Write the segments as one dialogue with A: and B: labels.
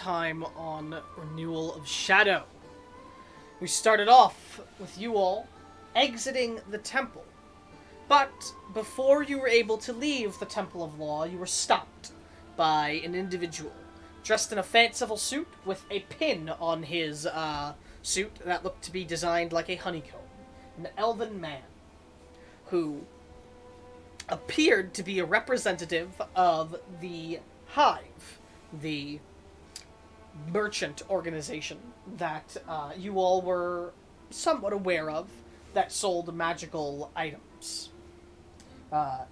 A: time on Renewal of Shadow. We started off with you all exiting the temple. But before you were able to leave the Temple of Law, you were stopped by an individual dressed in a fanciful suit with a pin on his suit that looked to be designed like a honeycomb. An elven man who appeared to be a representative of the Hive, the merchant organization that you all were somewhat aware of that sold magical items. What's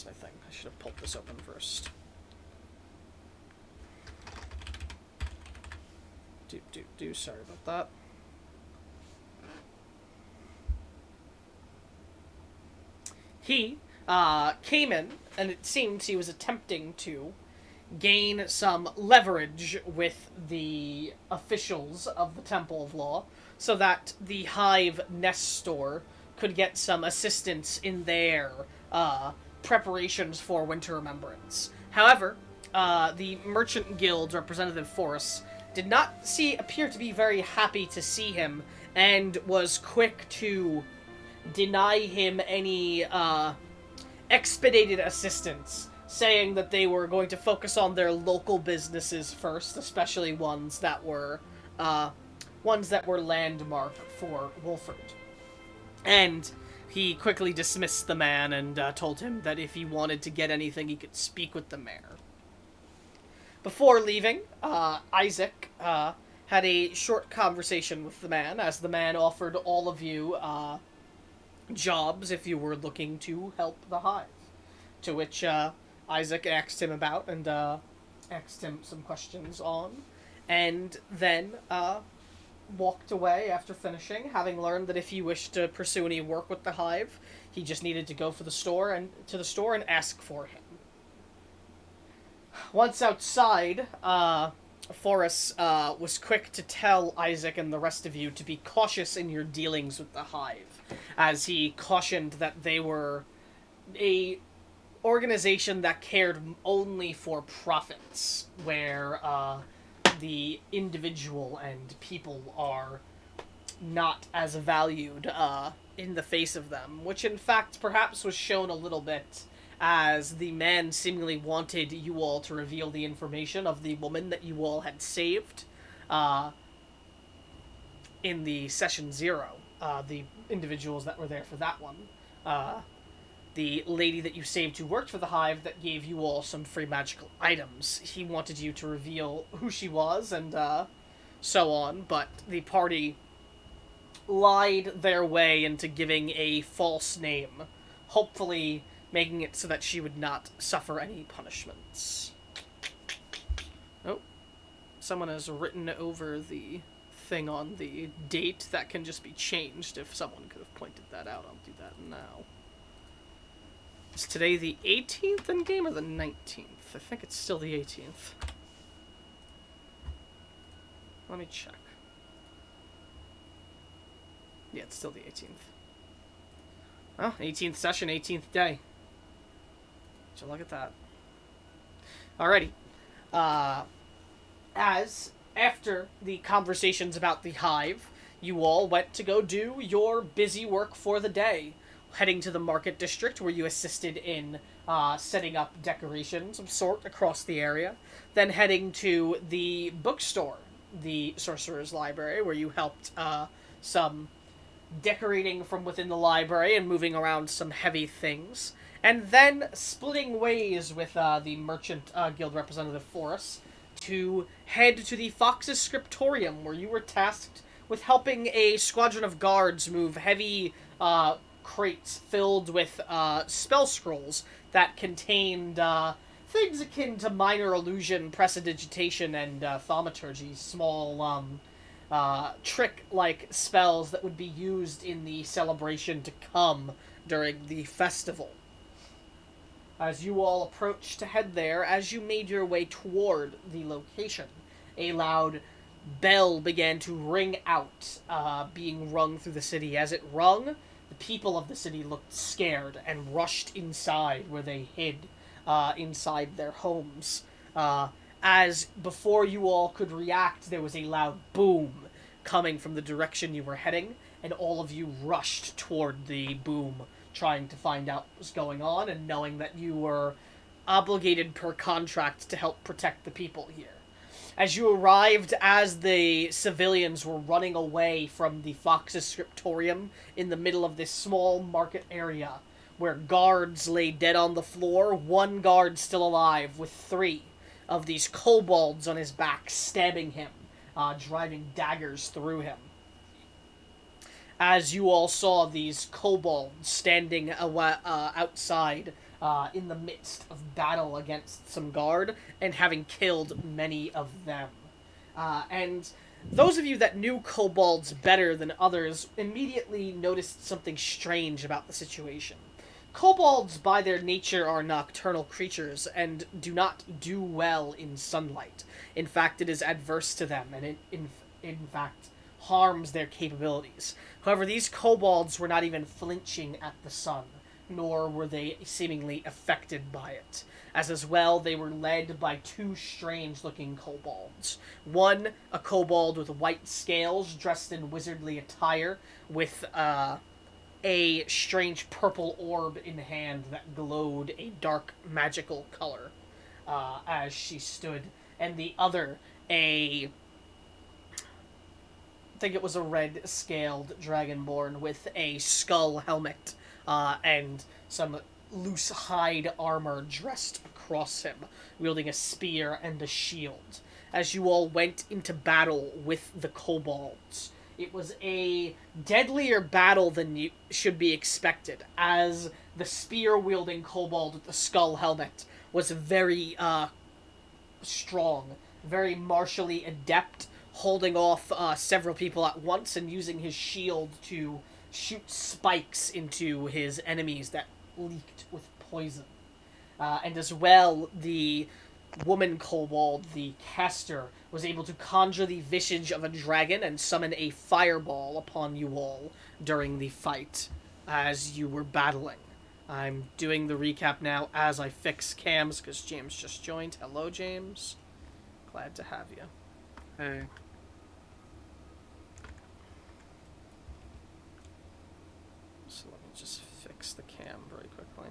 A: my thing? I should have pulled this open first. Sorry about that. He came in, and it seems he was attempting to gain some leverage with the officials of the Temple of Law so that the Hive Nest Store could get some assistance in their preparations for Winter Remembrance. However, the Merchant Guild representative Forrest did not appear to be very happy to see him and was quick to deny him any expedited assistance, saying that they were going to focus on their local businesses first, especially ones that were landmark for Wolford. And he quickly dismissed the man and told him that if he wanted to get anything, he could speak with the mayor. Before leaving, Isaac had a short conversation with the man, as the man offered all of you jobs if you were looking to help the Hive. To which Isaac asked him about and asked him some questions on, and then walked away after finishing, having learned that if he wished to pursue any work with the Hive, he just needed to go to the store and ask for him. Once outside, Forrest was quick to tell Isaac and the rest of you to be cautious in your dealings with the Hive, as he cautioned that they were a organization that cared only for profits, where the individual and people are not as valued in the face of them, which in fact perhaps was shown a little bit as the man seemingly wanted you all to reveal the information of the woman that you all had saved in the Session 0, the individuals that were there for that one. The lady that you saved who worked for the Hive that gave you all some free magical items. He wanted you to reveal who she was and so on, but the party lied their way into giving a false name, hopefully making it so that she would not suffer any punishments. Oh, someone has written over the thing on the date. That can just be changed if someone could have pointed that out. I'll do that now. Is today the 18th in game or the 19th? I think it's still the 18th. Let me check. Yeah, it's still the 18th. Oh, 18th session, 18th day. So look at that. Alrighty. As after the conversations about the Hive, you all went to go do your busy work for the day, heading to the market district where you assisted in setting up decorations of sort across the area, then heading to the bookstore, the Sorcerer's Library, where you helped some decorating from within the library and moving around some heavy things, and then splitting ways with the Merchant Guild representative Forrest to head to the Fox's Scriptorium, where you were tasked with helping a squadron of guards move heavy crates filled with spell scrolls that contained things akin to minor illusion, prestidigitation, and thaumaturgy, small trick-like spells that would be used in the celebration to come during the festival. As you all approached to head there, as you made your way toward the location, a loud bell began to ring out, being rung through the city. As it rung, the people of the city looked scared and rushed inside, where they hid inside their homes. As before you all could react, there was a loud boom coming from the direction you were heading, and all of you rushed toward the boom, trying to find out what was going on, and knowing that you were obligated per contract to help protect the people here. As you arrived, as the civilians were running away from the Fox's scriptorium in the middle of this small market area, where guards lay dead on the floor, one guard still alive, with three of these kobolds on his back stabbing him, driving daggers through him. As you all saw these kobolds standing outside in the midst of battle against some guard and having killed many of them. And those of you that knew kobolds better than others immediately noticed something strange about the situation. Kobolds, by their nature, are nocturnal creatures and do not do well in sunlight. In fact, it is adverse to them, and it, in fact, harms their capabilities. However, these kobolds were not even flinching at the sun, nor were they seemingly affected by it. As well, they were led by two strange-looking kobolds. One, a kobold with white scales, dressed in wizardly attire, with a strange purple orb in hand that glowed a dark magical color as she stood, and the other, I think it was a red-scaled dragonborn with a skull helmet and some loose hide armor dressed across him, wielding a spear and a shield. As you all went into battle with the kobolds, it was a deadlier battle than you should be expected, as the spear-wielding kobold with the skull helmet was very strong, very martially adept, holding off several people at once and using his shield to shoot spikes into his enemies that leaked with poison. And as well, the woman kobold, the caster, was able to conjure the visage of a dragon and summon a fireball upon you all during the fight as you were battling. I'm doing the recap now as I fix cams because James just joined. Hello, James. Glad to have you.
B: Hey.
A: So let me just fix the cam very quickly.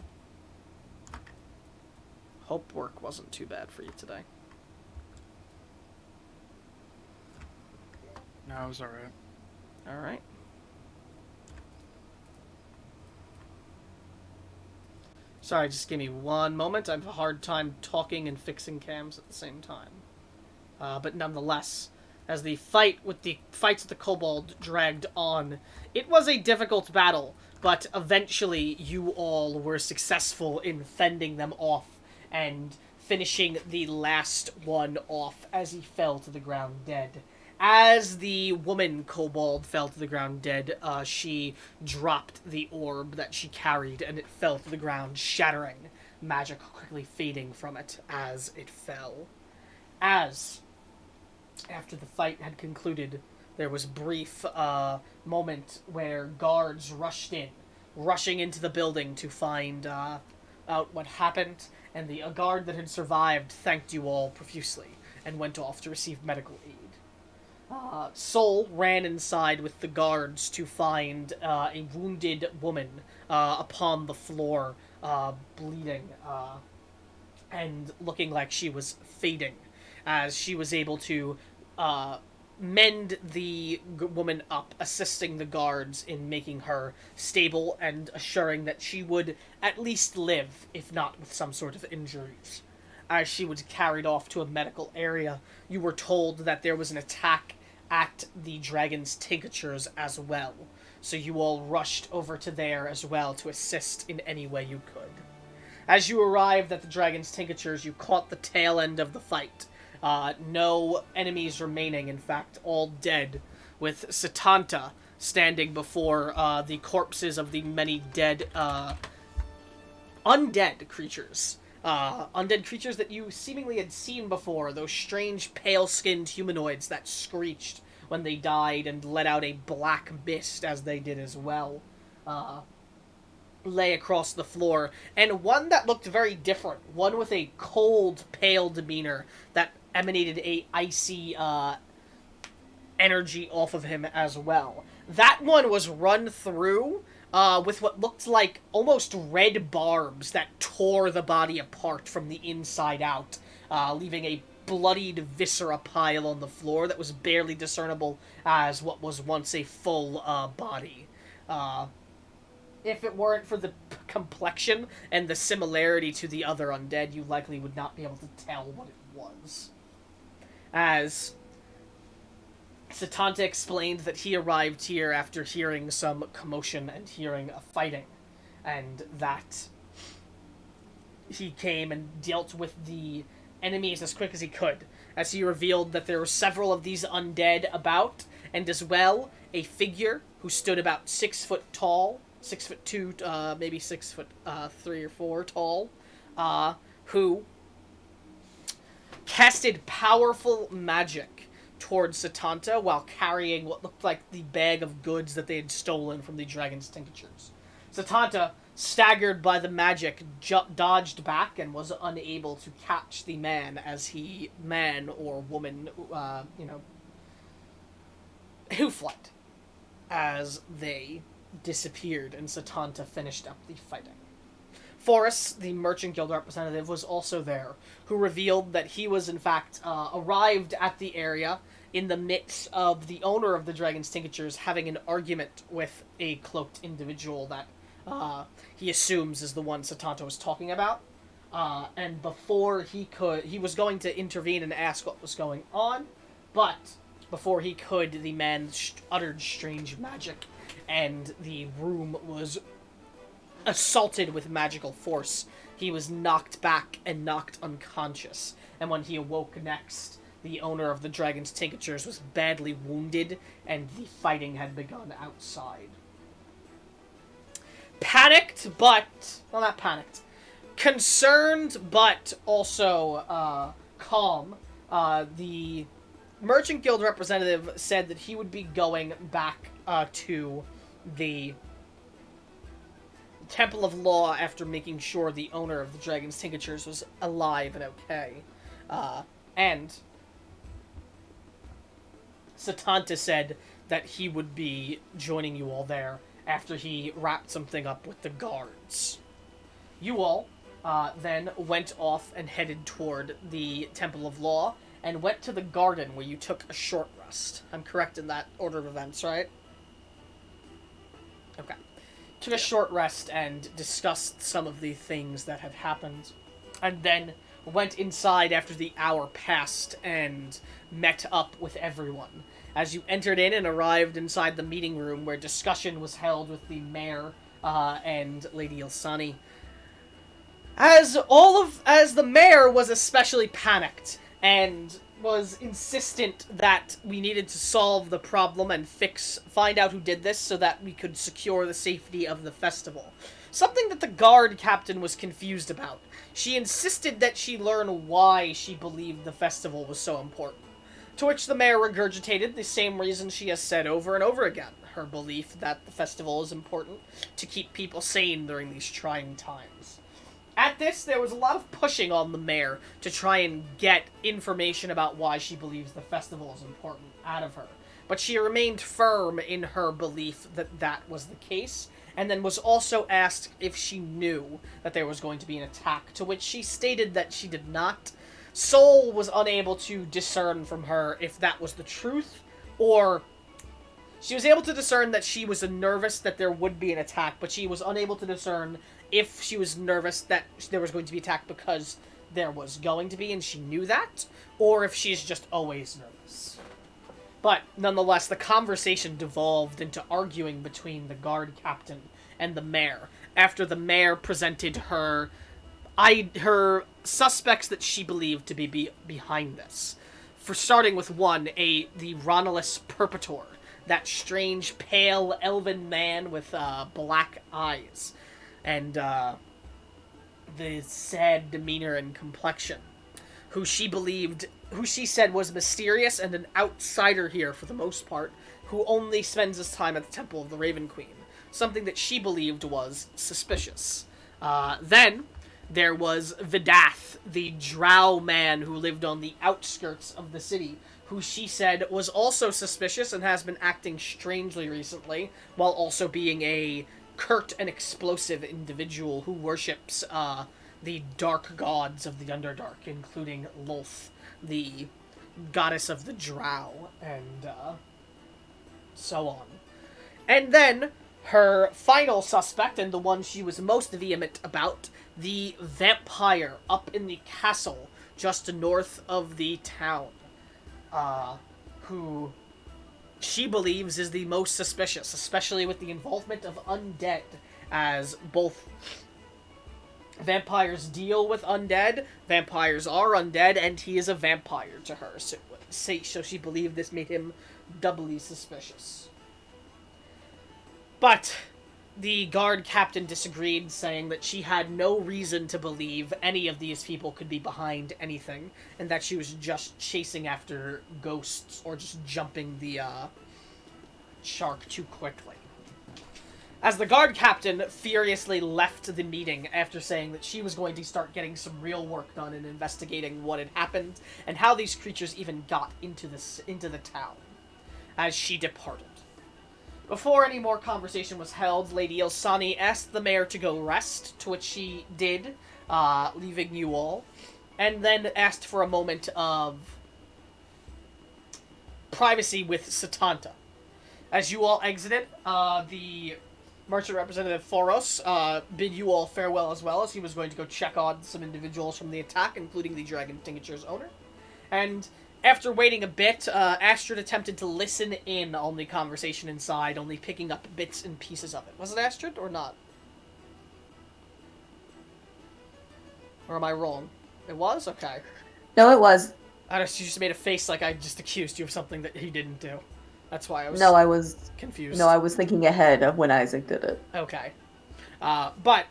A: Hope work wasn't too bad for you today.
B: No, it was alright.
A: Alright. Sorry, just give me one moment. I have a hard time talking and fixing cams at the same time. But nonetheless, as the fights with the kobold dragged on, it was a difficult battle, but eventually you all were successful in fending them off and finishing the last one off as he fell to the ground dead. As the woman kobold fell to the ground dead, she dropped the orb that she carried, and it fell to the ground, shattering, magic quickly fading from it as it fell. As, after the fight had concluded, there was brief moment where guards rushing into the building to find out what happened, and the guard that had survived thanked you all profusely and went off to receive medical aid. Sol ran inside with the guards to find a wounded woman upon the floor, bleeding and looking like she was fading, as she was able to mend the woman up, assisting the guards in making her stable and assuring that she would at least live, if not with some sort of injuries. As she was carried off to a medical area, you were told that there was an attack at the dragon's tinctures as well, so you all rushed over to there as well to assist in any way you could. As you arrived at the dragon's tinctures, you caught the tail end of the fight. No enemies remaining, in fact, all dead, with Satanta standing before the corpses of the many dead, undead creatures. Undead creatures that you seemingly had seen before, those strange pale-skinned humanoids that screeched when they died and let out a black mist as they did as well. lay across the floor, and one that looked very different. One with a cold, pale demeanor that emanated a icy energy off of him as well. That one was run through with what looked like almost red barbs that tore the body apart from the inside out, leaving a bloodied viscera pile on the floor that was barely discernible as what was once a full body. If it weren't for the complexion and the similarity to the other undead, you likely would not be able to tell what it was. As Satanta explained that he arrived here after hearing some commotion and hearing a fighting, and that he came and dealt with the enemies as quick as he could, as he revealed that there were several of these undead about, and as well a figure who stood about 6 foot tall, 6'2", maybe 6'3" or 4" tall, who casted powerful magic towards Satanta while carrying what looked like the bag of goods that they had stolen from the dragon's tinctures. Satanta, staggered by the magic, dodged back and was unable to catch the man as man or woman, who fled, as they disappeared and Satanta finished up the fighting. Forrest, the Merchant Guild representative, was also there, who revealed that he was in fact arrived at the area in the midst of the owner of the Dragon's Tinctures having an argument with a cloaked individual that he assumes is the one Satanta was talking about. And before he was going to intervene and ask what was going on, but before he could, the man uttered strange magic, and the room was assaulted with magical force. He was knocked back and knocked unconscious, and when he awoke next, the owner of the Dragon's Tinctures was badly wounded, and the fighting had begun outside. Not panicked. Concerned, but also calm, the Merchant Guild representative said that he would be going back to the Temple of Law after making sure the owner of the Dragon's Tinctures was alive and okay. And Satanta said that he would be joining you all there after he wrapped something up with the guards. You all then went off and headed toward the Temple of Law and went to the garden where you took a short rest. I'm correct in that order of events, right? Okay. Took a short rest and discussed some of the things that had happened, and then went inside after the hour passed and met up with everyone. As you entered in and arrived inside the meeting room where discussion was held with the mayor and Lady Ilsani, as the mayor was especially panicked and was insistent that we needed to solve the problem and find out who did this so that we could secure the safety of the festival. Something that the guard captain was confused about. She insisted that she learn why she believed the festival was so important. To which the mayor regurgitated the same reason she has said over and over again. Her belief that the festival is important to keep people sane during these trying times. At this, there was a lot of pushing on the mayor to try and get information about why she believes the festival is important out of her. But she remained firm in her belief that that was the case, and then was also asked if she knew that there was going to be an attack, to which she stated that she did not. Soul was unable to discern from her if that was the truth, or she was able to discern that she was nervous that there would be an attack, but she was unable to discern if she was nervous that there was going to be attack because there was going to be and she knew that, or if she's just always nervous. But nonetheless, the conversation devolved into arguing between the guard captain and the mayor, after the mayor presented her suspects that she believed to be behind this. For starting with one, the Ronalus Perpetor, that strange, pale, elven man with black eyes, and the sad demeanor and complexion, who she said was mysterious and an outsider here for the most part, who only spends his time at the Temple of the Raven Queen, something that she believed was suspicious. Then there was Vidath, the drow man who lived on the outskirts of the city, who she said was also suspicious and has been acting strangely recently, while also being a curt and explosive individual who worships the dark gods of the Underdark, including Lolth, the goddess of the drow, and so on. And then her final suspect, and the one she was most vehement about, the vampire up in the castle just north of the town, who she believes is the most suspicious, especially with the involvement of undead, as both vampires deal with undead, vampires are undead, and he is a vampire to her, so she believed this made him doubly suspicious. But the guard captain disagreed, saying that she had no reason to believe any of these people could be behind anything, and that she was just chasing after ghosts or just jumping the shark too quickly. As the guard captain furiously left the meeting after saying that she was going to start getting some real work done in investigating what had happened and how these creatures even got into the town, as she departed. Before any more conversation was held, Lady Ilsani asked the mayor to go rest, to which she did, leaving you all, and then asked for a moment of privacy with Satanta. As you all exited, the merchant representative Foros bid you all farewell, as well as he was going to go check on some individuals from the attack, including the Dragon Tinctures owner. And after waiting a bit, Astrid attempted to listen in on the conversation inside, only picking up bits and pieces of it. Was it Astrid or not? Or am I wrong? It was? Okay.
B: No, it was.
A: I just, you just made a face like I just accused you of something that he didn't do. That's why I was confused.
B: No, I was thinking ahead of when Isaac did it.
A: Okay. But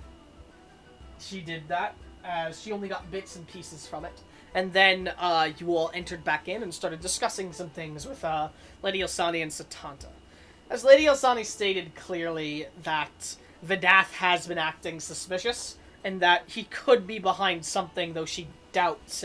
A: she did that, as she only got bits and pieces from it. And then you all entered back in and started discussing some things with Lady Ilsani and Satanta. As Lady Ilsani stated clearly that Vidath has been acting suspicious, and that he could be behind something, though she doubts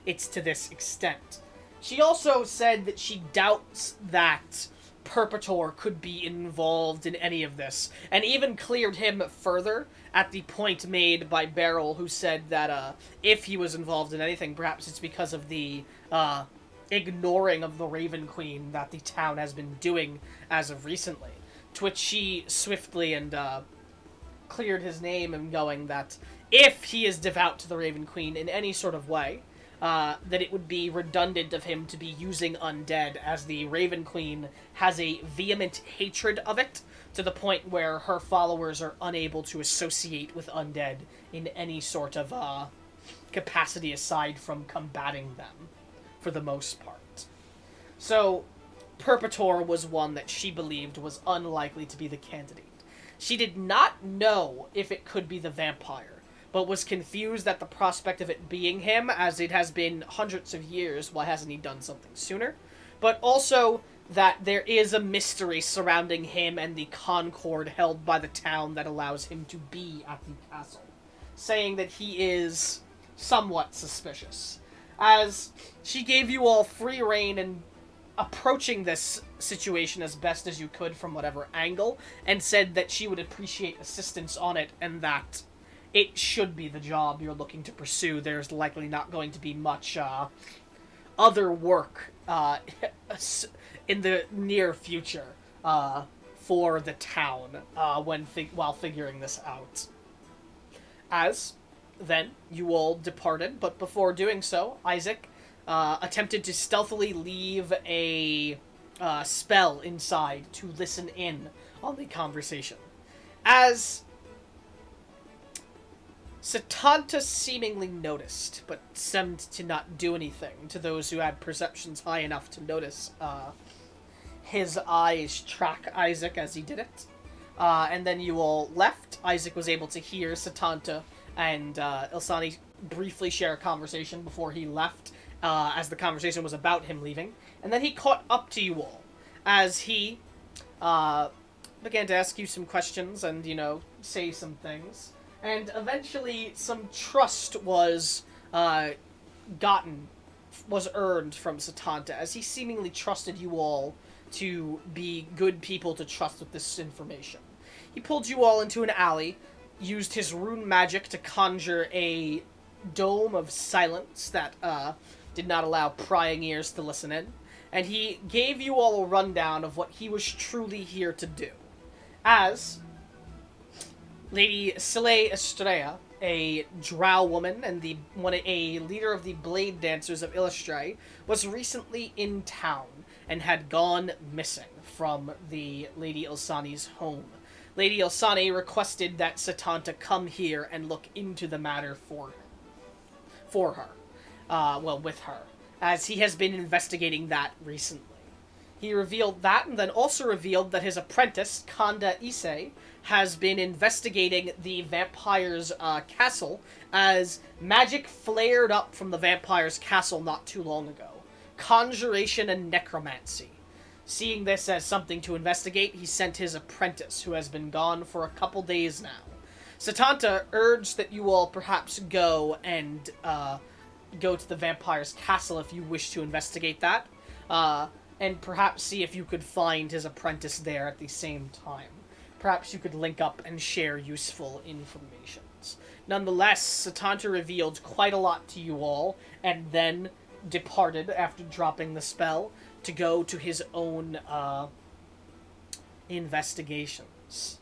A: it's to this extent. She also said that she doubts that Perpetor could be involved in any of this, and even cleared him further at the point made by Beryl, who said that if he was involved in anything, perhaps it's because of the ignoring of the Raven Queen that the town has been doing as of recently. To which she swiftly and cleared his name, and going that if he is devout to the Raven Queen in any sort of way, that it would be redundant of him to be using undead, as the Raven Queen has a vehement hatred of it, to the point where her followers are unable to associate with undead in any sort of capacity aside from combating them, for the most part. So, Perpetor was one that she believed was unlikely to be the candidate. She did not know if it could be the vampire, but was confused at the prospect of it being him, as it has been hundreds of years. Why hasn't he done something sooner? But also that there is a mystery surrounding him and the concord held by the town that allows him to be at the castle, saying that he is somewhat suspicious. As she gave you all free rein in approaching this situation as best as you could from whatever angle, and said that she would appreciate assistance on it, and that it should be the job you're looking to pursue. There's likely not going to be much other work in the near future for the town while figuring this out. As then you all departed, but before doing so, Isaac attempted to stealthily leave a spell inside to listen in on the conversation. As Satanta seemingly noticed, but seemed to not do anything, to those who had perceptions high enough to notice his eyes track Isaac as he did it. And then you all left. Isaac was able to hear Satanta and Ilsani briefly share a conversation before he left, as the conversation was about him leaving. And then he caught up to you all, as he began to ask you some questions and, say some things. And eventually, some trust uh, gotten, was earned from Satanta, as he seemingly trusted you all to be good people to trust with this information. He pulled you all into an alley, used his rune magic to conjure a dome of silence that did not allow prying ears to listen in, and he gave you all a rundown of what he was truly here to do. As Lady Sile Estrella, a drow woman and a leader of the Blade Dancers of Illustray, was recently in town and had gone missing from the Lady Ilsani's home. Lady Ilsani requested that Satanta come here and look into the matter for her. With her, as he has been investigating that recently. He revealed that, and then also revealed that his apprentice, Kanda Issei, has been investigating the vampire's castle, as magic flared up from the vampire's castle not too long ago. Conjuration and necromancy. Seeing this as something to investigate, he sent his apprentice, who has been gone for a couple days now. Satanta urged that you all perhaps go and go to the vampire's castle if you wish to investigate that, and perhaps see if you could find his apprentice there at the same time. Perhaps you could link up and share useful informations. Nonetheless, Satanta revealed quite a lot to you all, and then departed after dropping the spell to go to his own investigations.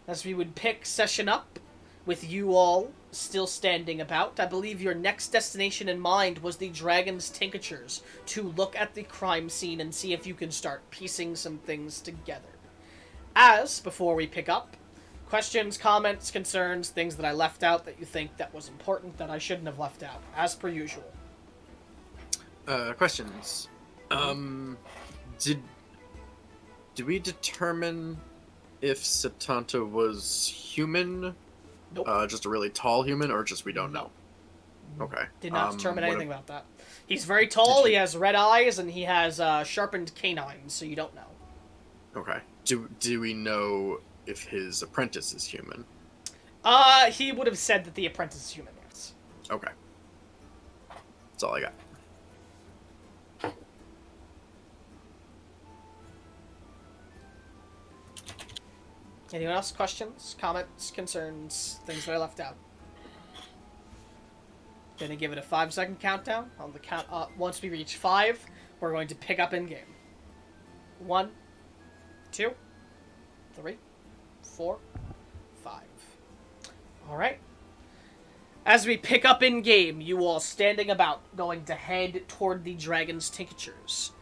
A: As we would pick session up with you all still standing about, I believe your next destination in mind was the Dragon's Tinctures, to look at the crime scene and see if you can start piecing some things together. As, before we pick up, questions, comments, concerns, things that I left out that you think that was important that I shouldn't have left out, as per usual.
C: Questions. Did we determine if Satanta was human?
A: Nope.
C: Just a really tall human, or just we don't know? Okay.
A: Did not determine anything about that. He's very tall, he has red eyes, and he has sharpened canines, so you don't know.
C: Okay. Do we know if his apprentice is human?
A: He would have said that the apprentice is human, yes.
C: Okay. That's all I got.
A: Anyone else? Questions, comments, concerns, things that I left out? Gonna give it a 5-second countdown. On the count, once we reach 5, we're going to pick up in game. 1, 2, 3, 4, 5. All right. As we pick up in game, you all standing about, going to head toward the Dragon's Tinctures.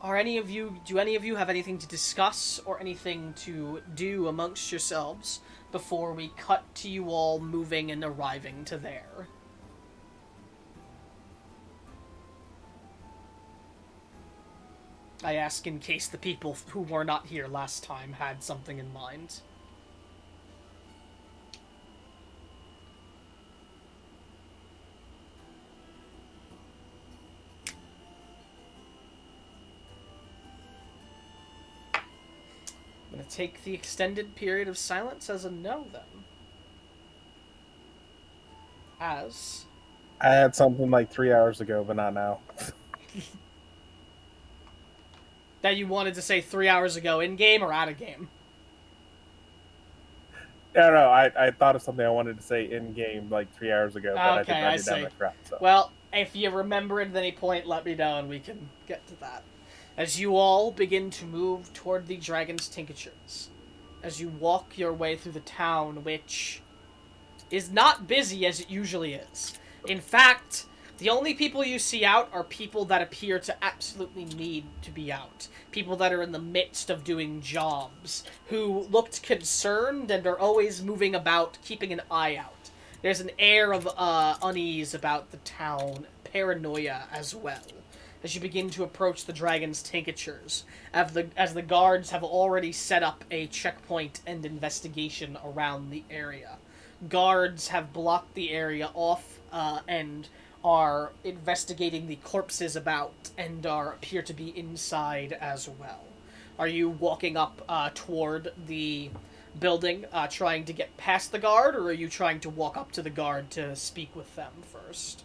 A: Do any of you have anything to discuss or anything to do amongst yourselves before we cut to you all moving and arriving to there? I ask in case the people who were not here last time had something in mind. I'm going to take the extended period of silence as a no, then. As...
D: I had something like 3 hours ago, but not now.
A: That you wanted to say 3 hours ago, in-game or out-of-game?
D: No, I thought of something I wanted to say in-game like 3 hours ago, but
A: Okay,
D: I
A: I
D: did down
A: see.
D: the crap. So.
A: Well, if you remember at any point, let me know and we can get to that. As you all begin to move toward the Dragon's Tinctures, as you walk your way through the town, which is not busy as it usually is. In fact, the only people you see out are people that appear to absolutely need to be out. People that are in the midst of doing jobs, who looked concerned and are always moving about, keeping an eye out. There's an air of unease about the town, paranoia as well, as you begin to approach the Dragon's Tinctures, as the guards have already set up a checkpoint and investigation around the area. Guards have blocked the area off and are investigating the corpses about and appear to be inside as well. Are you walking up toward the building, trying to get past the guard, or are you trying to walk up to the guard to speak with them first?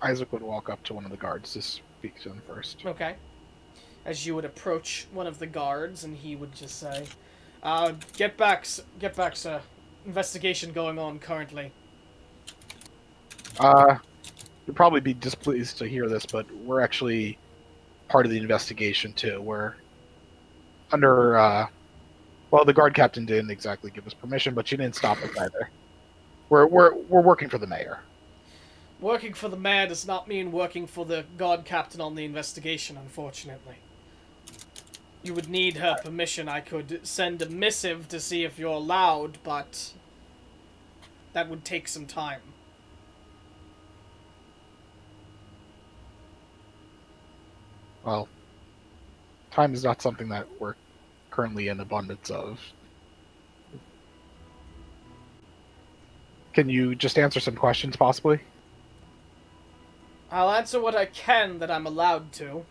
E: Isaac would walk up to one of the guards to speak to them first.
A: Okay. As you would approach one of the guards, and he would just say, get back, sir. Investigation going on currently."
E: You'd probably be displeased to hear this, but we're actually part of the investigation too. We're under. Well, the guard captain didn't exactly give us permission, but she didn't stop us either. We're working for the mayor.
A: Working for the mayor does not mean working for the guard captain on the investigation, unfortunately. You would need her permission. I could send a missive to see if you're allowed, but that would take some time.
E: Well, time is not something that we're currently in abundance of. Can you just answer some questions, possibly?
A: I'll answer what I can that I'm allowed to.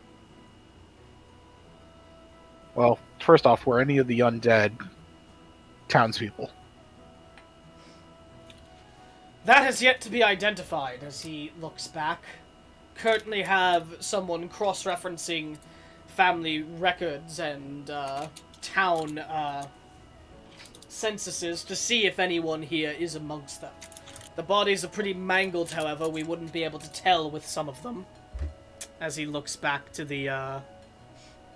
E: Well, first off, were any of the undead townspeople?
A: That has yet to be identified, as he looks back. Currently have someone cross-referencing family records and town censuses to see if anyone here is amongst them. The bodies are pretty mangled, however. We wouldn't be able to tell with some of them. As he looks back to the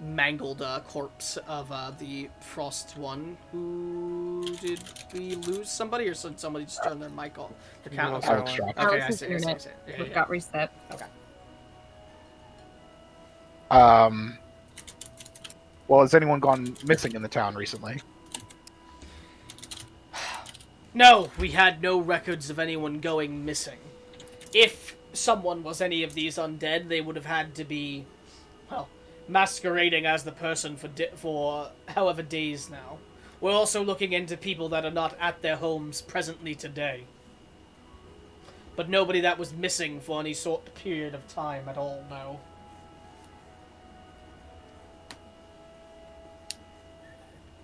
A: mangled corpse of the Frost one. Who did we lose? Somebody, or did somebody just turn their mic off? The count.
E: Alex dropped.
A: Okay,
F: Alex's
A: I see.
F: internet
A: Yeah, yeah.
F: got reset.
A: Okay.
E: Well, has anyone gone missing in the town recently?
A: No, we had no records of anyone going missing. If someone was any of these undead, they would have had to be, well, masquerading as the person for however days now. We're also looking into people that are not at their homes presently today. But nobody that was missing for any sort of period of time at all, no.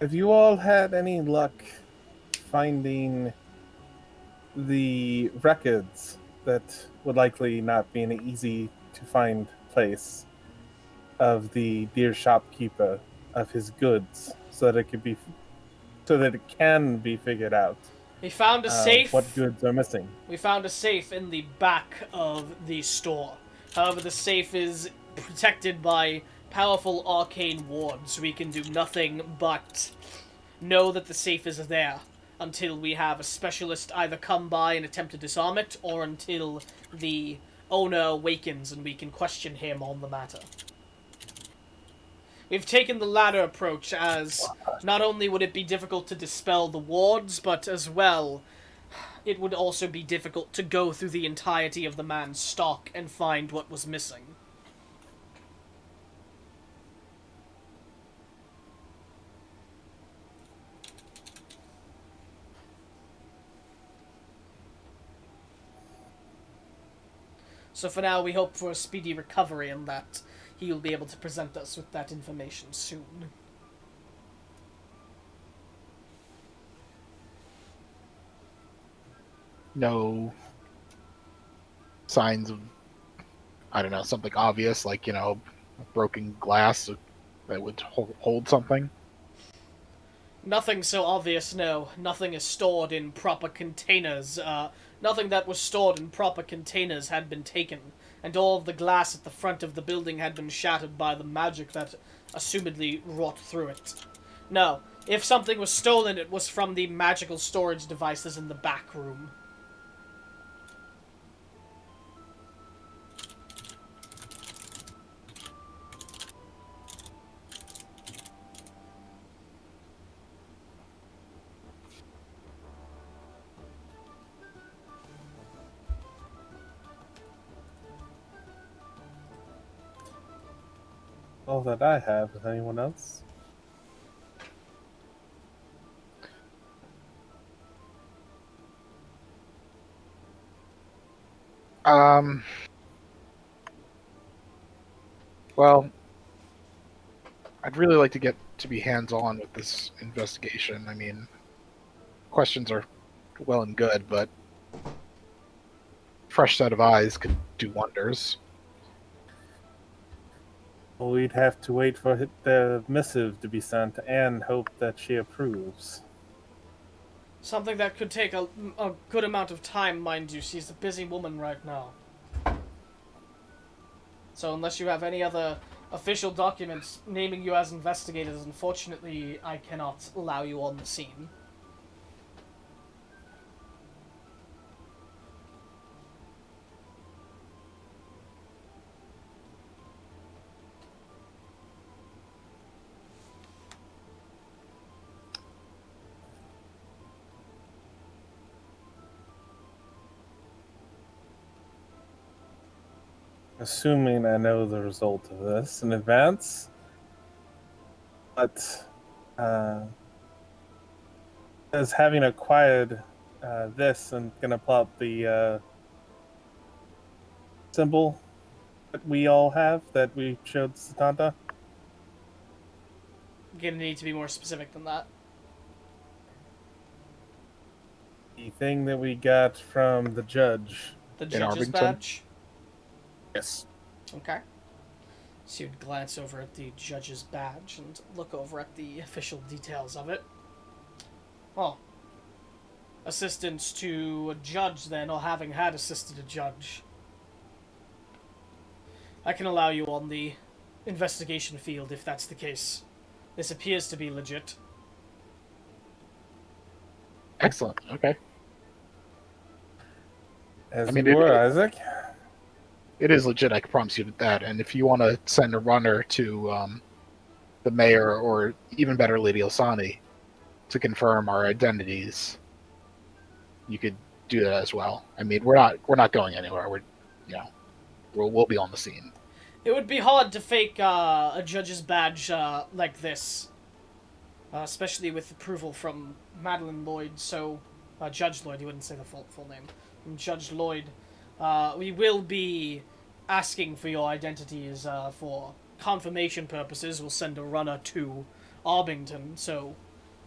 D: Have you all had any luck finding the records that would likely not be an easy to find place of the dear shopkeeper of his goods, so that it can be figured out?
A: We found a safe.
D: What goods are missing?
A: We found a safe in the back of the store. However, the safe is protected by powerful arcane wards. We can do nothing but know that the safe is there until we have a specialist either come by and attempt to disarm it, or until the owner awakens and we can question him on the matter. We've taken the latter approach, as not only would it be difficult to dispel the wards, but as well, it would also be difficult to go through the entirety of the man's stock and find what was missing. So for now, we hope for a speedy recovery and that he will be able to present us with that information soon.
E: No signs of, I don't know, something obvious, like, broken glass that would hold something?
A: Nothing so obvious, no. Nothing is stored in proper containers. Nothing that was stored in proper containers had been taken, and all of the glass at the front of the building had been shattered by the magic that assumedly wrought through it. No, if something was stolen, it was from the magical storage devices in the back room.
D: All that I have. Is anyone else?
E: Well, I'd really like to get to be hands-on with this investigation. I mean, questions are well and good, but fresh set of eyes could do wonders.
D: Well, we'd have to wait for the missive to be sent and hope that she approves.
A: Something that could take a good amount of time, mind you. She's a busy woman right now. So unless you have any other official documents naming you as investigators, unfortunately, I cannot allow you on the scene.
D: Assuming I know the result of this in advance, but as having acquired this and gonna pull up the symbol that we all have that we showed Satanta.
A: Gonna need to be more specific than that.
D: The thing that we got from the judge.
A: The
E: In
A: judge's
E: Arlington?
A: badge.
D: Yes.
A: Okay. So you'd glance over at the judge's badge and look over at the official details of it. Well, assistance to a judge then, or having had assisted a judge. I can allow you on the investigation field if that's the case. This appears to be legit.
E: Excellent. Okay.
D: As
E: I mean,
D: you were, Isaac.
E: It is legit, I can promise you that. And if you want to send a runner to the mayor, or even better, Lady Osani, to confirm our identities, you could do that as well. I mean, we're not going anywhere. We'll be on the scene.
A: It would be hard to fake a judge's badge like this, especially with approval from Madeline Lloyd. So, Judge Lloyd. You wouldn't say the full name. From Judge Lloyd. We will be asking for your identities for confirmation purposes. We'll send a runner to Arbington. So,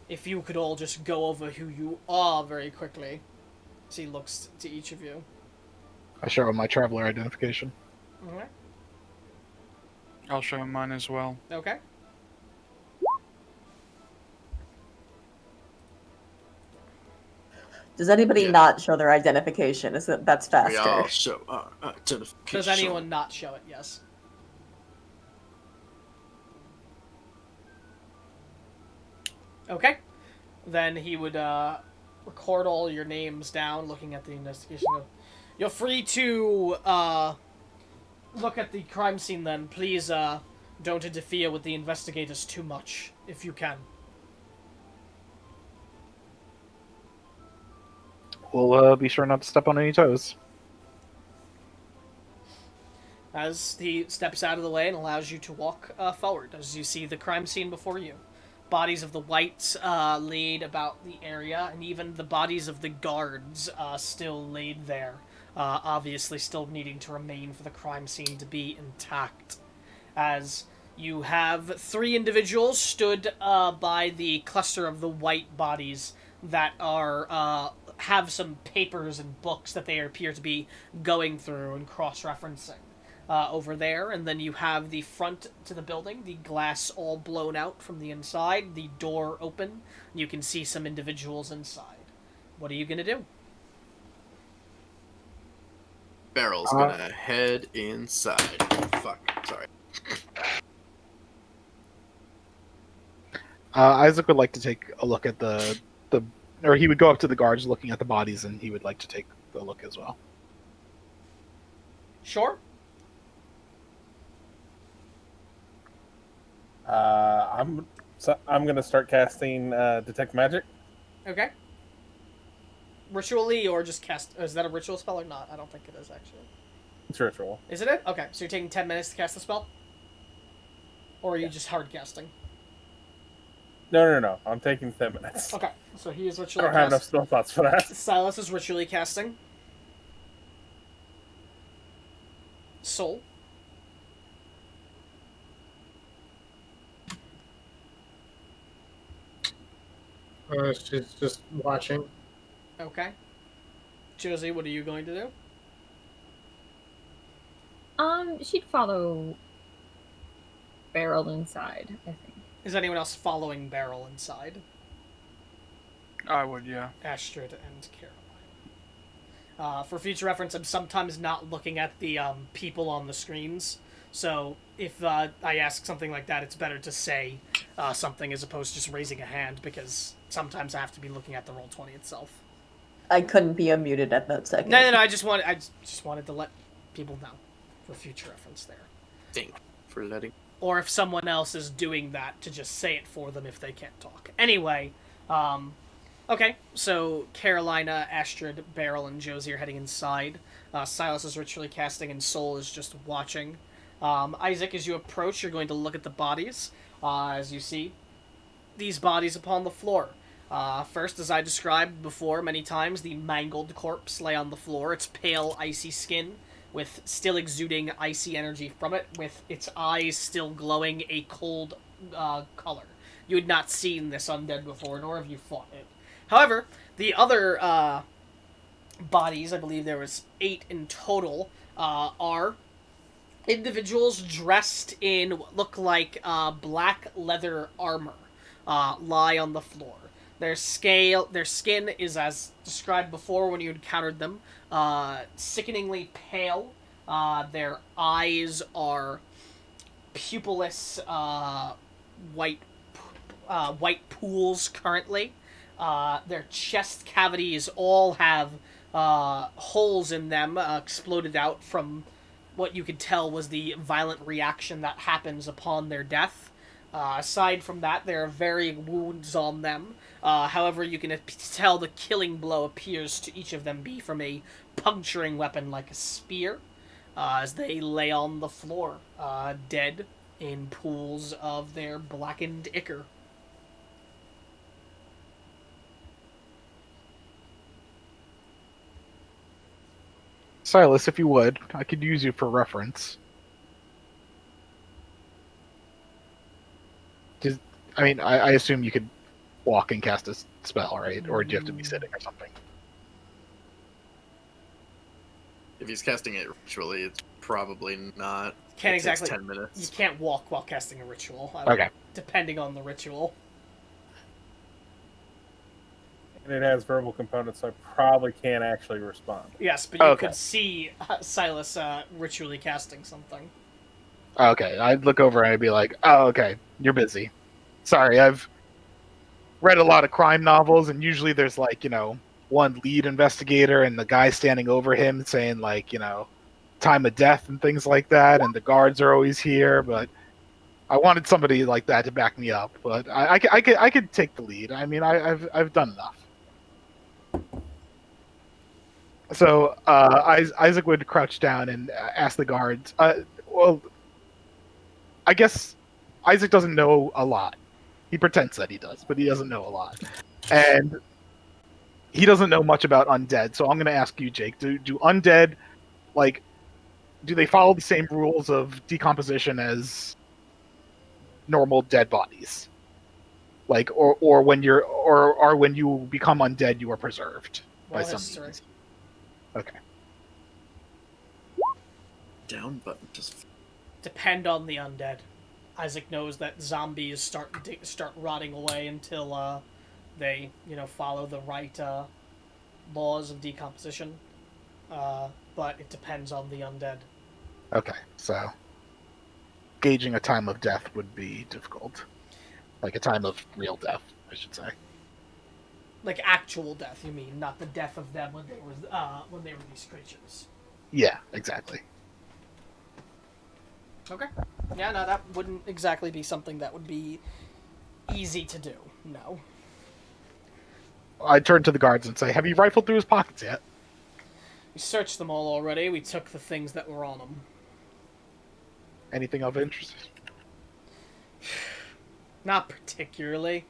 A: if you could all just go over who you are very quickly. As he looks to each of you.
E: I show him my traveler identification.
A: Alright.
F: I'll show him mine as well.
A: Okay.
B: Does anybody
C: Yeah.
B: not show their identification? That's
C: We all
B: faster?
C: show our identification.
A: Does anyone not show it? Yes. Okay. Then he would record all your names down, looking at the investigation. You're free to look at the crime scene then. Please don't interfere with the investigators too much, if you can.
E: We'll be sure not to step on any toes.
A: As he steps out of the way and allows you to walk forward, as you see the crime scene before you. Bodies of the whites laid about the area, and even the bodies of the guards still laid there. Obviously still needing to remain for the crime scene to be intact. As you have 3 individuals stood by the cluster of the white bodies that are have some papers and books that they appear to be going through and cross-referencing. Over there, and then you have the front to the building, the glass all blown out from the inside, the door open, you can see some individuals inside. What are you gonna do?
C: Barrel's gonna head inside. Fuck, sorry.
E: Isaac would like to take a look at or he would go up to the guards looking at the bodies, and he would like to take the look as well.
A: Sure.
D: I'm gonna start casting detect magic.
A: Okay. Ritually or just cast... Is that a ritual spell or not? I don't think it is, actually.
D: It's ritual.
A: Isn't it? Okay, so you're taking 10 minutes to cast the spell? Or are you just hard casting?
D: No. I'm taking 10 minutes.
A: Okay, so he is
D: I
A: ritually
D: don't have enough spell slots for that.
A: Silas is ritually casting. Soul.
G: She's just watching.
A: Okay. Josie, what are you going to do?
H: She'd follow Beryl inside, I think.
A: Is anyone else following Beryl inside?
F: I would, yeah.
A: Astrid and Caroline. For future reference, I'm sometimes not looking at the people on the screens. So if I ask something like that, it's better to say something as opposed to just raising a hand, because sometimes I have to be looking at the Roll20 itself.
B: I couldn't be unmuted at that second.
A: No. I just wanted to let people know for future reference there.
C: Thank you for letting.
A: Or if someone else is doing that, to just say it for them if they can't talk. Anyway, okay, so Carolina, Astrid, Beryl, and Josie are heading inside. Silas is ritually casting, and Soul is just watching. Isaac, as you approach, you're going to look at the bodies. As you see these bodies upon the floor. First, as I described before many times, the mangled corpse lay on the floor, its pale, icy skin, with still exuding icy energy from it, with its eyes still glowing a cold color. You had not seen this undead before, nor have you fought it. However, the other bodies, I believe there was 8 in total, are individuals dressed in what look like black leather armor, lie on the floor. Their skin is as described before when you encountered them, sickeningly pale. Their eyes are pupilless, white pools currently. Their chest cavities all have holes in them, exploded out from what you could tell was the violent reaction that happens upon their death. Aside from that, there are varying wounds on them. However, you can tell the killing blow appears to each of them be from a puncturing weapon like a spear, as they lay on the floor, dead in pools of their blackened ichor.
E: Silas, if you would, I could use you for reference. I assume you could walk and cast a spell, right? Or do you have to be sitting or something?
C: If he's casting it ritually, it's probably not.
A: Can't
C: It takes
A: exactly.
C: 10 minutes.
A: You can't walk while casting a ritual.
E: Okay.
A: Depending on the ritual.
D: And it has verbal components, so I probably can't actually respond.
A: Yes, but you
E: Okay.
A: could see Silas ritually casting something.
E: Okay, I'd look over and I'd be like, oh, okay, you're busy. Sorry, I've read a lot of crime novels, and usually there's one lead investigator and the guy standing over him saying time of death and things like that, and the guards are always here, but I wanted somebody like that to back me up, but I could take the lead. I mean, I've done enough. So Isaac would crouch down and ask the guards. Well, I guess Isaac doesn't know a lot. He pretends that he does, but he doesn't know a lot, and he doesn't know much about undead. So I'm going to ask you, Jake. Do undead do they follow the same rules of decomposition as normal dead bodies? Or when you become undead, you are preserved by some
A: History.
E: means. Okay.
C: Down button just.
A: Depend on the undead. Isaac knows that zombies start rotting away until they follow the right laws of decomposition. But it depends on the undead.
E: Okay, so gauging a time of death would be difficult. Like a time of real death, I should say.
A: Like actual death, you mean, not the death of them when they were these creatures.
E: Yeah, exactly.
A: Okay. Yeah, no, that wouldn't exactly be something that would be easy to do. No.
E: I turn to the guards and say, have you rifled through his pockets yet?
A: We searched them all already. We took the things that were on them.
E: Anything of interest?
A: Not particularly.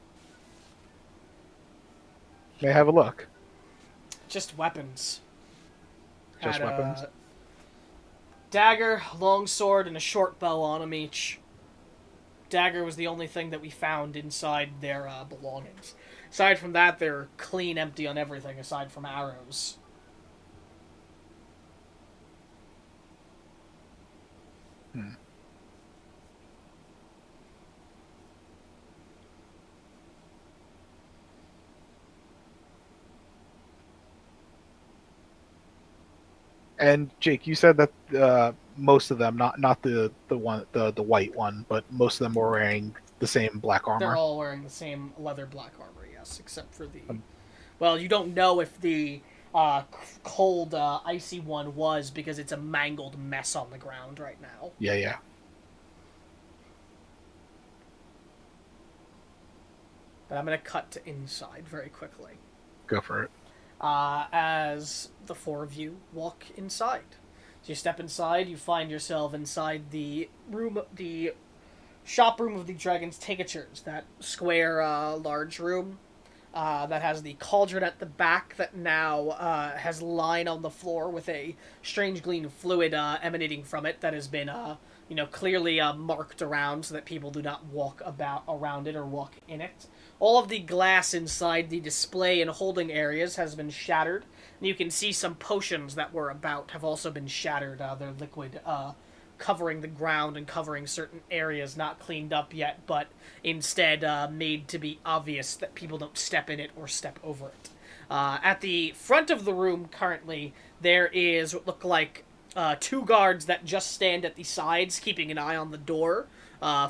E: May I have a look?
A: Just weapons.
E: Just weapons?
A: Dagger, longsword, and a short bow on them each. Dagger was the only thing that we found inside their belongings. Aside from that, they're clean empty on everything aside from arrows.
E: And Jake, you said that most of them, not the white one, but most of them were wearing the same black armor.
A: They're all wearing the same leather black armor, yes, except for the... Well, you don't know if the cold, icy one was, because it's a mangled mess on the ground right now.
E: Yeah.
A: But I'm going to cut to inside very quickly.
E: Go for it.
A: As the four of you walk inside. So you step inside, you find yourself inside the room, the shop room of the Dragon's Tinctures, that square, large room that has the cauldron at the back that now has line on the floor with a strange green fluid emanating from it that has been, clearly marked around so that people do not walk around it or walk in it. All of the glass inside the display and holding areas has been shattered, and you can see some potions that were about have also been shattered. Their liquid covering the ground and covering certain areas not cleaned up yet, but instead made to be obvious that people don't step in it or step over it. At the front of the room currently, there is what look like two guards that just stand at the sides, keeping an eye on the door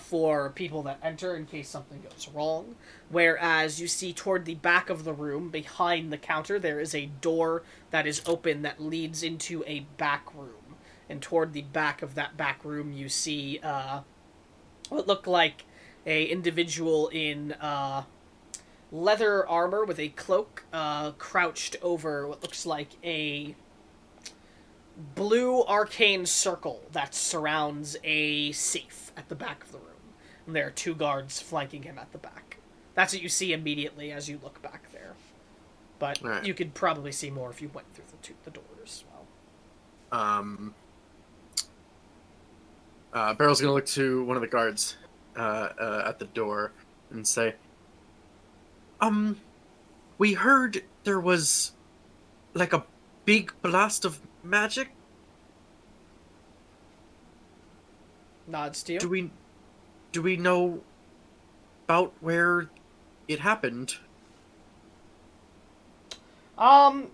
A: for people that enter in case something goes wrong. Whereas you see toward the back of the room, behind the counter, there is a door that is open that leads into a back room. And toward the back of that back room, you see what look like a individual in leather armor with a cloak crouched over what looks like a blue arcane circle that surrounds a safe at the back of the room. And there are two guards flanking him at the back. That's what you see immediately as you look back there. But
C: right.
A: You could probably see more if you went through the doors as well.
C: Barrel's gonna look to one of the guards at the door and say, we heard there was like a big blast of magic.
A: Nods to you.
C: Do we know about where it happened?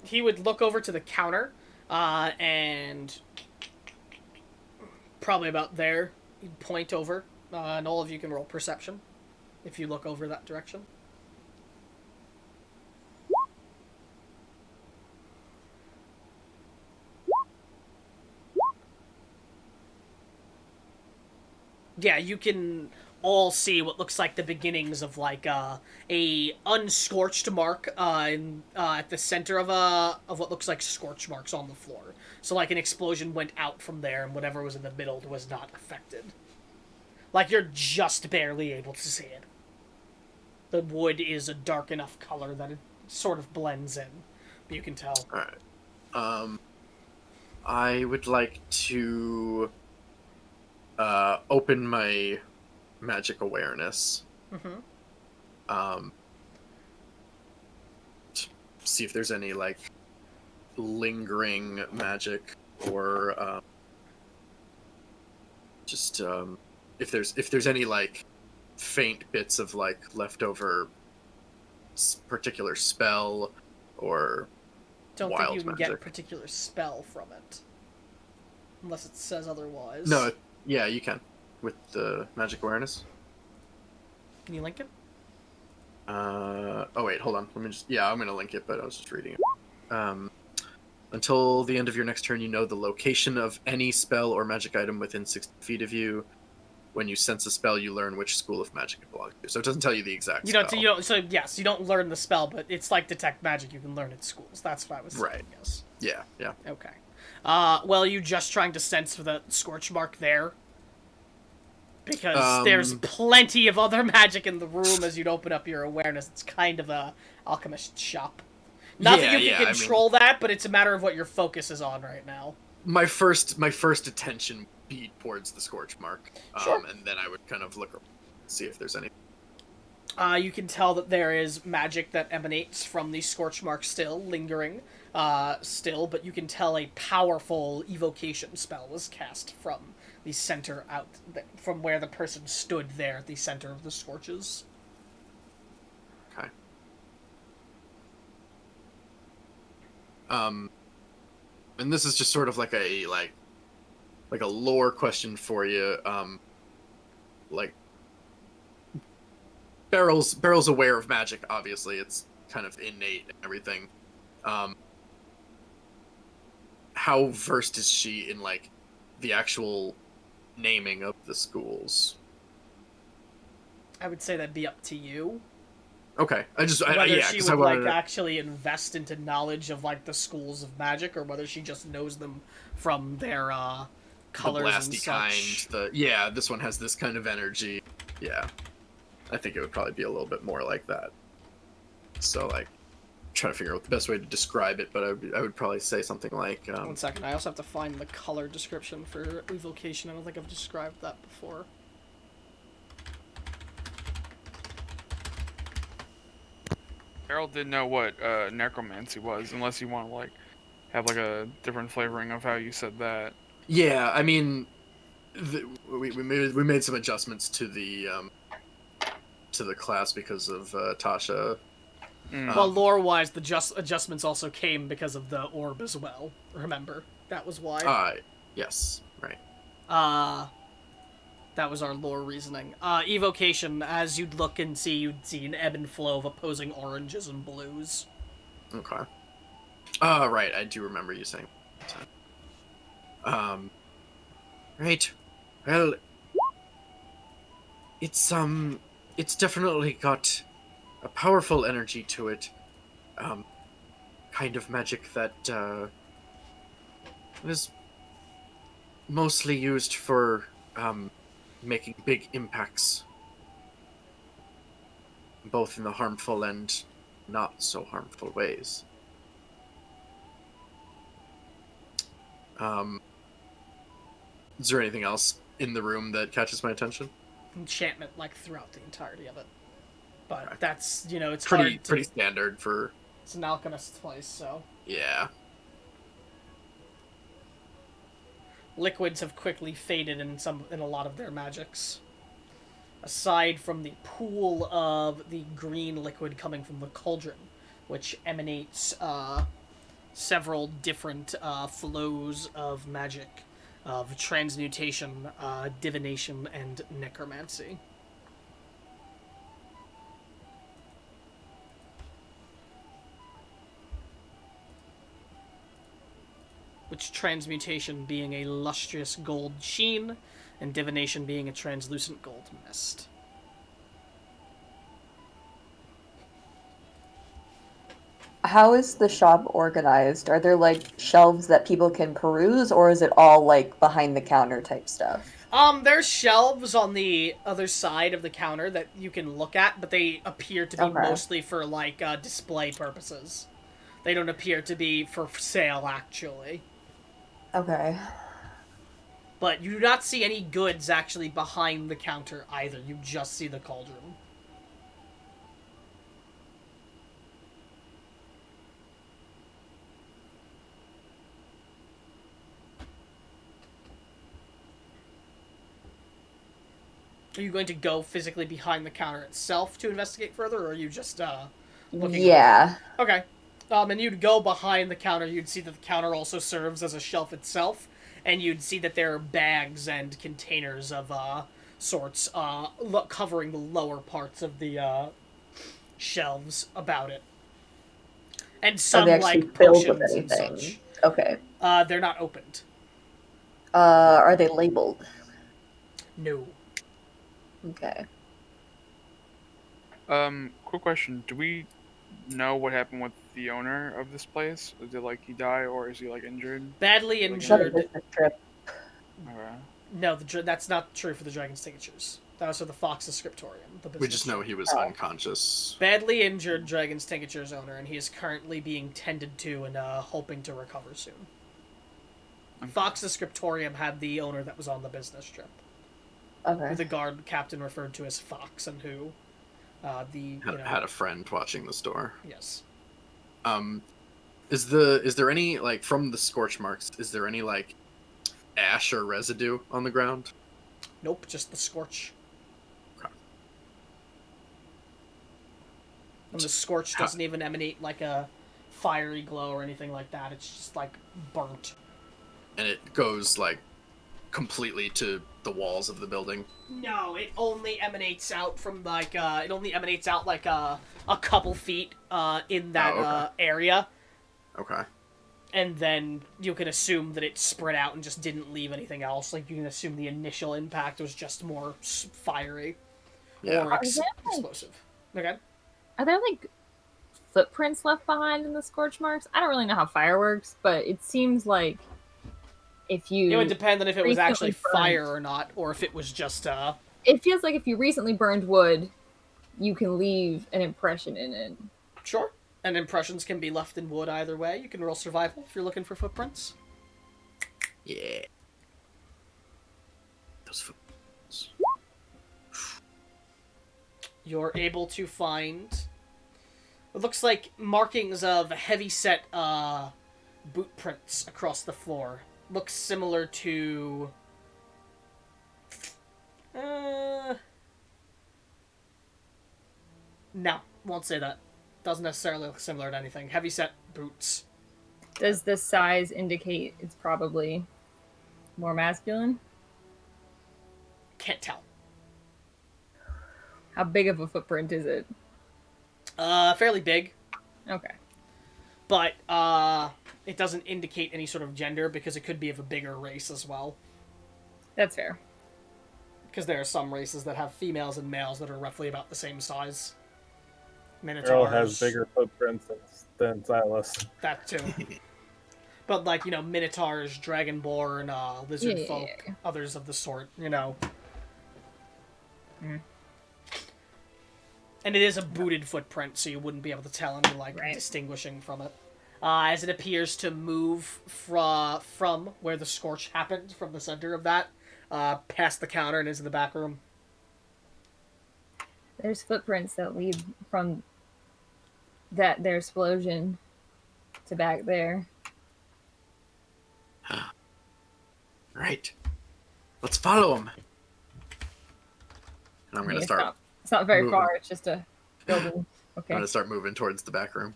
A: He would look over to the counter, and probably about there, he'd point over, and all of you can roll perception if you look over that direction. Yeah, you can all see what looks like the beginnings of like a unscorched mark at the center of what looks like scorch marks on the floor. So like an explosion went out from there, and whatever was in the middle was not affected. Like you're just barely able to see it. The wood is a dark enough color that it sort of blends in, but you can tell.
C: All right. I would like to open my magic awareness.
A: Mm-hmm.
C: See if there's any like lingering magic or just if there's any like faint bits of like leftover particular spell or
A: Don't
C: wild
A: think you can
C: magic.
A: get a particular spell from it. Unless it says otherwise.
C: No, yeah, you can with the magic awareness.
A: Can you link it?
C: Oh wait, hold on. Let me just. Yeah, I'm gonna link it, but I was just reading it. Until the end of your next turn, you know the location of any spell or magic item within 60 feet of you. When you sense a spell, you learn which school of magic it belongs to. So it doesn't tell you the exact spell.
A: So yes, you don't learn the spell, but it's like detect magic you can learn at schools. That's what I was saying.
C: Right.
A: Yes.
C: Yeah.
A: Okay. Well, you just trying to sense for the scorch mark there? Because there's plenty of other magic in the room as you'd open up your awareness. It's kind of a alchemist shop. Not that you can control that, but it's a matter of what your focus is on right now.
C: My first attention would be towards the scorch mark.
A: Sure.
C: And then I would kind of look around, see if there's any.
A: You can tell that there is magic that emanates from the scorch mark still lingering, but you can tell a powerful evocation spell was cast from the center out, from where the person stood there at the center of the scorches.
C: Okay. And this is just sort of like a lore question for you. Like Beryl's aware of magic. Obviously, it's kind of innate and everything. How versed is she in like the actual naming of the schools?
A: I would say that'd be up to you.
C: Okay,
A: Whether she would
C: wanted
A: actually invest into knowledge of like the schools of magic, or whether she just knows them from their colors
C: the
A: and
C: blasty
A: such.
C: kind. This one has this kind of energy. Yeah, I think it would probably be a little bit more like that. So like, trying to figure out the best way to describe it, but I would probably say something like.
A: 1 second, I also have to find the color description for evocation. I don't think I've described that before.
F: Harold didn't know what necromancy was, unless you want to like have like a different flavoring of how you said that.
C: Yeah, I mean, we made some adjustments to the class because of Tasha.
A: Well, lore-wise, the adjustments also came because of the orb as well. Remember, that was why.
C: Yes, right.
A: That was our lore reasoning. Evocation, as you'd look and see, you'd see an ebb and flow of opposing oranges and blues.
C: Okay. Right, I do remember you saying that. Right. Well, it's definitely got a powerful energy to it. Kind of magic that is mostly used for making big impacts, both in the harmful and not so harmful ways. Is there anything else in the room that catches my attention?
A: Enchantment, like, throughout the entirety of it. But that's, it's
C: pretty
A: hard to...
C: standard for...
A: It's an alchemist's place, so...
C: Yeah.
A: Liquids have quickly faded in a lot of their magics. Aside from the pool of the green liquid coming from the cauldron, which emanates several different flows of magic, of transmutation, divination, and necromancy. Which transmutation being a lustrous gold sheen, and divination being a translucent gold mist.
B: How is the shop organized? Are there like shelves that people can peruse, or is it all like behind the counter type stuff?
A: There's shelves on the other side of the counter that you can look at, but they appear to be mostly for like display purposes. They don't appear to be for sale actually.
B: Okay.
A: But you do not see any goods actually behind the counter either. You just see the cauldron. Are you going to go physically behind the counter itself to investigate further, or are you just looking?
B: Yeah.
A: Okay. And you'd go behind the counter. You'd see that the counter also serves as a shelf itself, and you'd see that there are bags and containers of sorts covering the lower parts of the shelves about it, and some like potions and such.
B: Okay.
A: They're not opened.
B: Are they labeled?
A: No.
B: Okay.
F: Quick question: do we know what happened with the owner of this place? Did he die, or is he injured?
A: Badly injured.
B: Trip.
F: Okay.
A: No, that's not true for the Dragon's Tinctures. That was for the Fox's Scriptorium.
C: We just know he was unconscious.
A: Badly injured Dragon's Tinctures owner, and he is currently being tended to and hoping to recover soon. Okay. Fox's Scriptorium had the owner that was on the business trip.
B: Okay.
A: Who the guard captain referred to as Fox, and who
C: Had a friend watching the store.
A: Yes.
C: Is there any, like, from the scorch marks? Is there any, like, ash or residue on the ground?
A: Nope, just the scorch.
C: Okay.
A: And the scorch doesn't even emanate like a fiery glow or anything like that. It's just like burnt.
C: And it goes like completely to the walls of the building.
A: No, it only emanates out from like a couple feet in that area.
C: Okay.
A: And then you can assume that it spread out and just didn't leave anything else. Like, you can assume the initial impact was just more fiery or explosive. Okay.
H: Are there, like, footprints left behind in the scorch marks? I don't really know how fire works, but it seems like if you...
A: It would depend on if it was actually fire
H: burned,
A: or not, or if it was just,
H: It feels like if you recently burned wood, you can leave an impression in it.
A: Sure. And impressions can be left in wood either way. You can roll survival if you're looking for footprints.
C: Yeah. Those footprints.
A: You're able to find... It looks like markings of heavy-set boot prints across the floor. Looks similar to... No, won't say that. Doesn't necessarily look similar to anything. Heavy-set boots.
H: Does the size indicate it's probably more masculine?
A: Can't tell.
H: How big of a footprint is it?
A: Fairly big.
H: Okay.
A: But, it doesn't indicate any sort of gender because it could be of a bigger race as well.
H: That's fair.
A: Because there are some races that have females and males that are roughly about the same size. Minotaurs.
D: Earl has bigger footprints than Silas.
A: That too. But, like, Minotaurs, Dragonborn, Lizard folk, others of the sort,
H: Mm.
A: And it is a booted footprint, so you wouldn't be able to tell any, like, distinguishing from it. As it appears to move from where the scorch happened, from the center of that, past the counter and into the back room.
H: There's footprints that lead from their explosion to back there.
C: Right. Let's follow him. And I'm going to start...
H: It's not very
C: moving.
H: far, it's just a building. Okay.
C: I'm going to start moving towards the back room.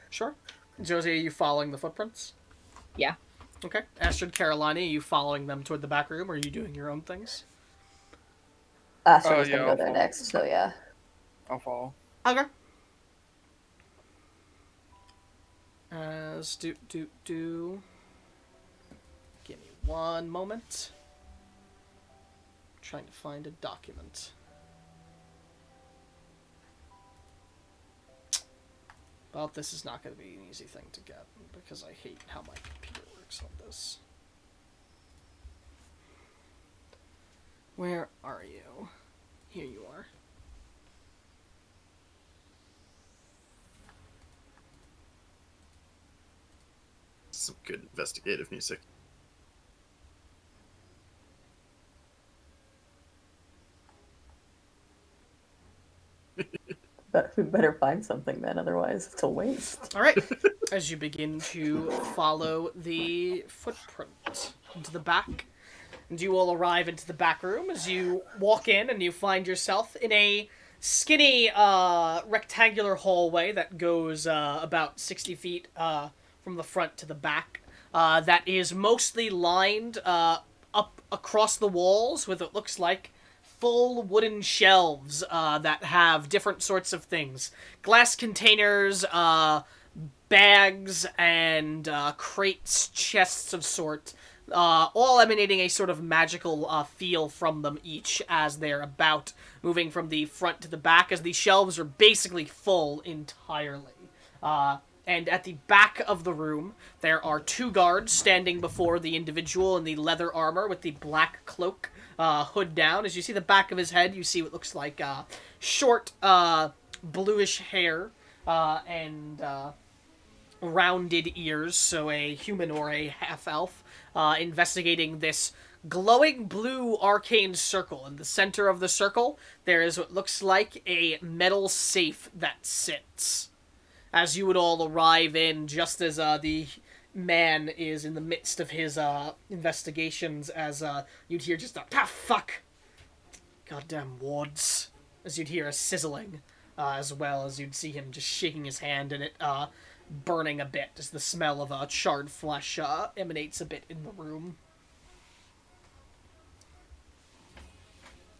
A: Sure. Josie, are you following the footprints?
H: Yeah.
A: Okay. Astrid, Carolina, are you following them toward the back room, or are you doing your own things?
B: Astrid was gonna
F: I'll
B: go there
F: follow.
B: next, so yeah.
F: I'll follow.
A: Okay. As do. Give me one moment. I'm trying to find a document. Well, this is not going to be an easy thing to get, because I hate how my computer works on this. Where are you? Here you are.
C: Some good investigative music.
B: But we better find something then, otherwise it's a waste.
A: All right. As you begin to follow the footprint into the back, and you all arrive into the back room as you walk in, and you find yourself in a skinny rectangular hallway that goes about 60 feet from the front to the back. That is mostly lined up across the walls with what looks like full wooden shelves that have different sorts of things. Glass containers, bags, and crates, chests of sort, all emanating a sort of magical feel from them each as they're about moving from the front to the back, as the shelves are basically full entirely. And at the back of the room, there are two guards standing before the individual in the leather armor with the black cloak, hood down. As you see the back of his head, you see what looks like short, bluish hair and rounded ears, so a human or a half-elf, investigating this glowing blue arcane circle. In the center of the circle, there is what looks like a metal safe that sits. As you would all arrive in, just as the man is in the midst of his investigations, as you'd hear just a fuck, goddamn wards, as you'd hear a sizzling, as well as you'd see him just shaking his hand and it burning a bit as the smell of charred flesh emanates a bit in the room.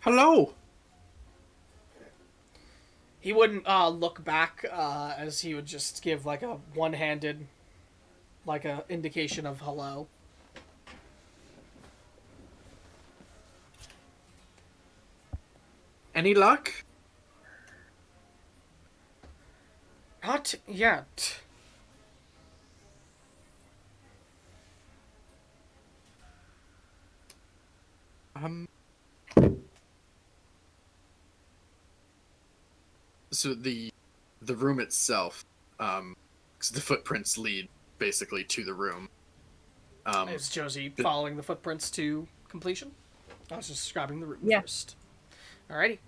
C: Hello.
A: He wouldn't look back, as he would just give like a one-handed, like a indication of hello.
C: Any luck?
A: Not yet.
C: So the room itself, because the footprints lead basically to the room.
A: Is Josie following the footprints to completion? I was just describing the room first. Alrighty.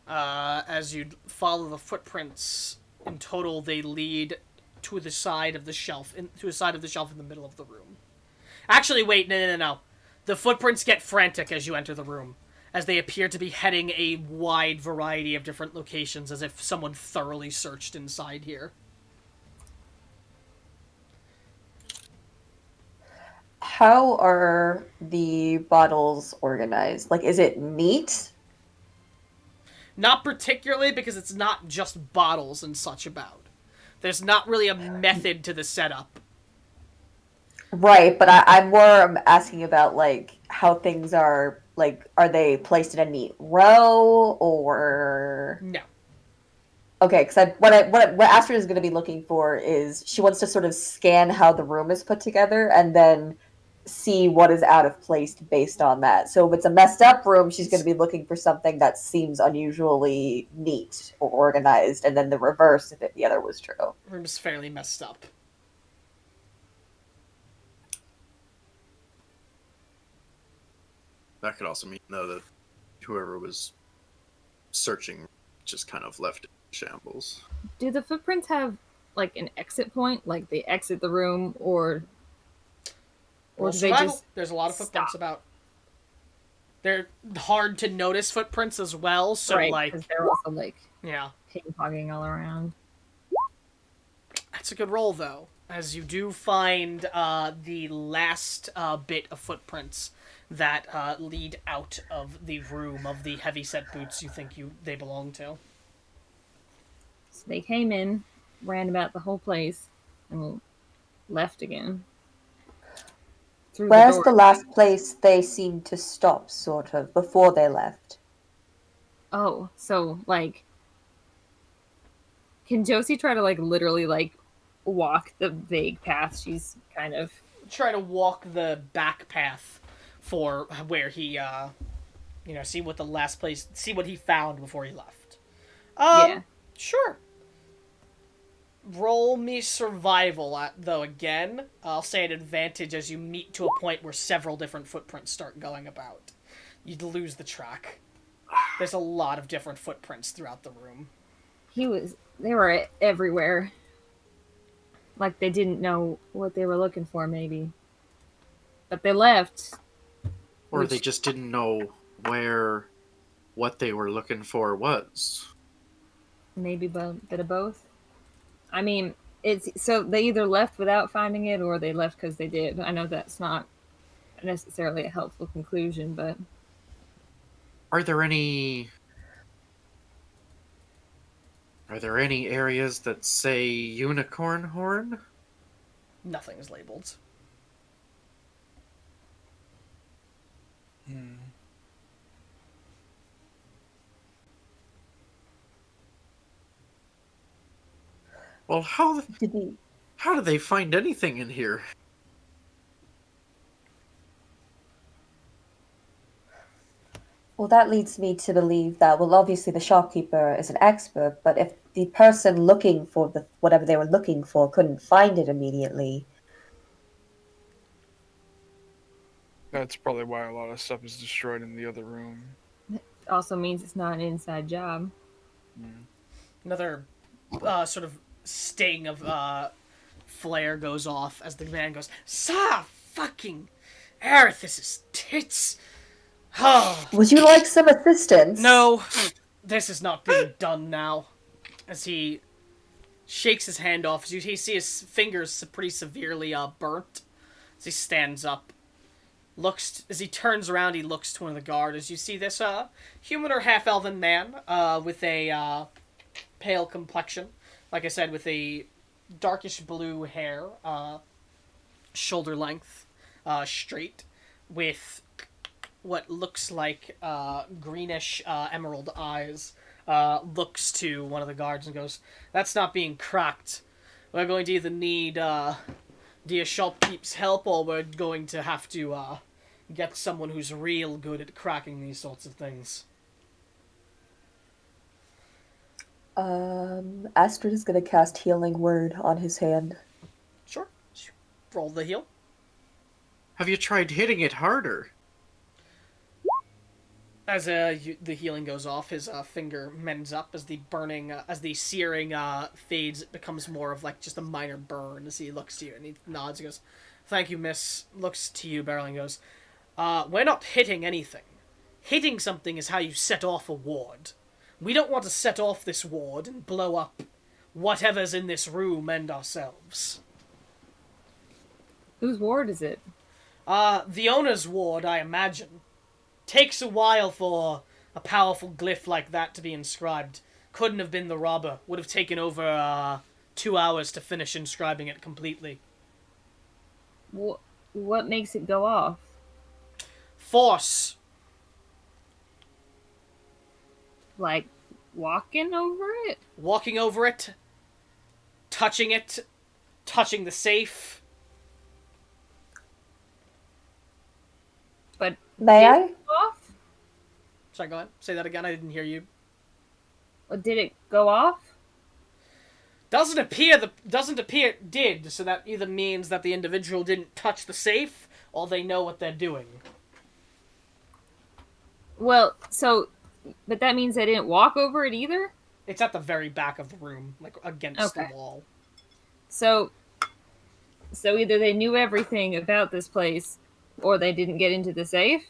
A: As you follow the footprints, in total they lead to the side of the shelf, to a side of the shelf in the middle of the room. Actually, wait, no. The footprints get frantic as you enter the room, as they appear to be heading a wide variety of different locations, as if someone thoroughly searched inside here.
B: How are the bottles organized? Like, is it neat?
A: Not particularly, because it's not just bottles and such about. There's not really a method to the setup.
B: Right, but I'm more asking about, like, how things are, like, are they placed in a neat row, or...
A: No.
B: Okay, because what Astrid is going to be looking for is she wants to sort of scan how the room is put together and then see what is out of place based on that. So if it's a messed up room, she's going to be looking for something that seems unusually neat or organized, and then the reverse if the other was true.
A: Room's fairly messed up.
C: That could also mean, though, that whoever was searching just kind of left it in shambles.
H: Do the footprints have, like, an exit point? Like, they exit the room, or do they just
A: There's a lot of footprints
H: stop?
A: about. They're hard to notice footprints as well, so,
H: right,
A: like...
H: because they're also, like,
A: Yeah.
H: ping-ponging all around.
A: That's a good roll, though, as you do find the last bit of footprints that lead out of the room of the heavy-set boots you think they belong to.
H: So they came in, ran about the whole place, and left again.
B: Where's the last place they seemed to stop, sort of, before they left?
H: Oh, so, like, can Josie try to, like, literally, like, walk the vague path she's kind of...
A: Try to walk the back path for where he, see what the last place, see what he found before he left.
H: Yeah.
A: Sure. Roll me survival, though, again. I'll say an advantage as you meet to a point where several different footprints start going about. You'd lose the track. There's a lot of different footprints throughout the room.
H: They were everywhere. Like they didn't know what they were looking for, maybe. But they left.
C: Or they just didn't know what they were looking for was.
H: Maybe a bit of both. I mean, so they either left without finding it, or they left because they did. I know that's not necessarily a helpful conclusion, but...
C: Are there any areas that say unicorn horn?
A: Nothing is labeled.
C: Well, how do they find anything in here?
B: Well, that leads me to believe that, well, obviously the shopkeeper is an expert, but if the person looking for whatever they were looking for couldn't find it immediately...
F: That's probably why a lot of stuff is destroyed in the other room.
H: Also means it's not an inside job.
A: Another sort of sting of flare goes off as the man goes, "Sa fucking Arithis' tits." Oh,
B: Would you like some assistance?
A: no, this is not being done now. As he shakes his hand off, as you see his fingers pretty severely burnt. As he stands up, as he turns around, he looks to one of the guard. As you see this human or half-elven man with a pale complexion, like I said, with a darkish blue hair, shoulder length, straight, with what looks like greenish emerald eyes, looks to one of the guards and goes, "That's not being cracked. We're going to either need the shopkeep's help, or we're going to have to get someone who's real good at cracking these sorts of things."
B: Astrid is going to cast Healing Word on his hand.
A: Sure. Roll the heal.
C: Have you tried hitting it harder?
A: As the healing goes off, his finger mends up as the burning, as the searing fades. It becomes more of like just a minor burn as he looks to you and he nods and goes, "Thank you, miss." Looks to you, Beryl, and goes, "We're not hitting anything. Hitting something is how you set off a ward. We don't want to set off this ward and blow up whatever's in this room and ourselves."
H: Whose ward is it?
A: The owner's ward, I imagine. Takes a while for a powerful glyph like that to be inscribed. Couldn't have been the robber. Would have taken over 2 hours to finish inscribing it completely.
H: What makes it go off?
A: Force.
H: Like walking over it?
A: Walking over it. Touching it. Touching the safe.
H: But
B: May I?
H: off?
A: Sorry, go ahead. Say that again. I didn't hear you.
H: Or did it go off?
A: Doesn't appear it did, so that either means that the individual didn't touch the safe, or they know what they're doing.
H: Well, but that means they didn't walk over it either?
A: It's at the very back of the room, like against the wall.
H: So either they knew everything about this place, or they didn't get into the safe?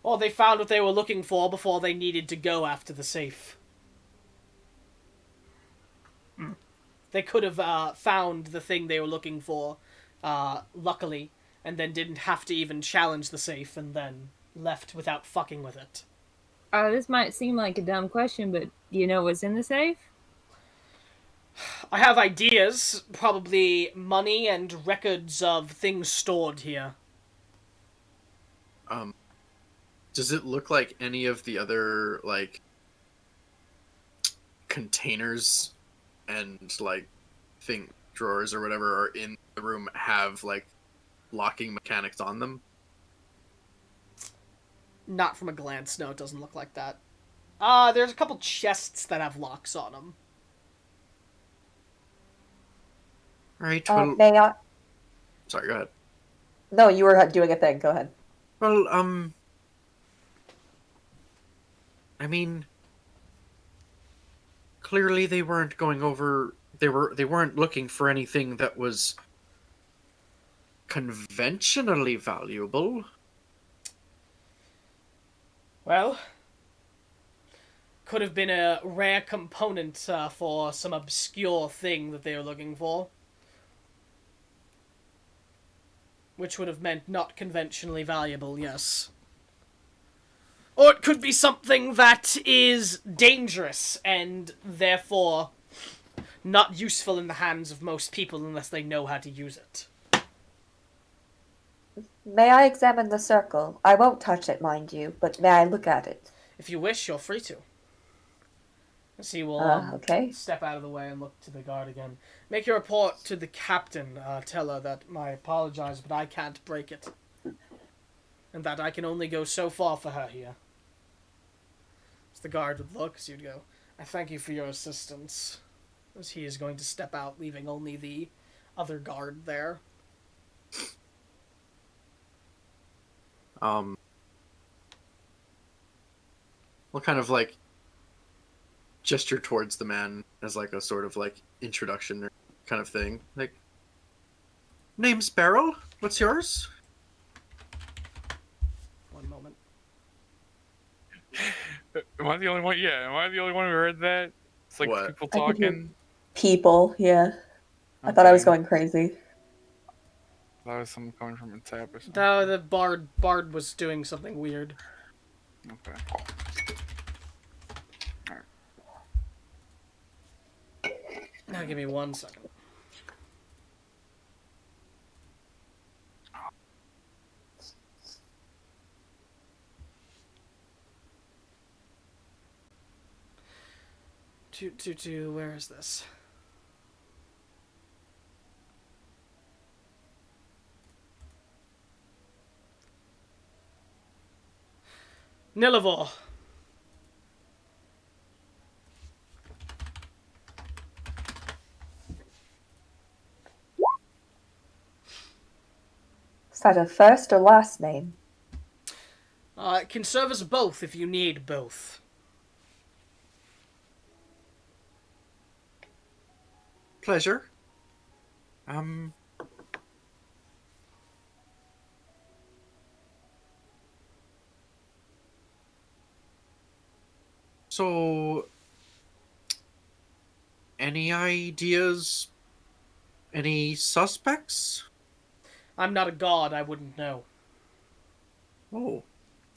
A: Or they found what they were looking for before they needed to go after the safe. They could have found the thing they were looking for, luckily, and then didn't have to even challenge the safe, and then left without fucking with it.
H: This might seem like a dumb question, but do you know what's in the safe?
A: I have ideas, probably money and records of things stored here.
C: Does it look like any of the other, like, containers and, like, drawers or whatever are in the room have, like, locking mechanics on them?
A: Not from a glance, no, it doesn't look like that. There's a couple chests that have locks on them.
C: Right, well...
B: May I?
C: Sorry, go ahead.
B: No, you were doing a thing. Go ahead.
C: Well, I mean, clearly they weren't going over... They weren't looking for anything that was conventionally valuable.
A: Well, could have been a rare component for some obscure thing that they were looking for. Which would have meant not conventionally valuable, yes. Or it could be something that is dangerous and therefore not useful in the hands of most people unless they know how to use it.
B: May I examine the circle? I won't touch it, mind you, but may I look at it?
A: If you wish, you're free to. As he will
B: Okay.
A: step out of the way and look to the guard again. Make your report to the captain. Tell her that I apologize, but I can't break it. And that I can only go so far for her here. As the guard would look, as you'd go, "I thank you for your assistance." As he is going to step out, leaving only the other guard there.
C: We'll kind of like gesture towards the man as like a sort of like introduction or kind of thing. Like, name's Sparrow. What's yours?
A: One moment.
F: Am I the only one? Yeah, am I the only one who heard that? It's like
C: What?
F: people
B: I could hear-
F: talking.
B: People, yeah. I thought I was
F: Okay.
B: going crazy.
F: That was something coming from a tap or something.
A: No, the bard was doing something weird.
F: Okay.
A: Now give me 1 second. Where is this? Nilivor.
B: Is that a first or last name?
A: It can serve as both if you need both.
C: Pleasure. So, any ideas? Any suspects?
A: I'm not a god, I wouldn't know.
C: Oh.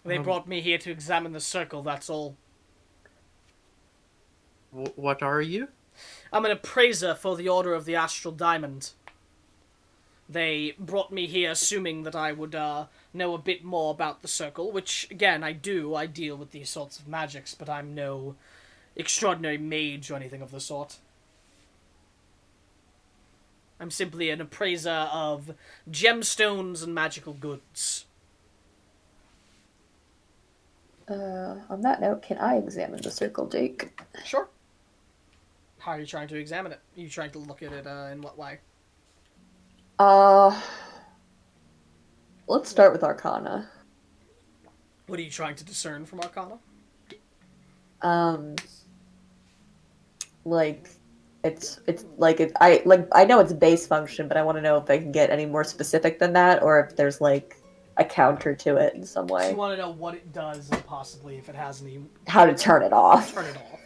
A: They brought me here to examine the circle, that's all.
C: What are you?
A: I'm an appraiser for the Order of the Astral Diamond. They brought me here assuming that I would know a bit more about the circle, which, again, I do. I deal with these sorts of magics, but I'm no extraordinary mage or anything of the sort. I'm simply an appraiser of gemstones and magical goods.
B: On that note, can I examine the circle, Jake?
A: Sure. How are you trying to examine it? Are you trying to look at it in what way?
B: Let's start with Arcana.
A: What are you trying to discern from Arcana?
B: Like I know it's base function, but I want to know if I can get any more specific than that, or if there's like a counter to it in some
A: So
B: way.
A: you want to know what it does and possibly if it has any...
B: How to turn it off.
A: Turn it off.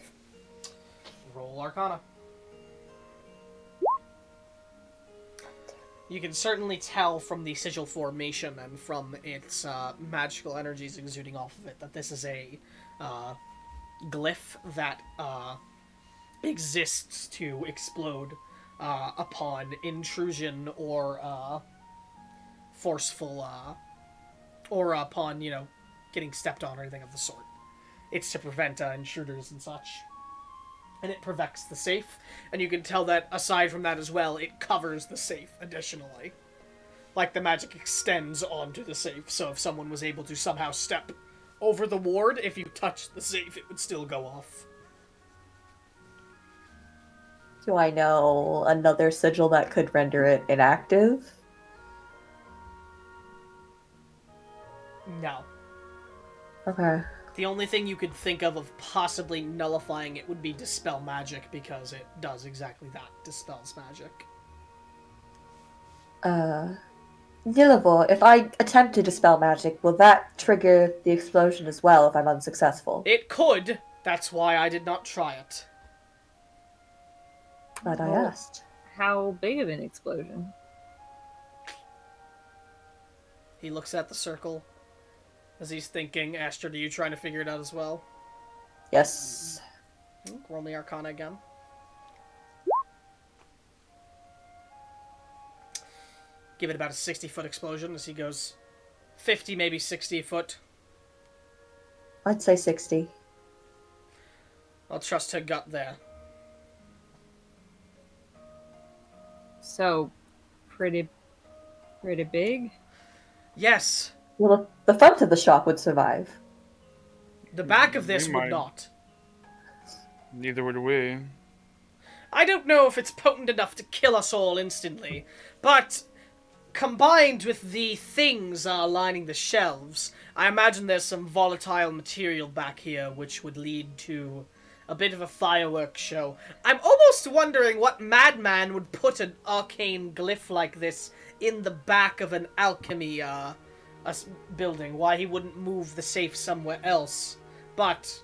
A: Roll Arcana. You can certainly tell from the sigil formation and from its magical energies exuding off of it that this is a glyph that exists to explode upon intrusion or forceful or upon, getting stepped on or anything of the sort. It's to prevent intruders and such. And it protects the safe, and you can tell that, aside from that as well, it covers the safe additionally. Like, the magic extends onto the safe, so if someone was able to somehow step over the ward, if you touched the safe, it would still go off.
B: Do I know another sigil that could render it inactive?
A: No.
B: Okay.
A: The only thing you could think of possibly nullifying it would be Dispel Magic, because it does exactly that, dispels magic.
B: Nilivor, if I attempt to dispel magic, will that trigger the explosion as well if I'm unsuccessful?
A: It could, that's why I did not try it.
B: Glad I
H: Well,
B: asked.
H: How big of an explosion?
A: He looks at the circle as he's thinking. Astrid, are you trying to figure it out as well?
B: Yes.
A: Roll me Arcana again. Give it about a 60-foot explosion as he goes 50, maybe 60 foot.
B: I'd say 60.
A: I'll trust her gut there.
H: So, pretty big.
A: Yes,
B: Well, the front of the shop would survive.
A: the back of this
F: We
A: would
F: might.
A: not.
F: Neither would we.
A: I don't know if it's potent enough to kill us all instantly, but combined with the things lining the shelves, I imagine there's some volatile material back here which would lead to a bit of a fireworks show. I'm almost wondering what madman would put an arcane glyph like this in the back of an alchemy building. Why he wouldn't move the safe somewhere else. But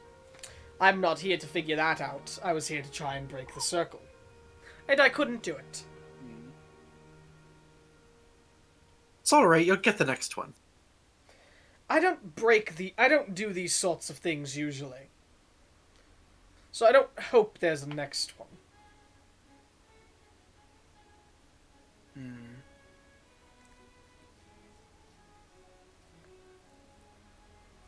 A: I'm not here to figure that out. I was here to try and break the circle. And I couldn't do it.
C: It's alright, you'll get the next one.
A: I don't do these sorts of things usually. So I don't hope there's a next one.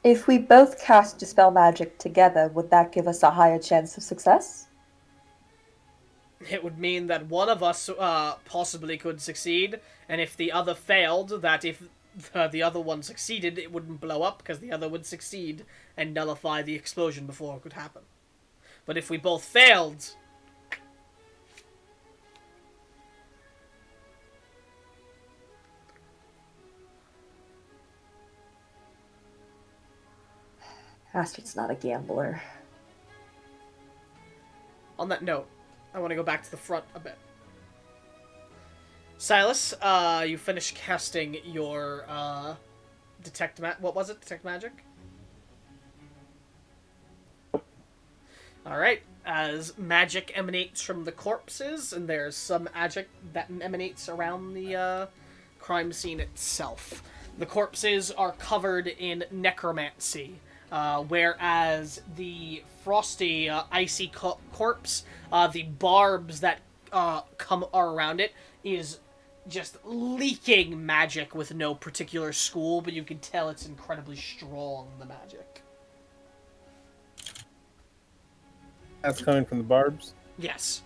B: If we both cast Dispel Magic together, would that give us a higher chance of success?
A: It would mean that one of us possibly could succeed, and if the other failed, that if the other one succeeded, it wouldn't blow up because the other would succeed and nullify the explosion before it could happen. But if we both failed...
B: Astrid's not a gambler.
A: On that note, I want to go back to the front a bit. Silas, you finished casting your what was it? Detect magic? Alright, as magic emanates from the corpses, and there's some magic that emanates around the crime scene itself. The corpses are covered in necromancy, whereas the frosty, icy corpse, the barbs that come around it is just leaking magic with no particular school, but you can tell it's incredibly strong, the magic.
D: That's coming from the barbs?
A: Yes.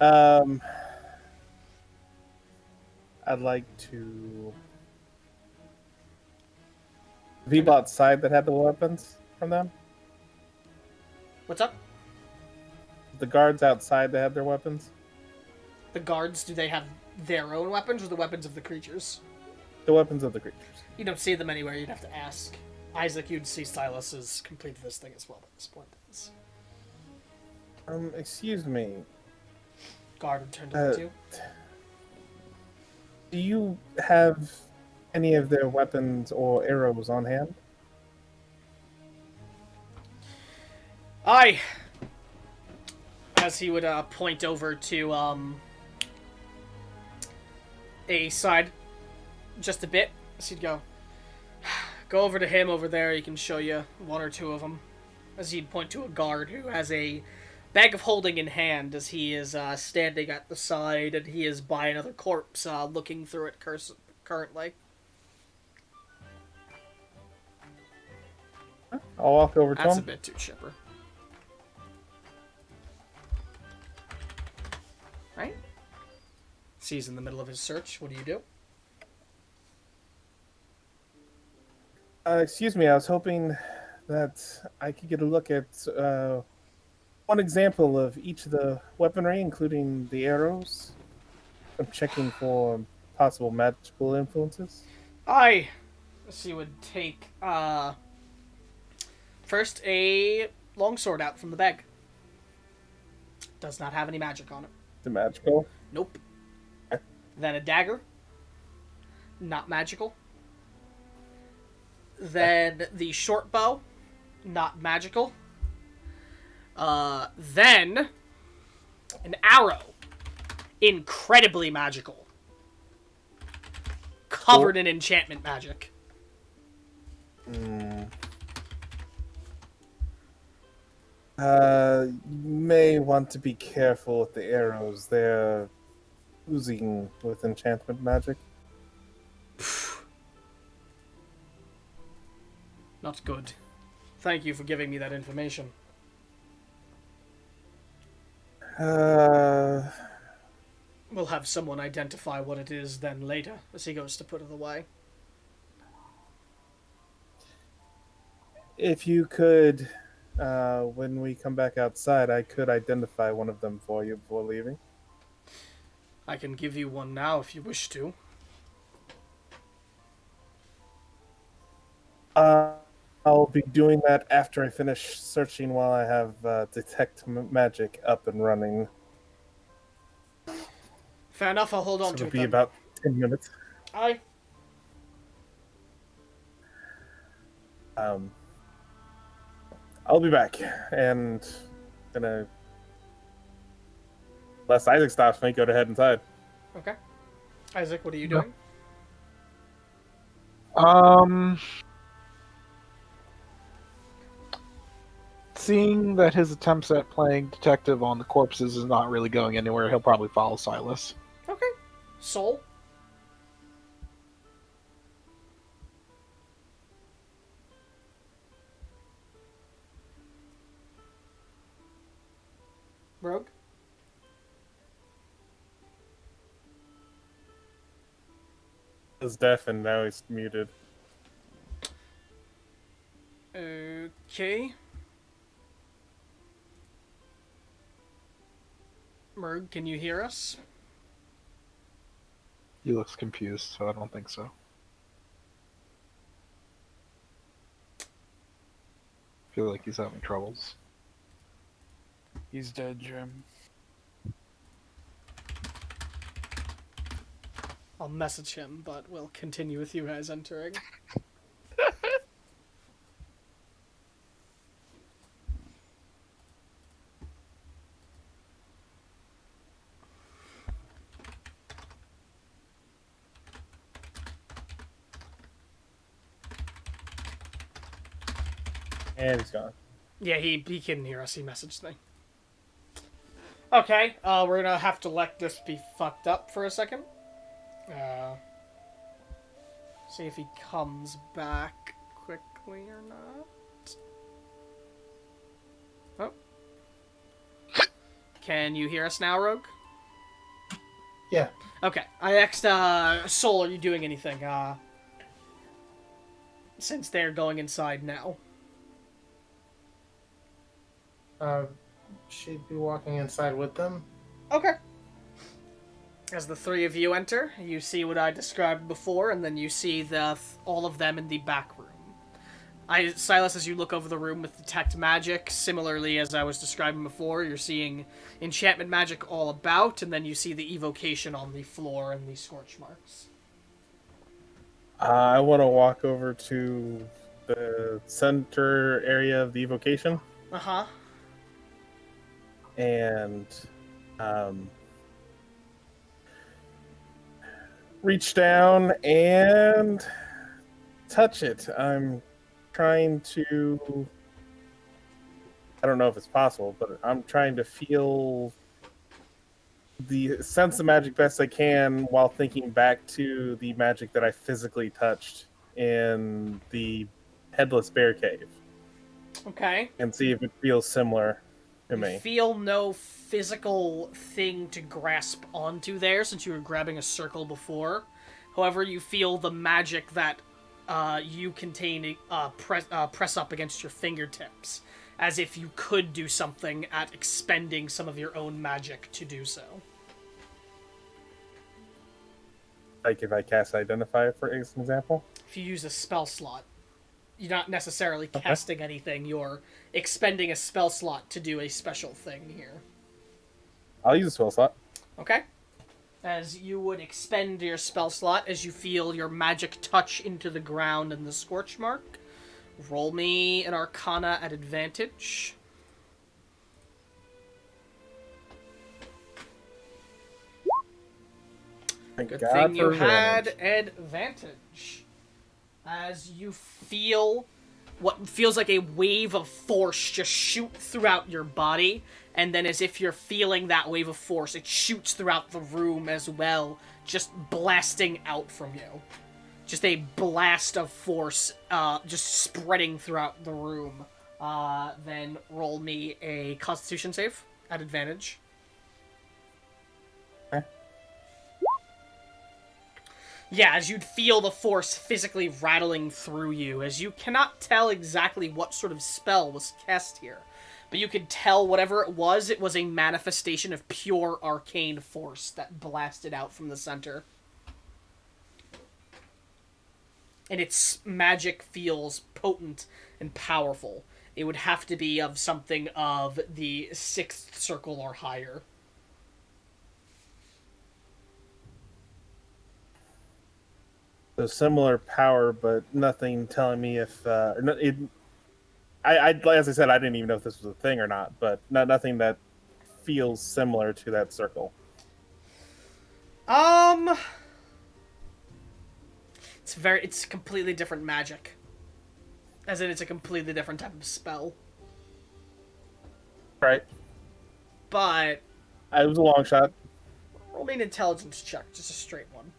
D: I'd like to... The people outside that had the weapons from them?
A: What's up?
D: The guards outside that had their weapons?
A: The guards, do they have their own weapons or the weapons of the creatures?
D: The weapons of the creatures.
A: You don't see them anywhere, you'd have to ask. Isaac, you'd see Silas has completed this thing as well at this point.
D: Excuse me.
A: Guard would turn to you.
D: Do you have any of their weapons or arrows on hand?
A: Aye. As he would point over to a side just a bit. So he'd go over to him over there, he can show you one or two of them. As he'd point to a guard who has a bag of holding in hand as he is standing at the side and he is by another corpse looking through it currently.
D: I'll walk over to
A: That's
D: him.
A: a bit too chipper. Right? He's in the middle of his search. What do you do?
D: Excuse me, I was hoping that I could get a look at one example of each of the weaponry, including the arrows. I'm checking for possible magical influences.
A: Aye. So you would take first a longsword out from the bag. Does not have any magic on it.
D: The magical?
A: Nope. Then a dagger. Not magical. Then the short bow. Not magical. Then an arrow. Incredibly magical. Covered in enchantment magic.
D: You may want to be careful with the arrows. They're oozing with enchantment magic.
A: Not good. Thank you for giving me that information.
D: Uh,
A: We'll have someone identify what it is then later, as he goes to put it away.
D: if you could when we come back outside, I could identify one of them for you before leaving.
A: I can give you one now if you wish to.
D: Uh, I'll be doing that after I finish searching while I have Detect Magic up and running.
A: Fair enough, I'll hold on
D: So
A: to
D: it'll
A: it
D: be
A: then.
D: about 10 minutes.
A: Aye.
D: I'll be back, and gonna, unless Isaac stops me, go to head inside.
A: Okay. Isaac, what are you
E: No.
A: doing?
E: Seeing that his attempts at playing detective on the corpses is not really going anywhere, he'll probably follow Silas.
A: Okay. Soul? Rogue?
D: He's deaf and now he's muted.
A: Okay. Merg, can you hear us?
E: He looks confused, so I don't think so. I feel like he's having troubles.
F: He's dead, Jim.
A: I'll message him, but we'll continue with you guys entering.
D: And he's gone.
A: Yeah, he can hear us. He messaged me. Okay, we're gonna have to let this be fucked up for a second. See if he comes back quickly or not. Oh. Can you hear us now, Rogue?
G: Yeah.
A: Okay. I asked, Soul, are you doing anything, since they're going inside now?
G: She'd be walking inside with them.
A: Okay. As the three of you enter, you see what I described before, and then you see all of them in the back room. Silas, as you look over the room with Detect Magic, similarly as I was describing before, you're seeing enchantment magic all about, and then you see the evocation on the floor and the scorch marks.
D: I want to walk over to the center area of the evocation
A: Uh-huh.
D: and reach down and touch it. I'm trying to, I don't know if it's possible, but I'm trying to feel the sense of magic best I can while thinking back to the magic that I physically touched in the Headless Bear Cave
A: Okay.
D: and see if it feels similar to
A: You
D: me.
A: feel no physical thing to grasp onto there since you were grabbing a circle before. However, you feel the magic that you contain press up against your fingertips, as if you could do something at expending some of your own magic to do so.
D: Like if I cast Identify, for example.
A: If you use a spell slot, you're not necessarily casting anything, you're expending a spell slot to do a special thing here.
D: I'll use a spell slot.
A: Okay? As you would expend your spell slot as you feel your magic touch into the ground and the scorch mark. Roll me an Arcana at advantage.
D: Thank
A: Good
D: God
A: thing you
D: for
A: had
D: advantage.
A: advantage. As you feel what feels like a wave of force just shoot throughout your body, and then as if you're feeling that wave of force, it shoots throughout the room as well, just blasting out from you. Just a blast of force, just spreading throughout the room. Then roll me a Constitution save at advantage. Yeah, as you'd feel the force physically rattling through you, as you cannot tell exactly what sort of spell was cast here. But you could tell whatever it was a manifestation of pure arcane force that blasted out from the center. And its magic feels potent and powerful. It would have to be of something of the 6th circle or higher.
D: So similar power, but nothing telling me if as I said, I didn't even know if this was a thing or not, but nothing that feels similar to that circle.
A: It's completely different magic. As in, it's a completely different type of spell.
D: Right.
A: But
D: It was a long shot.
A: roll me an intelligence check, just a straight one.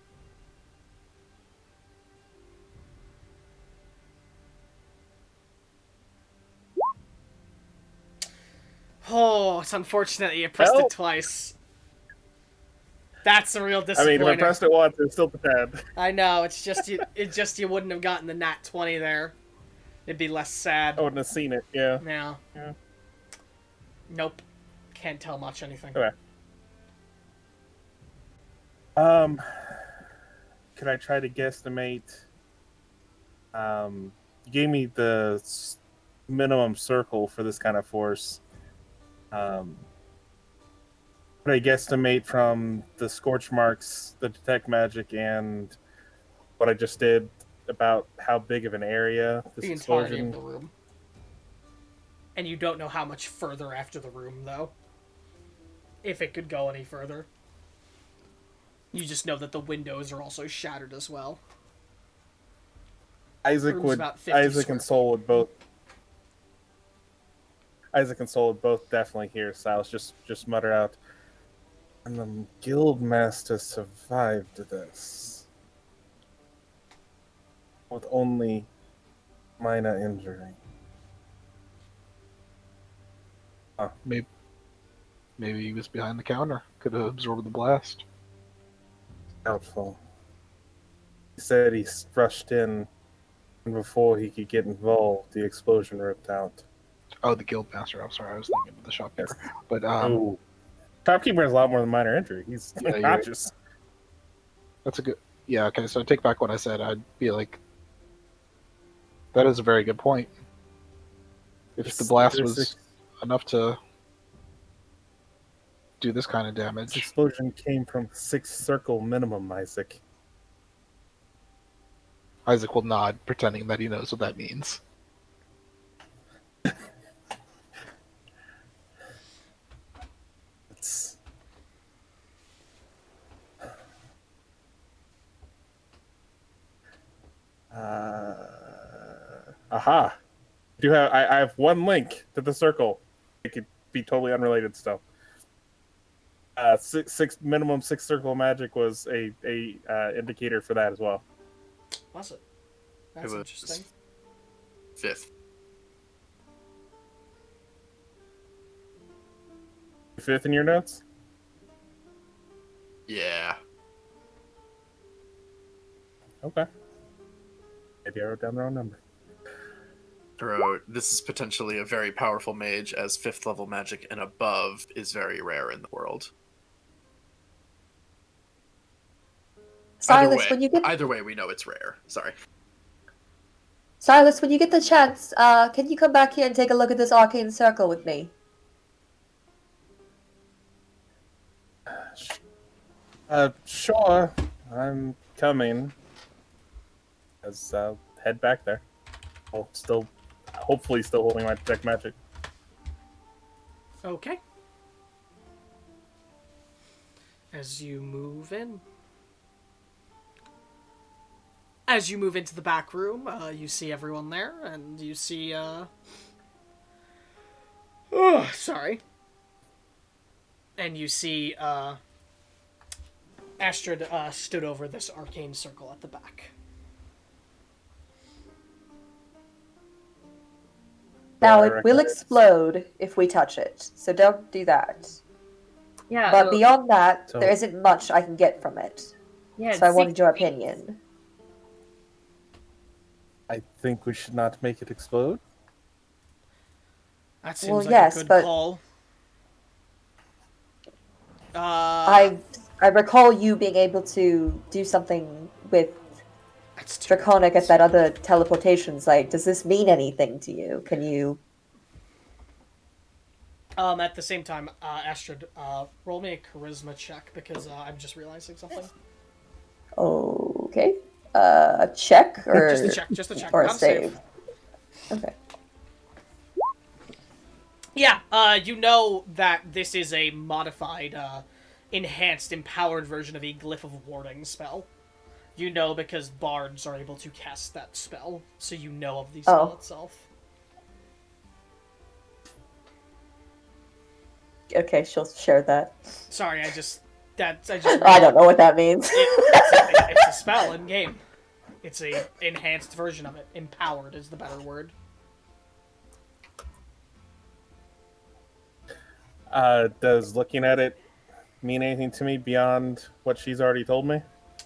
A: Oh, it's unfortunate that you pressed it twice. That's the real
D: I
A: disappointer.
D: mean, if I pressed it once, it's still pretend.
A: I know, it's just you wouldn't have gotten the nat 20 there. It'd be less sad.
D: I wouldn't have seen it, yeah.
A: Yeah. Nope. Can't tell much anything.
D: Okay. Could I try to guesstimate? You gave me the minimum circle for this kind of force. Could I guesstimate from the scorch marks, the detect magic, and what I just did about how big of an area this
A: The entirety
D: explosion?
A: of the room. And you don't know how much further after the room, though. If it could go any further. You just know that the windows are also shattered as well.
D: Isaac and Soul would both. Isaac and Soul would both definitely hear Silas just mutter out, "And the guild master survived this with only minor injury."
E: Maybe he was behind the counter. Could have absorbed the blast.
D: Doubtful. He said he rushed in, and before he could get involved, the explosion ripped out.
E: Oh, the guild master. I'm sorry, I was thinking of the shopkeeper. But
D: Shopkeeper has a lot more than minor injury. He's
E: Yeah,
D: unconscious.
E: That's a good. Yeah. Okay. So I take back what I said. I'd be like, that is a very good point. If the blast was enough to do this kind of
D: This
E: damage,
D: explosion came from 6th circle minimum, Isaac.
E: Isaac will nod, pretending that he knows what that means.
D: It's... Aha! I have one link to the circle. It could be totally unrelated stuff. Minimum 6 circle magic was a indicator for that as well.
A: Was it? That's
C: was
A: interesting.
C: 5th.
D: 5th in your notes?
C: Yeah.
D: Okay. Maybe I wrote down the wrong number.
C: This is potentially a very powerful mage, as 5th level magic and above is very rare in the world.
B: Silas, when you get
C: Either way, we know it's rare. Sorry.
B: Silas, when you get the chance, can you come back here and take a look at this arcane circle with me?
D: Sure. I'm coming. As head back there. Well, hopefully still holding my detect magic.
A: Okay. As you move in. As you move into the back room, you see everyone there, and you see, sorry. And you see, Astrid, stood over this arcane circle at the back.
B: Now, it will explode if we touch it, so don't do that.
H: Yeah.
B: But beyond that,
D: So-
B: there isn't much I can get from it.
H: Yeah,
B: So I
H: it's
B: wanted your
H: 60 feet.
B: opinion.
D: I think we should not make it explode.
A: That
B: Well,
A: seems like a
B: yes,
A: good
B: but
A: call.
B: I recall you being able to do something with
A: That's too
B: Draconic at
A: intense.
B: that other teleportation site. Does this mean anything to you? Can you?
A: At the same time, Astrid, roll me a charisma check because I'm just realizing something.
B: Okay. A check
A: Just a check, just a check,
B: or a
A: not a save.
B: save. Okay.
A: Yeah, you know that this is a modified, enhanced, empowered version of a Glyph of Warding spell. You know because bards are able to cast that spell, so you know of the spell
B: Oh.
A: itself.
B: Okay, she'll share that.
A: Sorry, I just
B: I don't know what that means.
A: it's a spell in game. It's a enhanced version of it. Empowered is the better word.
D: Does looking at it mean anything to me beyond what she's already told me?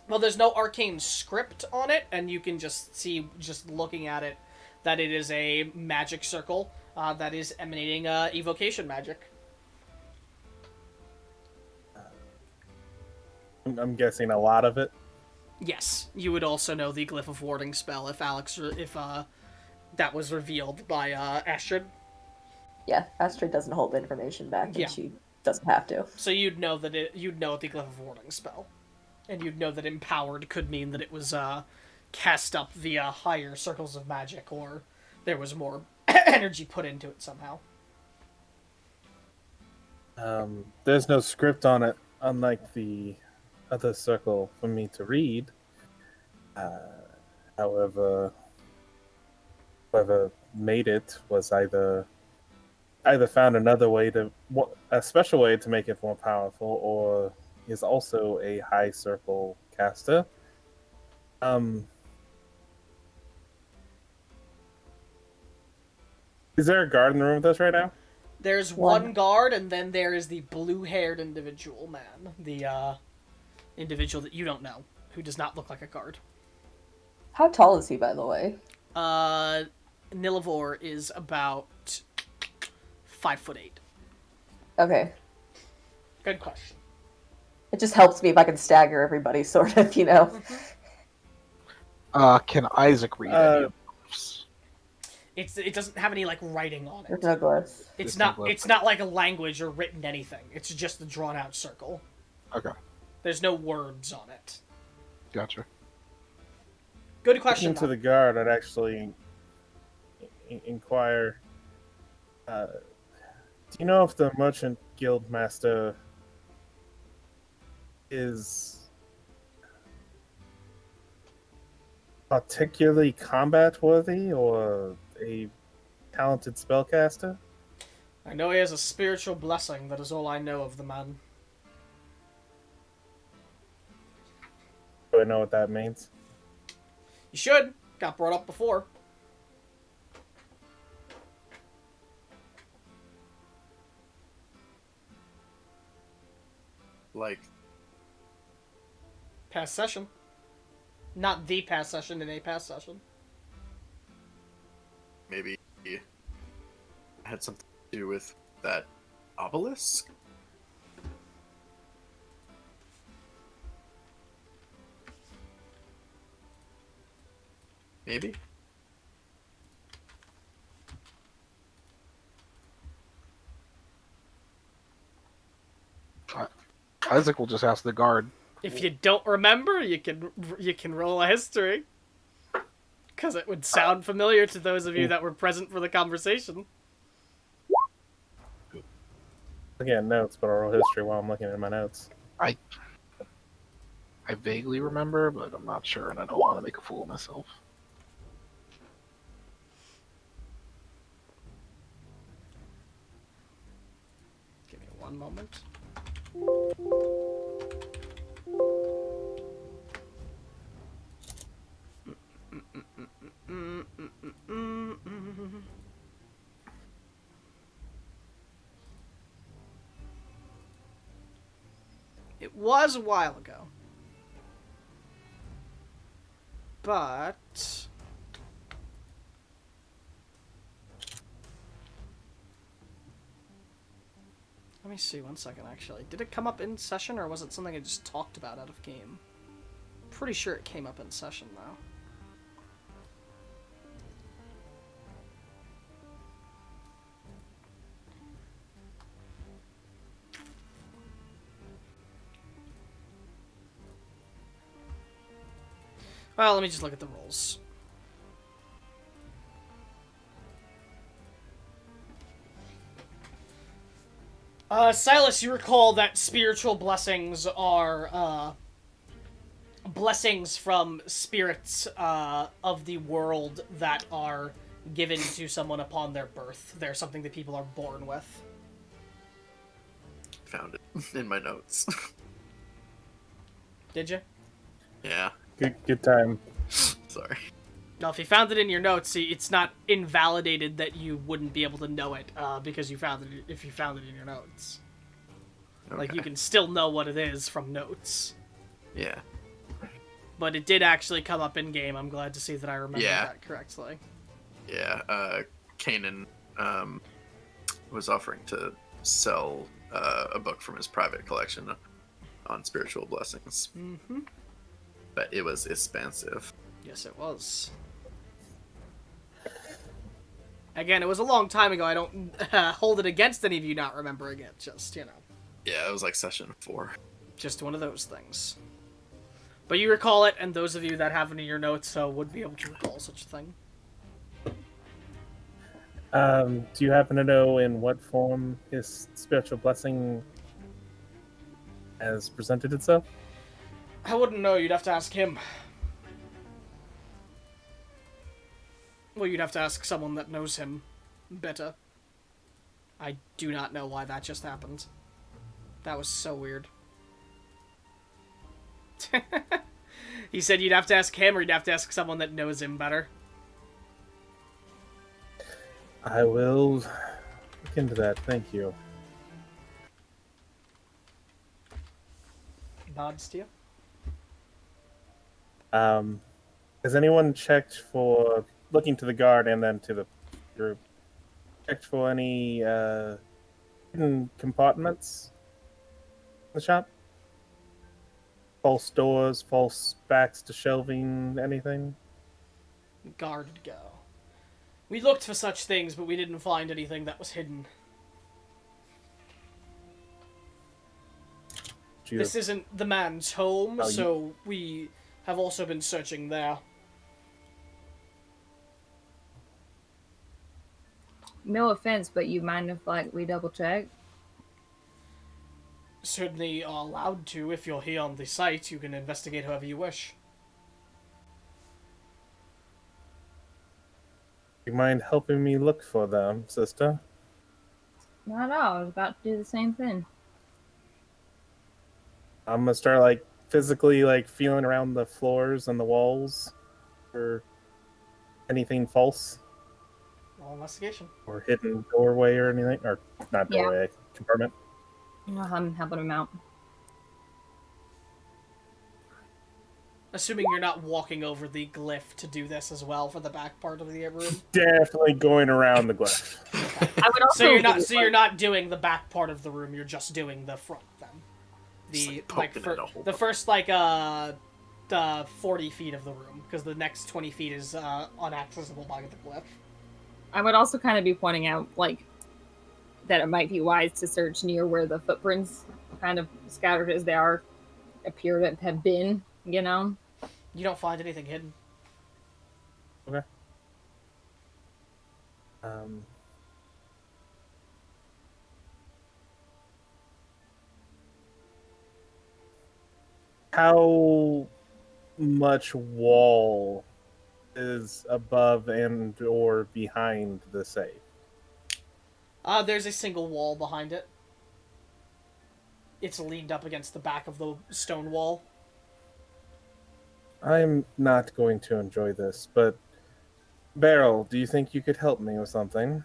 A: Well, there's no arcane script on it, and you can just see, just looking at it, that it is a magic circle that is emanating evocation magic.
D: I'm guessing a lot of it.
A: Yes, you would also know the Glyph of Warding spell if that was revealed by Astrid.
B: Yeah, Astrid doesn't hold information back, and
A: Yeah.
B: she doesn't have to.
A: So you'd know the Glyph of Warding spell, and you'd know that empowered could mean that it was cast up via higher circles of magic, or there was more energy put into it somehow.
D: There's no script on it, unlike the other circle for me to read. However, whoever made it was either found another way a special way to make it more powerful, or is also a high circle caster. Is there a guard in the room with us right now?
A: There's
B: One.
A: one guard, and then there is the blue-haired individual man, the individual that you don't know, who does not look like a guard.
B: How tall is he, by the way?
A: Nilivor is about 5'8".
B: Okay.
A: Good question.
B: It just helps me if I can stagger everybody, sort of, you know?
E: Can Isaac read any of those?
A: It doesn't have any like writing on it.
B: There's no glyphs.
A: It's
E: There's no
A: not
E: glyph.
A: it's not like a language or written anything. It's just a drawn out circle.
E: Okay,
A: There's no words on it.
E: gotcha.
A: Good question.
D: Looking to the guard, I'd actually inquire. Do you know if the merchant guild master is particularly combat worthy or a talented spellcaster?
A: I know he has a spiritual blessing. That is all I know of the man.
D: Do I know what that means?
A: You should. Got brought up before.
C: Like,
A: Past session. Not the past session, in a past session.
C: maybe it had something to do with that obelisk? Maybe?
E: Isaac will just ask the guard.
A: If you don't remember, you can roll a history. Because it would sound familiar to those of you that were present for the conversation.
D: Looking at notes, but oral history while I'm looking at my notes.
E: I vaguely remember, but I'm not sure, and I don't want to make a fool of myself.
A: Give me one moment. It was a while ago. but let me see 1 second. Actually, did it come up in session, or was it something I just talked about out of game? Pretty sure it came up in session though. Well, let me just look at the rolls. Silas, you recall that spiritual blessings are, blessings from spirits, of the world that are given to someone upon their birth. They're something that people are born with.
C: Found it in my notes.
A: Did you?
C: Yeah.
D: Good time.
C: Sorry.
A: No, if you found it in your notes, see, it's not invalidated that you wouldn't be able to know it, because you found it. If you found it in your notes, like you can still know what it is from notes.
C: Yeah.
A: But it did actually come up in game. I'm glad to see that I remember
C: Yeah.
A: that correctly.
C: Yeah. Kanan was offering to sell a book from his private collection on spiritual blessings,
A: Mm-hmm.
C: but it was expensive.
A: Yes, it was. Again, it was a long time ago. I don't hold it against any of you not remembering it. Just, you know.
C: Yeah, it was like session 4.
A: Just one of those things. But you recall it, and those of you that have it in your notes would be able to recall such a thing.
D: Do you happen to know in what form his spiritual blessing has presented itself?
A: I wouldn't know. You'd have to ask him. Well, you'd have to ask someone that knows him better. I do not know why that just happened. That was so weird. He said you'd have to ask him, or you'd have to ask someone that knows him better.
D: I will look into that. Thank you.
A: Nods to you.
D: Has anyone checked for looking to the guard and then to the group? Checked for any hidden compartments in the shop? False doors, false backs to shelving, anything?
A: Guarded go. We looked for such things, but we didn't find anything that was hidden. This isn't the man's home, so we have also been searching there.
H: No offense, but you mind if we double check?
A: Certainly are allowed to. If you're here on the site, you can investigate however you wish.
D: You mind helping me look for them, sister?
H: Not at all. I was about to do the same thing.
D: I'm gonna start physically feeling around the floors and the walls for anything false
A: Roll investigation.
D: or hidden doorway or anything, or not doorway, compartment.
H: I'm helping him out.
A: Assuming you're not walking over the glyph to do this as well for the back part of the room.
D: Definitely going around the glyph.
H: I would also.
A: You're not doing the back part of the room. You're just doing the front then. The first 40 feet of the room, because the next 20 feet is unaccessible by the glyph.
H: I would also kind of be pointing out that it might be wise to search near where the footprints, kind of scattered as they appear to have been. You know.
A: You don't find anything hidden.
D: Okay. How much wall is above and or behind the safe?
A: There's a single wall behind it. It's leaned up against the back of the stone wall.
D: I'm not going to enjoy this, but Beryl, do you think you could help me with something?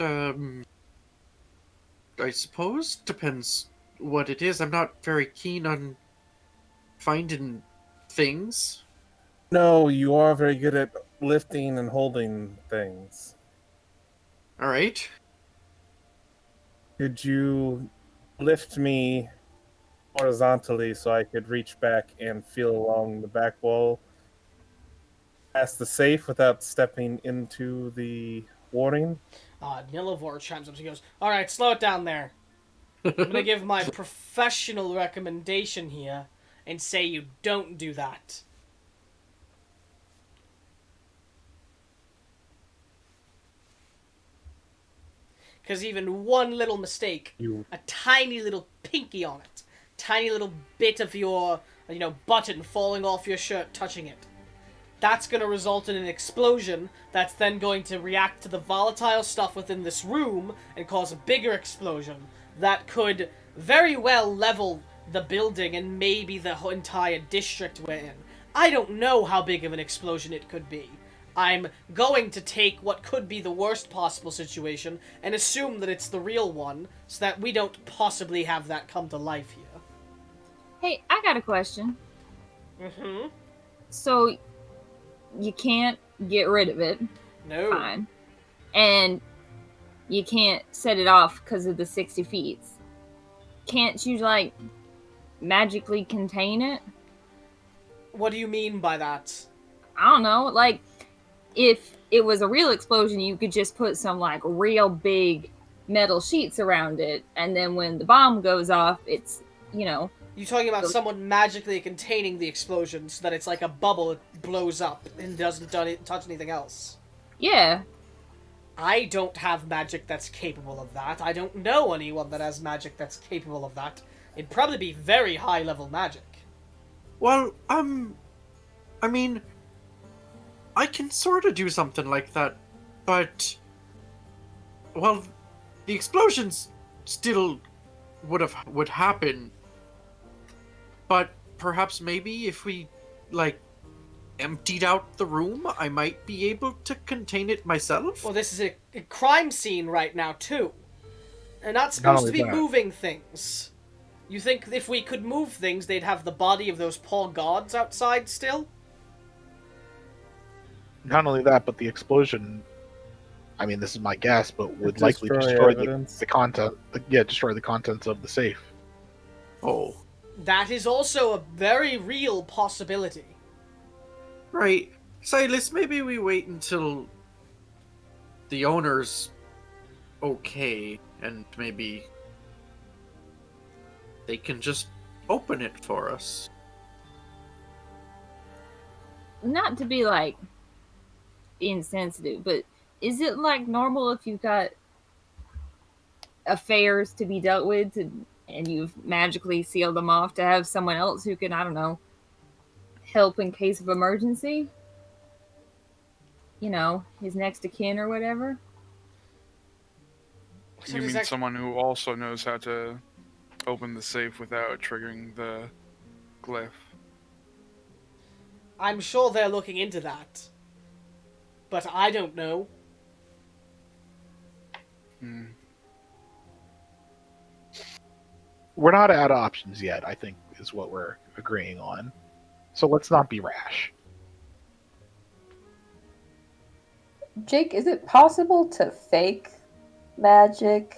C: I suppose. Depends what it is. I'm not very keen on finding things.
D: No, you are very good at lifting and holding things.
C: All right.
D: Could you lift me horizontally so I could reach back and feel along the back wall past the safe without stepping into the warding?
A: Nilivor chimes up. He goes, "All right, slow it down there. I'm gonna give my professional recommendation here and say you don't do that." Because even one little mistake,
D: You
A: a tiny little pinky on it, tiny little bit of your, button falling off your shirt, touching it, that's going to result in an explosion that's then going to react to the volatile stuff within this room and cause a bigger explosion that could very well level the building and maybe the entire district we're in. I don't know how big of an explosion it could be. I'm going to take what could be the worst possible situation and assume that it's the real one so that we don't possibly have that come to life here.
H: Hey, I got a question.
A: Mm-hmm.
H: So you can't get rid of it.
A: No.
H: Fine. And you can't set it off because of the 60 feet. Can't you, like, magically contain it?
A: What do you mean by that?
H: I don't know. Like, if it was a real explosion, you could just put some, like, real big metal sheets around it. And then when the bomb goes off, it's,
A: You talking about someone magically containing the explosion so that it's like a bubble, it blows up and doesn't touch anything else?
H: Yeah.
A: I don't have magic that's capable of that. I don't know anyone that has magic that's capable of that. It'd probably be very high level magic.
C: Well, I mean, I can sort of do something like that, but, well, the explosions still would happen, but perhaps maybe if we, like, emptied out the room, I might be able to contain it myself.
A: Well, this is a crime scene right now, too. They're not
E: Not
A: supposed
E: only
A: to be
E: that.
A: moving things. You think if we could move things, they'd have the body of those poor gods outside still?
E: Not only that, but the explosion. I mean, this is my guess, but would
D: Destroy
E: likely destroy
D: evidence.
E: the content. Destroy the contents of the safe.
C: Oh,
A: That is also a very real possibility.
C: right. Silas, maybe we wait until the owner's okay, and maybe they can just open it for us.
H: Not to be, like, insensitive, but is it, like, normal if you've got affairs to be dealt with and you've magically sealed them off to have someone else who can, I don't know, help in case of emergency? His next of kin or whatever?
A: So
F: You
A: does
F: mean
A: that-
F: someone who also knows how to open the safe without triggering the glyph?
A: I'm sure they're looking into that. But I don't know.
F: Hmm.
E: We're not out of options yet, I think, is what we're agreeing on. So let's not be rash.
B: Jake, is it possible to fake magic?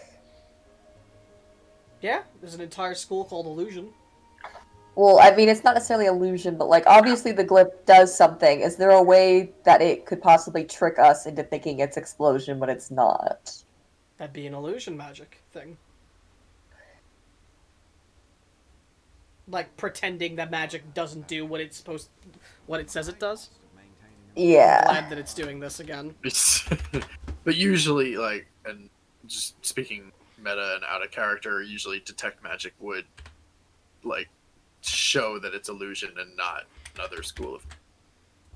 A: Yeah, there's an entire school called Illusion.
B: Well, I mean, it's not necessarily illusion, but like obviously the glyph does something. Is there a way that it could possibly trick us into thinking it's explosion when it's not?
A: That'd be an illusion magic thing. Like pretending that magic doesn't do what it says it does.
B: Yeah.
A: Glad that it's doing this again.
C: But usually, like, and just speaking meta and out of character, usually detect magic would, like, show that it's illusion and not another school of,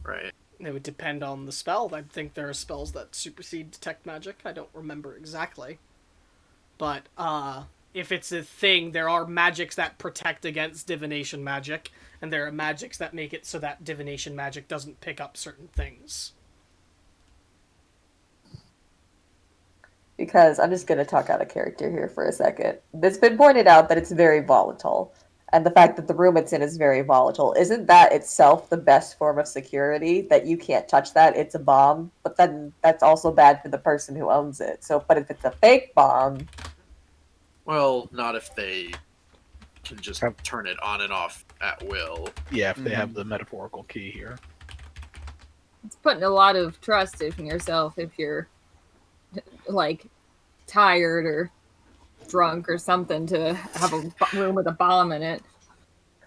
C: right?
A: It would depend on the spell. I think there are spells that supersede detect magic. I don't remember exactly. But, if it's a thing, there are magics that protect against divination magic, and there are magics that make it so that divination magic doesn't pick up certain things.
B: Because I'm just going to talk out of character here for a second. It's been pointed out that it's very volatile. and the fact that the room it's in is very volatile. Isn't that itself the best form of security? That you can't touch that, it's a bomb, but then that's also bad for the person who owns it. So, but if it's a fake bomb,
C: Well, not if they can just
E: Have-
C: turn it on and off at will.
E: Yeah, if they have the metaphorical key here.
H: It's putting a lot of trust in yourself if you're like tired or drunk or something to have a room with a bomb in it.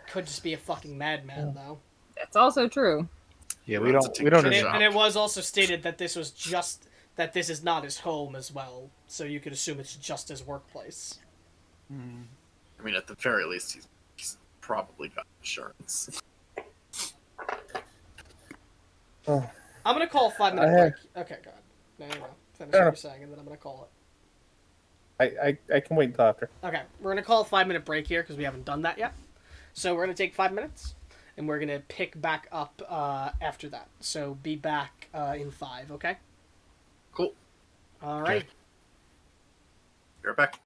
A: Could just be a fucking madman, though.
H: That's also true.
E: Yeah,
C: He
E: we
C: runs a
E: don't
C: tincture
A: And
C: shop.
A: it was also stated that this was just that this is not his home as well, so you could assume it's just his workplace.
C: I mean, at the very least, he's probably got insurance.
D: Oh,
A: I'm gonna call a 5-minute break. Okay, go ahead. No. Finish what you're saying, and then I'm gonna call it.
D: I can wait until after.
A: Okay, we're gonna call a 5-minute break here because we haven't done that yet. So we're gonna take 5 minutes, and we're gonna pick back up after that. So be back in 5. Okay.
C: Cool.
A: All right.
C: Be right back.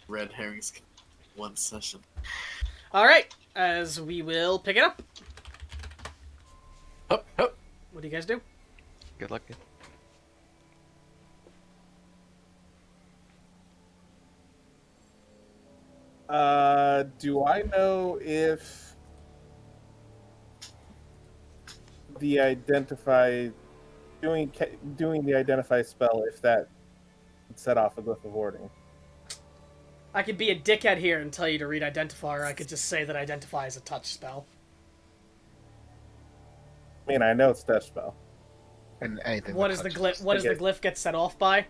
C: red herrings one session.
A: All right, as we will pick it up.
C: Hup, hup.
A: What do you guys do?
I: Good luck.
D: Do I know if the identify doing the identify spell, if that would set off a glyph of warding?
A: I could be a dickhead here and tell you to read Identify, or I could just say that Identify is a touch spell.
D: I mean, I know it's touch spell.
E: And anything.
A: What
E: that
A: is the
E: touches.
A: glyph? What does the
D: Okay.
A: glyph get set off by?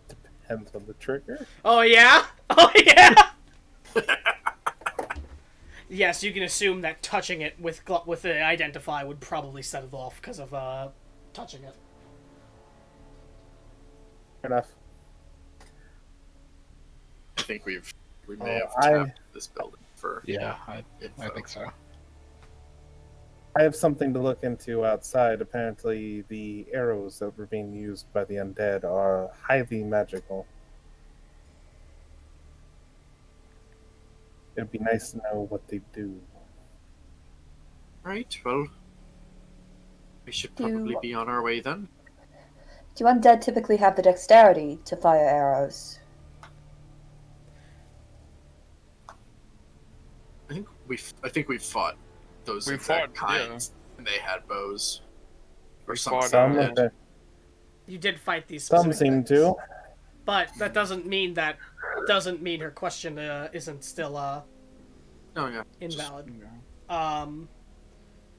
D: Depends on the trigger.
A: Oh yeah. Oh yeah. Yes, you can assume that touching it with the Identify would probably set it off because of touching it.
D: Fair enough.
C: I think we may have
D: I
C: tapped this building for
E: Yeah, I
C: info.
E: think so.
D: have something to look into outside. Apparently, the arrows that were being used by the undead are highly magical. It'd be nice to know what they do.
C: Right, well, we should probably
B: Do-
C: be on our way then.
B: Do undead typically have the dexterity to fire arrows?
C: I think we fought those
F: We
C: exact
F: fought, yeah.
C: kinds, and they had bows or
F: We
C: something.
F: fought,
D: Some,
F: Yeah.
A: You did fight these.
D: some
A: specific
D: seem
A: things.
D: to.
A: But that doesn't mean her question isn't still
C: Oh yeah,
A: invalid.
F: Yeah.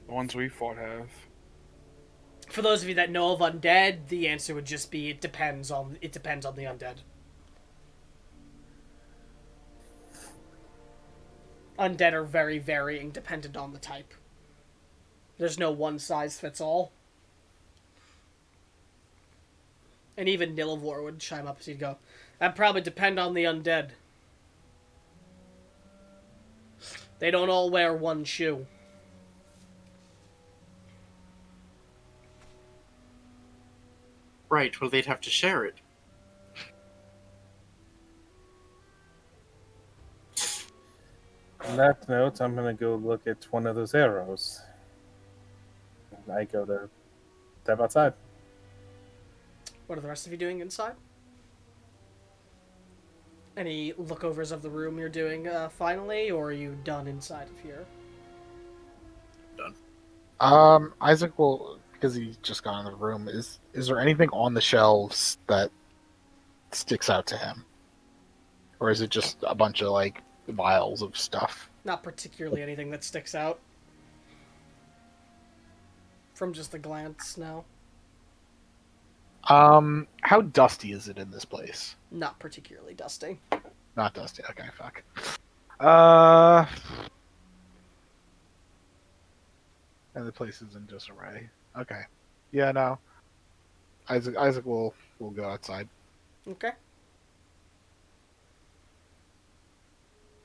F: The ones we fought have.
A: For those of you that know of undead, the answer would just be it depends on the undead. Undead are very varying dependent on the type. There's no one size fits all. And even Nilivor would chime up as he'd go, that'd probably depend on the undead. They don't all wear one shoe.
C: right. Well, they'd have to share it.
D: On that note, I'm gonna go look at one of those arrows. And I go to step outside.
A: What are the rest of you doing inside? Any lookovers of the room you're doing finally, or are you done inside of here?
E: Isaac will, because he's just gone in the room. Is there anything on the shelves that sticks out to him, or is it just a bunch of like vials of stuff?
A: Not particularly anything that sticks out. From just a glance, no.
E: How dusty is it in this place?
A: Not particularly dusty.
E: Not dusty. Okay, fuck. And the place is in disarray. Okay. Yeah, no. Isaac will go outside.
A: Okay.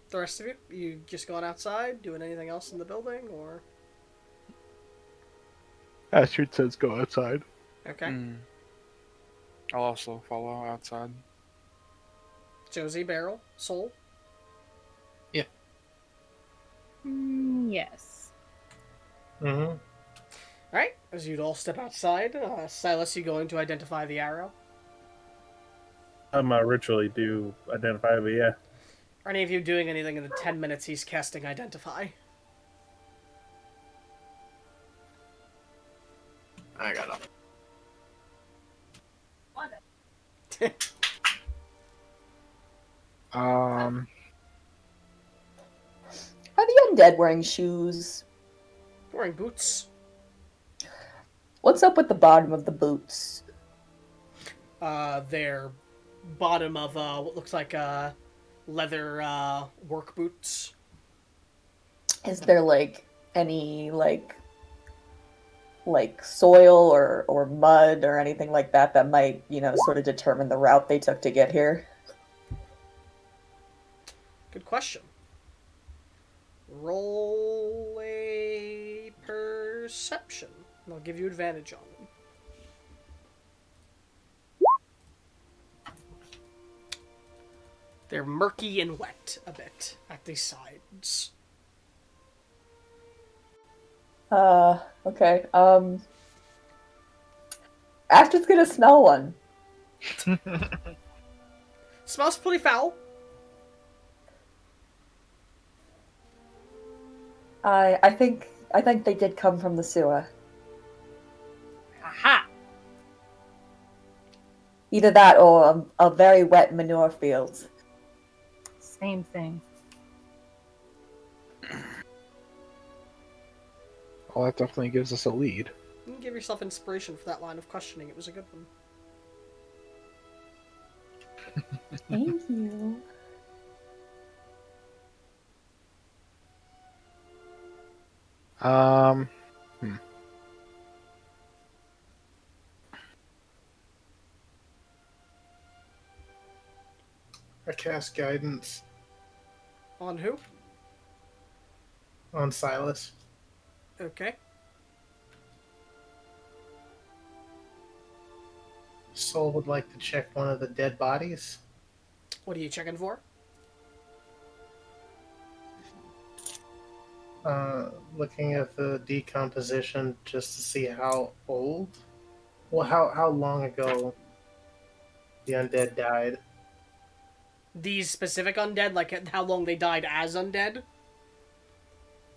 A: The rest of you just going outside, doing anything else in the building, or?
E: Astrid says go outside.
A: Okay.
F: I'll also follow outside.
A: Josie, Beryl, Soul.
H: Yes.
G: Mm-hmm.
A: Alright, as you'd all step outside, Silas, you going to identify the arrow?
D: Ritually do identify, but yeah.
A: Are any of you doing anything in the 10 minutes he's casting Identify?
C: I got up.
B: Are the undead wearing shoes?
A: Wearing boots.
B: What's up with the bottom of the boots?
A: They're bottom of what looks like leather work boots.
B: Is there like any like soil or mud or anything like that that might, sort of determine the route they took to get here?
A: Good question. Roll a perception. And I'll give you advantage on them. They're murky and wet a bit at the sides.
B: Okay. Ashton's gonna smell one.
A: Smells pretty foul.
B: I think they did come from the sewer.
A: Aha!
B: Either that or a very wet manure field.
H: Same thing.
E: Well, that definitely gives us a lead.
A: You can give yourself inspiration for that line of questioning. It was a good one.
B: Thank you.
G: I cast guidance
A: On who?
G: on Silas.
A: Okay.
G: Soul would like to check one of the dead bodies.
A: What are you checking for?
G: Looking at the decomposition just to see how old. Well, how long ago the undead died.
A: These specific undead, like how long they died as undead?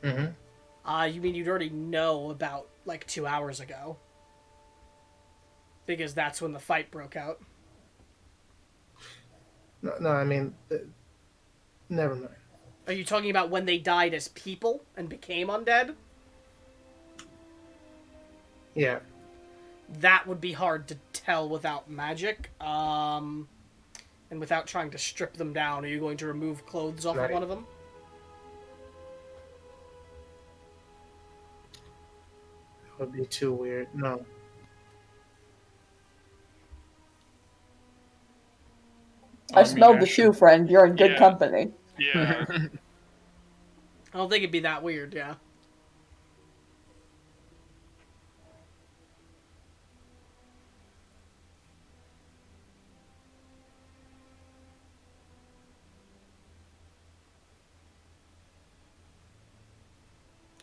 G: Mm-hmm.
A: You mean you'd already know about, like, 2 hours ago? Because that's when the fight broke out.
G: No, I mean, never mind.
A: Are you talking about when they died as people and became undead?
G: Yeah.
A: That would be hard to tell without magic. And without trying to strip them down, are you going to remove clothes off of one of them?
G: That would be too weird. No.
B: I smelled the shoe, friend. You're in good
F: Yeah.
B: company.
F: Yeah.
A: I don't think it'd be that weird, yeah.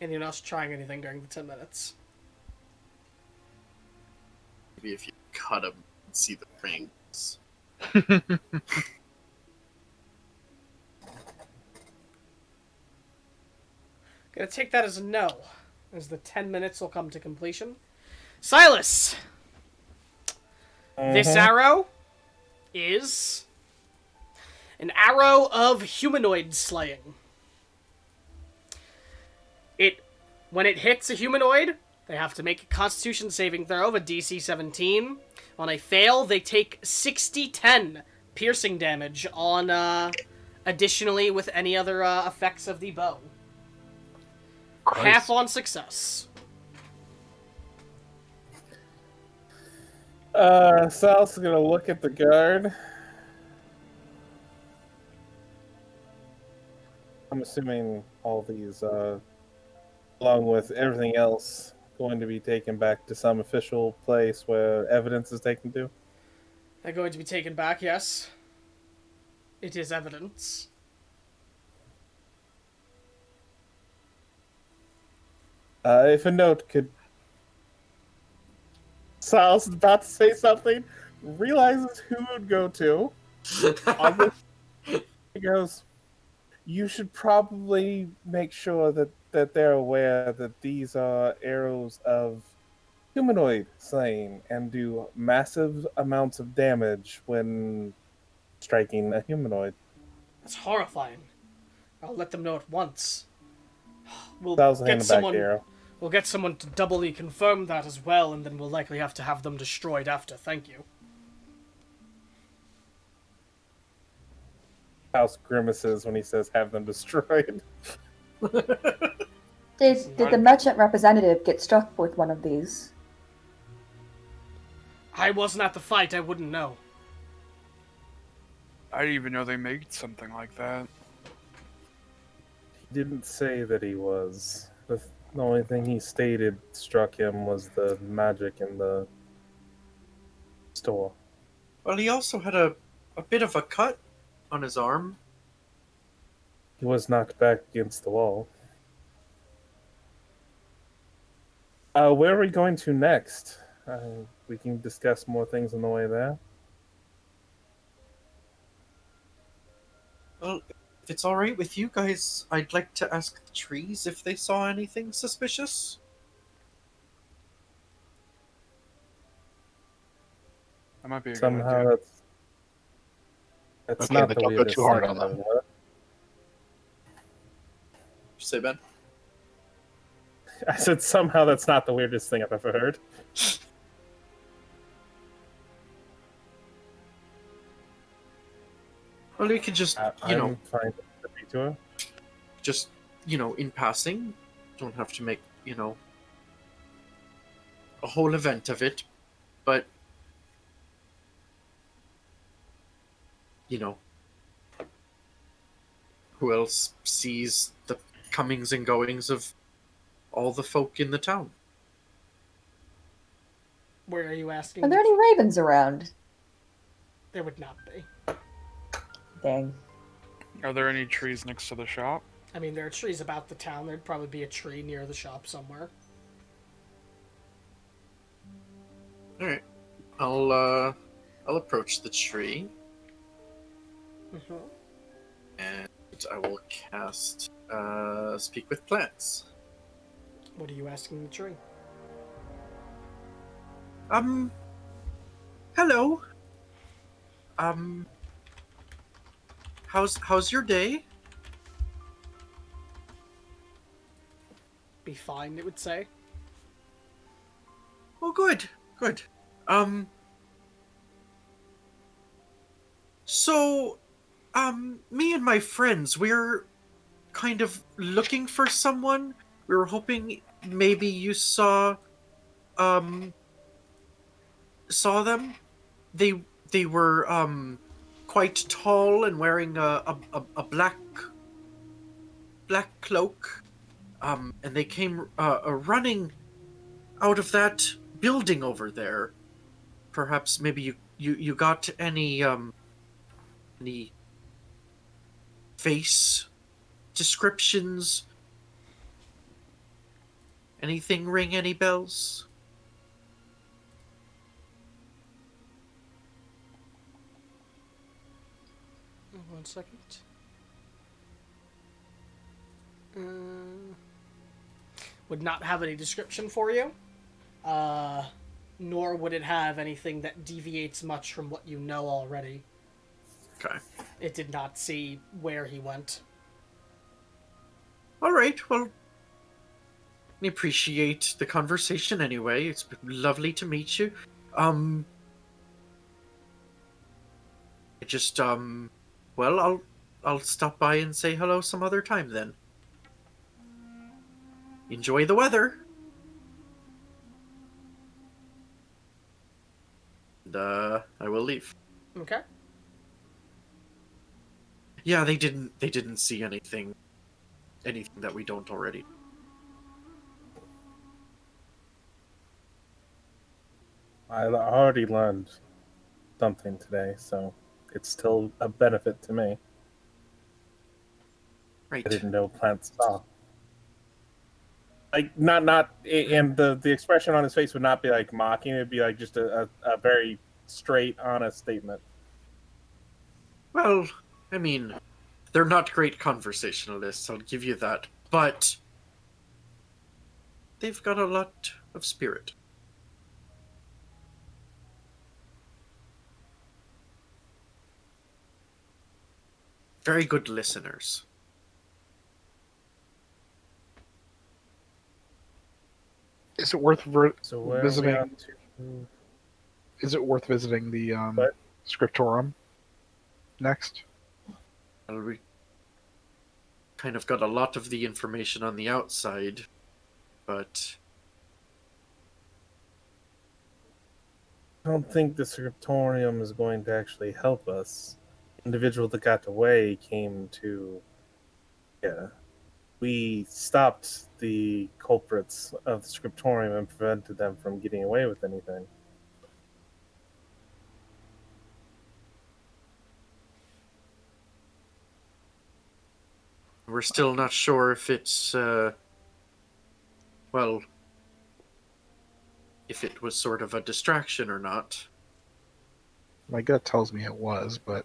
A: Anyone else trying anything during the 10 minutes?
C: Maybe if you cut them and see the rings.
A: Gonna take that as a no, as the 10 minutes will come to completion. Silas! This arrow is an arrow of humanoid slaying. When it hits a humanoid, they have to make a Constitution saving throw of a DC 17. On a fail, they take 60-10 piercing damage on, additionally with any other effects of the bow.
E: Christ.
A: Half on success.
D: Sal's gonna look at the guard. I'm assuming all these, along with everything else, going to be taken back to some official place where evidence is taken to.
A: They're going to be taken back, yes. It is evidence.
D: If a note could... Sal's about to say something, realizes who it would go to. He goes, you should probably make sure that they're aware that these are arrows of humanoid slaying and do massive amounts of damage when striking a humanoid.
A: That's horrifying. I'll let them know at once. We'll
D: Sal's
A: get
D: hand back
A: someone.
D: the arrow.
A: We'll get someone to doubly confirm that as well, and then we'll likely have to have them destroyed after. Thank you.
D: House grimaces when he says have them destroyed.
B: Did the merchant representative get struck with one of these?
A: I wasn't at the fight. I wouldn't know.
F: I didn't even know they made something like that.
D: He didn't say that he was. The only thing he stated struck him was the magic in the store.
C: Well, he also had a bit of a cut on his arm.
D: He was knocked back against the wall. Where are we going to next? We can discuss more things on the way there.
C: Well, if it's all right with you guys, I'd like to ask the trees if they saw anything suspicious.
F: That might be a good
D: Somehow
F: idea.
D: that's
E: Okay,
D: not
E: but
D: the
E: don't go
D: weirdest
E: too hard
D: thing
E: on
D: I've
E: them.
D: ever heard.
C: You say, Ben?
D: I said somehow that's not the weirdest thing I've ever heard.
C: Well, you could just,
D: I'm fine with the detour.
C: just, in passing. Don't have to make, a whole event of it. But, who else sees the comings and goings of all the folk in the town?
A: Where are you asking?
B: Are there any ravens around?
A: There would not be.
B: Dang.
F: Are there any trees next to the shop?
A: I mean, there are trees about the town. There'd probably be a tree near the shop somewhere.
C: All right, I'll approach the tree
A: Mm-hmm.
C: and I will cast Speak with Plants.
A: What are you asking the tree?
C: Hello. How's your day?
A: Be fine, it would say.
C: Oh, good. So, me and my friends, we're kind of looking for someone. We were hoping maybe you saw them. They were, quite tall and wearing a black cloak. And they came, running out of that building over there. Perhaps maybe you got any face descriptions? Anything ring any bells?
A: One second. Would not have any description for you. Nor would it have anything that deviates much from what you know already.
C: Okay.
A: It did not see where he went.
C: All right. Well, I appreciate the conversation anyway. It's been lovely to meet you. I just well, I'll stop by and say hello some other time then. Enjoy the weather. And I will leave.
A: Okay.
C: Yeah, they didn't see anything that we don't already.
D: I already learned something today, so it's still a benefit to me.
C: Right.
D: I didn't know plants saw. Like not, and the expression on his face would not be like mocking. It'd be like just a very straight, honest statement.
C: Well, I mean, they're not great conversationalists, I'll give you that. But they've got a lot of spirit. Very good listeners.
E: Is it worth
D: So where
E: visiting?
D: are we on to?
E: Is it worth visiting the
D: What?
E: scriptorum next?
C: Well, we kind of got a lot of the information on the outside, but
D: I don't think the scriptorium is going to actually help us. The individual that got away came to. Yeah. We stopped the culprits of the scriptorium and prevented them from getting away with anything.
C: We're still not sure if it's, well, if it was sort of a distraction or not.
E: My gut tells me it was, but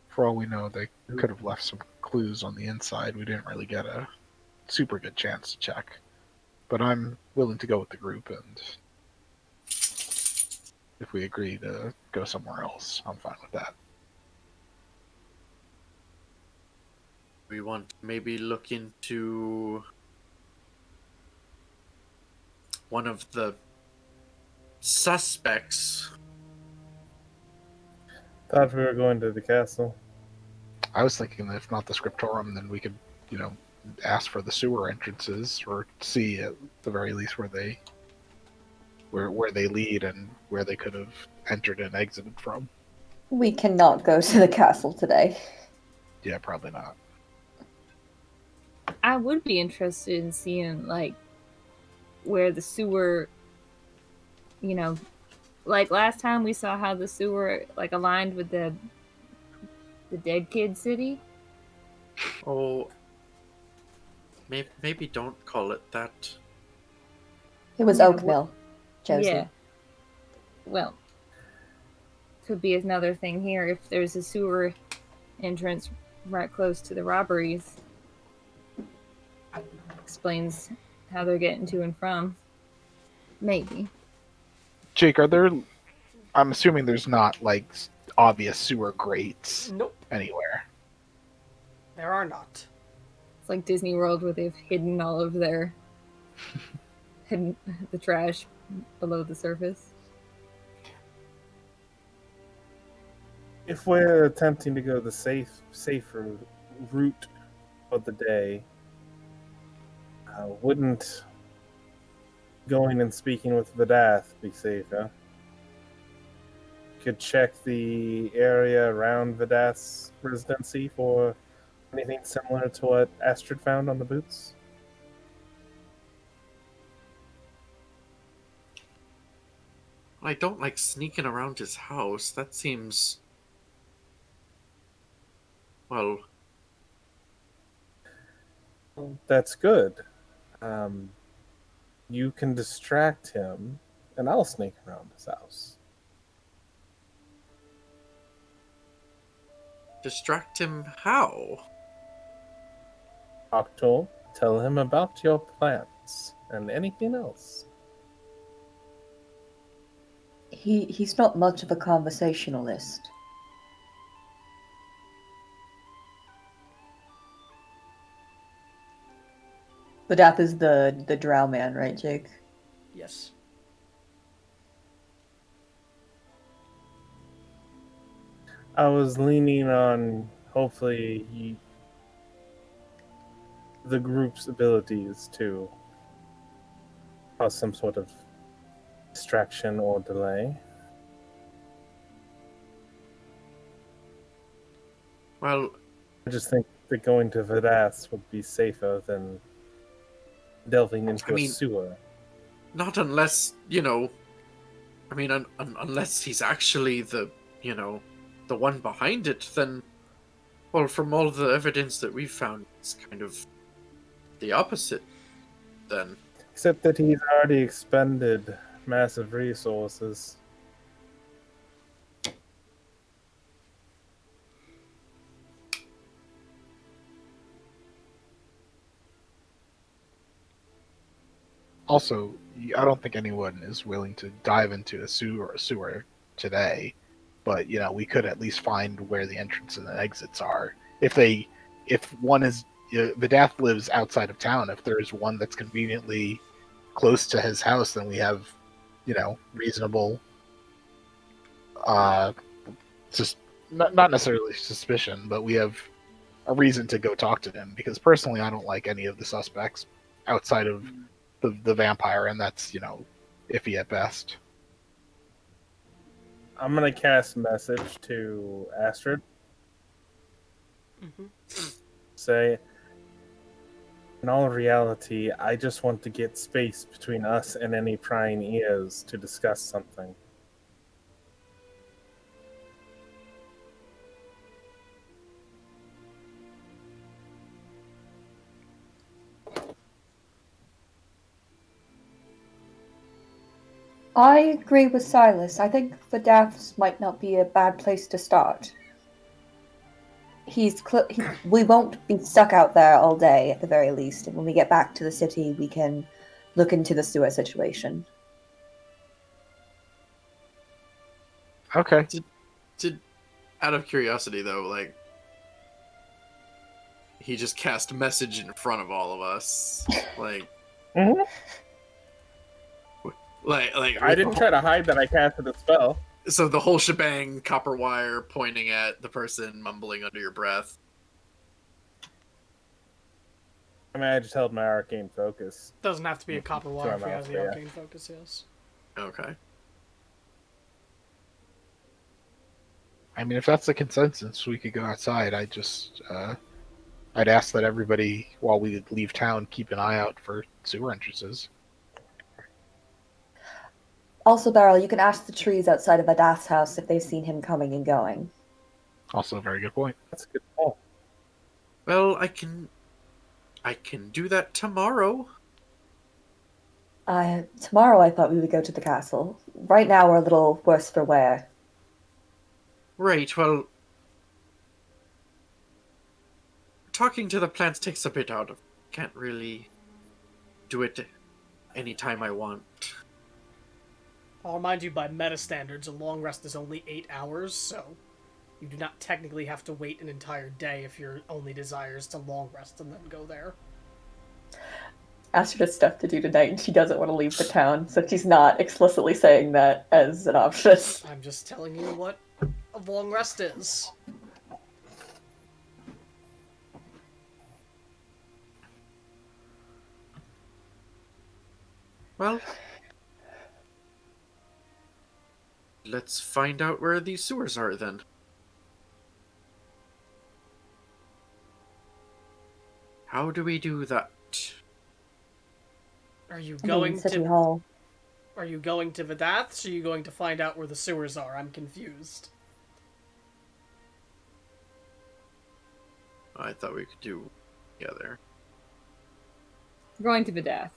E: for all we know, they could have left some clues on the inside. We didn't really get a super good chance to check. But I'm willing to go with the group, and if we agree to go somewhere else, I'm fine with that.
C: We want to maybe look into one of the suspects.
D: Thought we were going to the castle.
E: I was thinking that if not the scriptorum, then we could, ask for the sewer entrances, or see at the very least where they lead and where they could have entered and exited from.
B: We cannot go to the castle today.
E: Yeah, probably not.
H: I would be interested in seeing like where the sewer, like last time we saw how the sewer like aligned with the dead kid city.
C: Oh, maybe don't call it that.
B: It was
H: Yeah,
B: Oakmill, Josie.
H: Yeah. Well, could be another thing here if there's a sewer entrance right close to the robberies. Explains how they're getting to and from. Maybe.
E: Jake, I'm assuming there's not like obvious sewer grates
A: Nope,
E: anywhere.
A: there are not.
H: It's like Disney World where they've hidden all of their hidden the trash below the surface.
D: If we're attempting to go the safer route of the day, wouldn't going and speaking with Vidath be safer? Could check the area around Vidath's residency for anything similar to what Astrid found on the boots.
C: I don't like sneaking around his house. That seems... well...
D: That's good. You can distract him, and I'll sneak around his house.
C: Distract him how?
D: Octo, tell him about your plans and anything else.
B: He's not much of a conversationalist. Vidath is the drow man, right, Jake?
A: Yes.
D: I was leaning on hopefully the group's abilities to cause some sort of distraction or delay.
C: Well,
D: I just think that going to Vidath would be safer than delving into a sewer.
C: not unless, I mean, unless he's actually the one behind it, then, well, from all the evidence that we've found, it's kind of the opposite, then.
D: Except that he's already expended massive resources.
E: Also, I don't think anyone is willing to dive into a sewer today, but we could at least find where the entrance and the exits are. If one is, Vidath lives outside of town. If there is one that's conveniently close to his house, then we have, reasonable, just not necessarily suspicion, but we have a reason to go talk to him. Because personally, I don't like any of the suspects outside of the vampire, and that's iffy at best.
D: I'm gonna cast message to Astrid.
A: Mm-hmm.
D: Say, in all reality, I just want to get space between us and any prying ears to discuss something.
B: I agree with Silas. I think the deaths might not be a bad place to start. We won't be stuck out there all day, at the very least. And when we get back to the city, we can look into the sewer situation.
E: Okay.
C: Did out of curiosity though, like he just cast message in front of all of us, like,
D: Mhm.
C: like
D: I didn't try to hide that I casted a spell.
C: So the whole shebang, copper wire pointing at the person, mumbling under your breath.
D: I mean, I just held my arcane focus.
A: Doesn't have to be a copper wire if he has the
D: Yeah.
A: arcane focus, yes.
C: Okay.
E: I mean, if that's the consensus, we could go outside. I'd ask that everybody, while we leave town, keep an eye out for sewer entrances.
B: Also, Beryl, you can ask the trees outside of Adath's house if they've seen him coming and going.
E: Also, a very good point.
D: That's a good call.
C: Well, I can do that tomorrow.
B: Tomorrow I thought we would go to the castle. Right now we're a little worse for wear.
C: Right, well, talking to the plants takes a bit out of... Can't really do it anytime I want.
A: I'll remind you, by meta standards, a long rest is only 8 hours, so you do not technically have to wait an entire day if your only desire is to long rest and then go there.
B: Astrid has stuff to do tonight and she doesn't want to leave the town, so she's not explicitly saying that as an option.
A: I'm just telling you what a long rest is.
C: Well, let's find out where these sewers are then. How do we do that?
A: Are you going
B: City
A: to
B: Hall.
A: Are you going to Vidath's, or are you going to find out where the sewers are? I'm confused.
C: I thought we could do together.
H: Going to Vidath.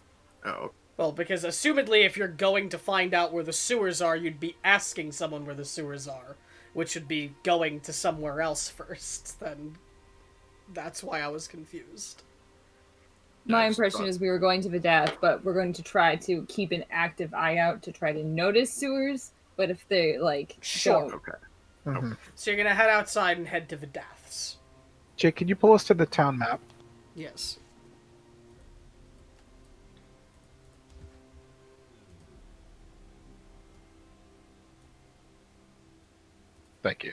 C: Oh,
A: Well, because assumedly if you're going to find out where the sewers are, you'd be asking someone where the sewers are, which would be going to somewhere else first. Then that's why I was confused.
H: My
C: Nice.
H: impression is we were going to Vidath, but we're going to try to keep an active eye out to try to notice sewers. But if they,
A: Sure.
H: don't-
C: okay.
E: Mm-hmm.
A: So you're gonna head outside and head to Vidath's.
E: Jake, can you pull us to the town map?
A: Yes.
E: Thank you.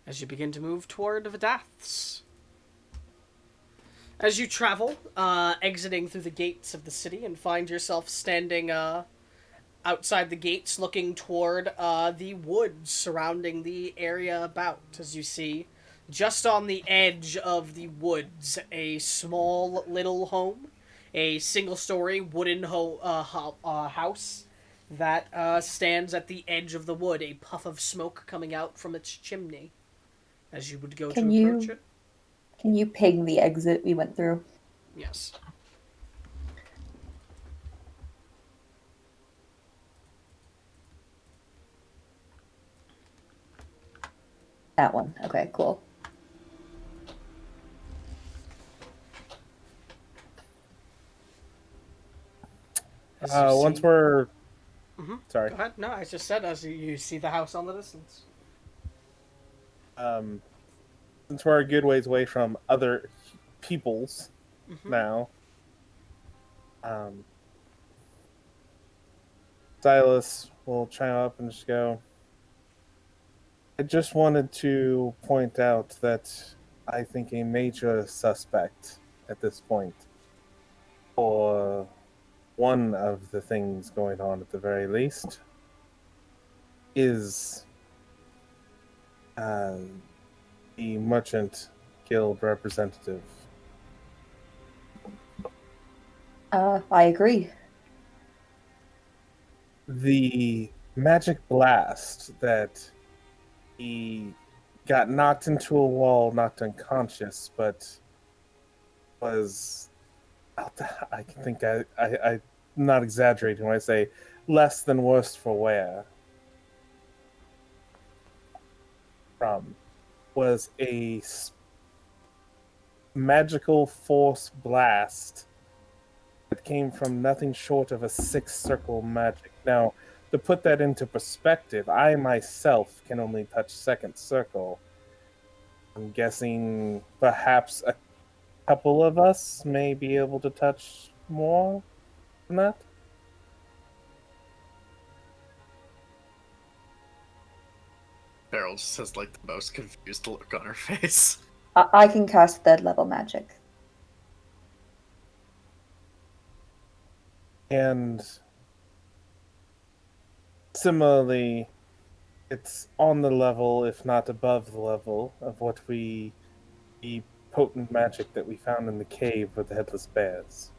A: As you begin to move toward Vidath's. As you travel, exiting through the gates of the city and find yourself standing outside the gates looking toward the woods surrounding the area about, as you see, just on the edge of the woods, a small little home, a single-story wooden house that stands at the edge of the wood, a puff of smoke coming out from its chimney as you would go
B: Can
A: to
B: you-
A: approach it.
B: Can you ping the exit we went through?
A: Yes.
B: That one. Okay, cool.
A: As you
D: Once
A: see-
D: we're...
A: Mhm.
D: Sorry.
A: Go ahead. No, I just said as you see the house on the distance.
D: Since we're a good ways away from other peoples
A: Mhm.
D: now, Silas will chime up and just go, I just wanted to point out that I think a major suspect at this point, or one of the things going on at the very least, is the Merchant Guild representative.
B: I agree.
D: The magic blast that he got knocked into a wall, knocked unconscious, but was I think I'm not exaggerating when I say less than worst for wear. From was a magical force blast that came from nothing short of a sixth circle magic. Now, to put that into perspective, I myself can only touch second circle. I'm guessing perhaps a couple of us may be able to touch more than that.
C: Beryl just has like the most confused look on her face.
B: I can cast third level magic.
D: And similarly, it's on the level, if not above the level, of what the potent magic that we found in the cave with the headless bears.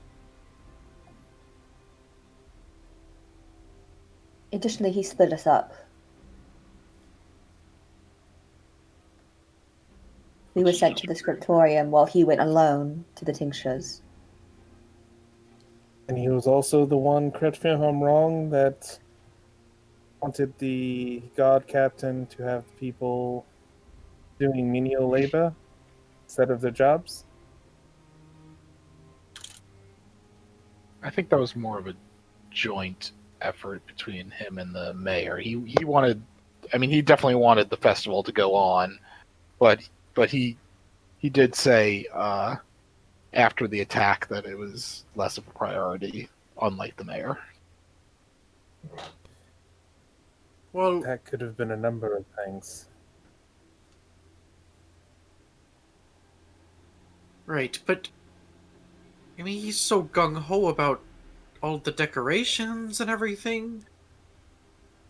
B: Additionally, he split us up. We were sent to the scriptorium while he went alone to the tinctures.
D: And he was also the one, correct me if I'm wrong, that wanted the guard captain to have people doing menial labor instead of their jobs.
E: I think that was more of a joint effort between him and the mayor. He wanted, I mean, he definitely wanted the festival to go on, but he did say after the attack that it was less of a priority, unlike the mayor.
C: Well,
D: That could have been a number of things.
C: right, but I mean, he's so gung ho about all the decorations and everything.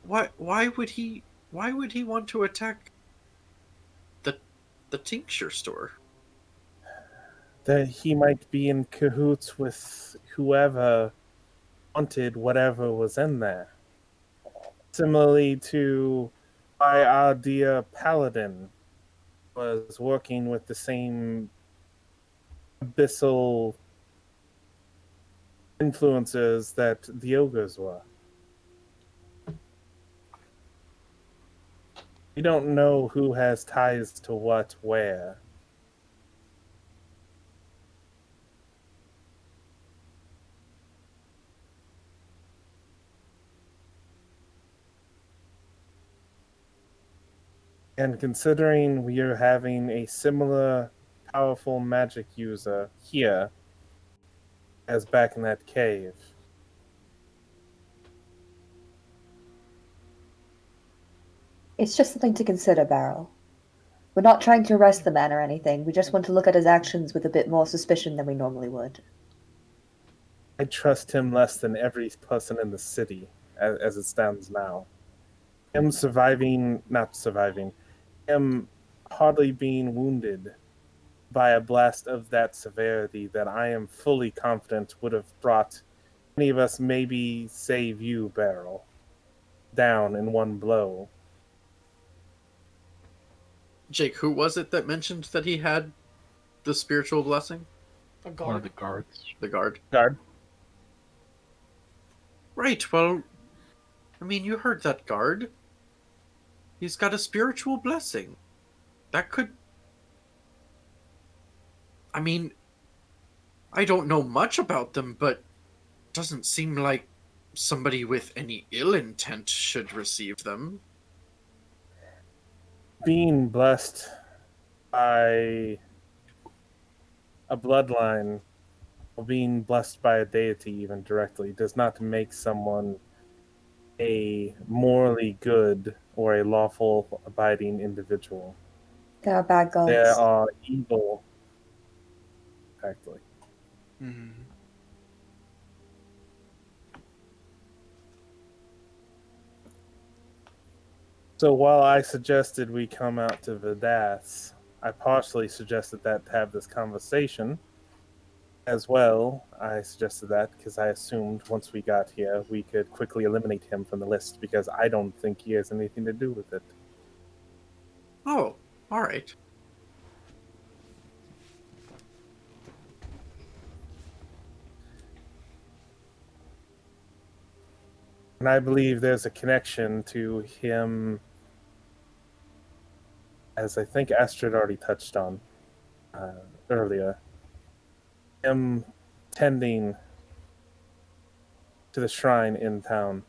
C: Why would he? Why would he want to attack the tincture store?
D: That he might be in cahoots with whoever wanted whatever was in there. Similarly to why our dear paladin was working with the same abyssal influences that the ogres were. We don't know who has ties to what where. And considering we are having a similar powerful magic user here as back in that cave,
B: It's just something to consider, Beryl. We're not trying to arrest the man or anything. We just want to look at his actions with a bit more suspicion than we normally would.
D: I trust him less than every person in the city as it stands now. Him not surviving, him hardly being wounded by a blast of that severity that I am fully confident would have brought any of us, maybe save you, Beryl, down in one blow.
C: Jake, who was it that mentioned that he had the spiritual blessing?
A: A
E: One of
A: guard.
E: the guards.
C: The guard.
D: Guard,
C: Right. Well, I mean, you heard that guard. He's got a spiritual blessing. That could. I mean, I don't know much about them, but doesn't seem like somebody with any ill intent should receive them.
D: being blessed by a bloodline or being blessed by a deity even directly does not make someone a morally good or a lawful abiding individual.
B: There are bad
D: There
B: gods.
D: are evil, exactly.
F: Mm-hmm.
D: So while I suggested we come out to Vidath, I partially suggested that to have this conversation as well. I suggested that because I assumed once we got here, we could quickly eliminate him from the list because I don't think he has anything to do with it.
C: Oh, all right.
D: And I believe there's a connection to him, as I think Astrid already touched on earlier, him tending to the shrine in town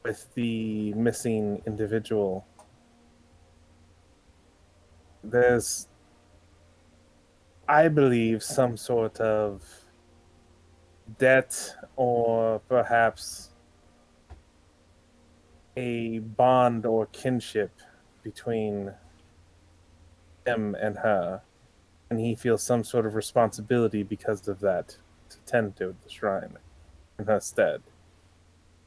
D: with the missing individual. There's, I believe, some sort of debt or perhaps a bond or kinship between him and her, and he feels some sort of responsibility because of that to tend to the shrine in her stead.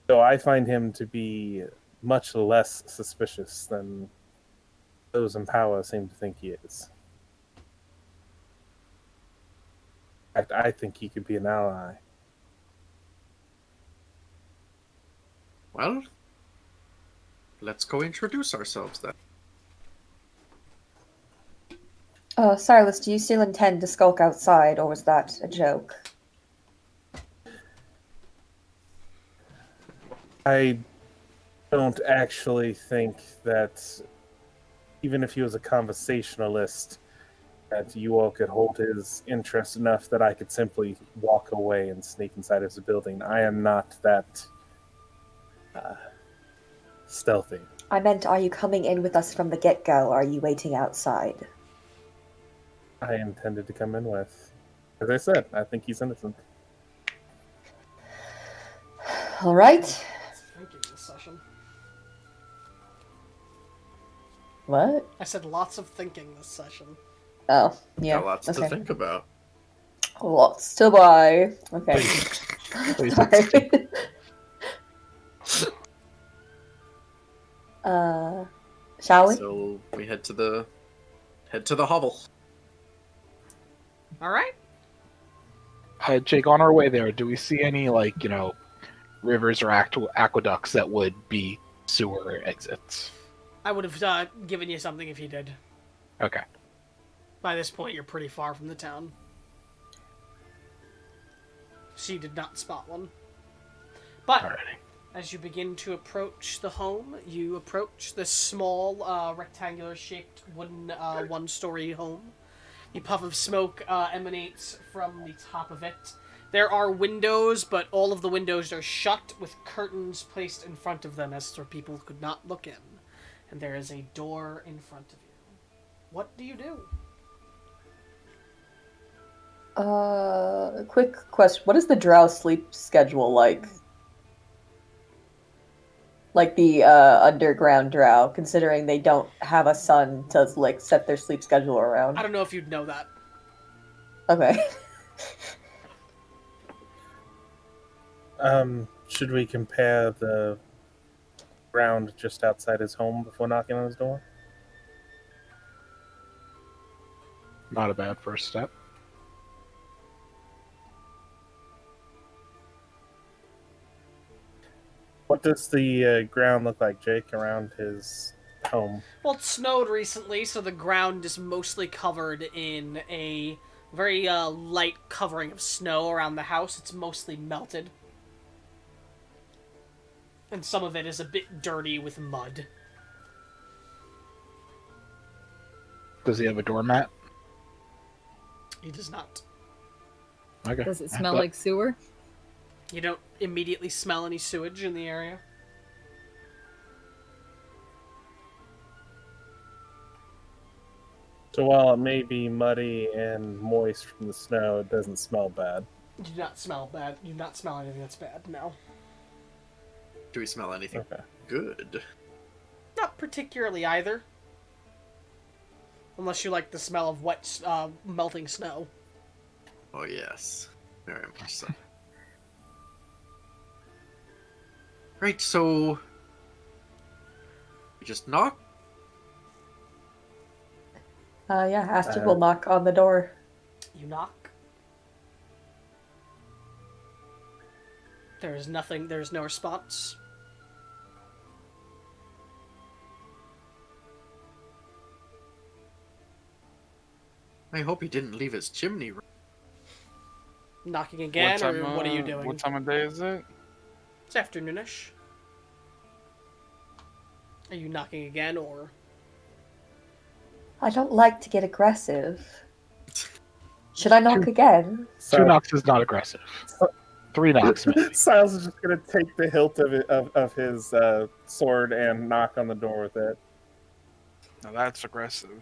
D: So I find him to be much less suspicious than those in power seem to think he is. In fact, I think he could be an ally.
C: Well, let's go introduce ourselves then.
B: Silas, do you still intend to skulk outside, or was that a joke?
D: I don't actually think that, even if he was a conversationalist, that you all could hold his interest enough that I could simply walk away and sneak inside his building. I am not that stealthy.
B: I meant, are you coming in with us from the get-go, or are you waiting outside?
D: I intended to come in with. As I said, I think he's innocent.
B: All right.
A: Thinking this session.
B: What?
A: I said lots of thinking this session.
B: Oh, yeah.
C: Got lots to think about.
B: Lots to buy. Okay.
E: Please.
B: Sorry. Shall we?
C: So we head to the hovel.
A: All right.
E: Jake, on our way there, do we see any, rivers or aqueducts that would be sewer exits?
A: I would have given you something if you did.
E: Okay.
A: By this point, you're pretty far from the town. She did not spot one. But
E: Alrighty.
A: as you begin to approach the home, you approach this small, rectangular-shaped wooden one-story home. A puff of smoke emanates from the top of it. There are windows, but all of the windows are shut with curtains placed in front of them as so people could not look in. And there is a door in front of you. What do you do?
B: Quick question. What is the drow sleep schedule like? Like the underground drow, considering they don't have a sun to set their sleep schedule around.
A: I don't know if you'd know that.
B: Okay.
D: Should we compare the ground just outside his home before knocking on his door?
E: Not a bad first step.
D: What does the ground look like, Jake, around his home?
A: Well, it snowed recently, so the ground is mostly covered in a very light covering of snow around the house. It's mostly melted. And some of it is a bit dirty with mud.
E: Does he have a doormat?
A: He does not.
E: Okay.
H: Does it smell like sewer?
A: You don't immediately smell any sewage in the area.
D: So while it may be muddy and moist from the snow, it doesn't smell bad.
A: You do not smell bad. You do not smell anything that's bad, no.
C: Do we smell anything
D: Okay.
C: good?
A: Not particularly either. Unless you like the smell of wet, melting snow.
C: Oh yes, very much so. Right, so we just knock.
B: Yeah, Astrid will knock on the door.
A: You knock. There is nothing, there is no response.
C: I hope he didn't leave his chimney.
A: Knocking again, or what are you doing?
F: What time of day is it?
A: It's afternoonish. Are you knocking again, or?
B: I don't like to get aggressive. Should I knock again?
D: So,
E: 2 knocks is not aggressive.
D: So-
E: 3 knocks, maybe.
D: Siles is just gonna take the hilt of his sword and knock on the door with it.
F: Now that's aggressive.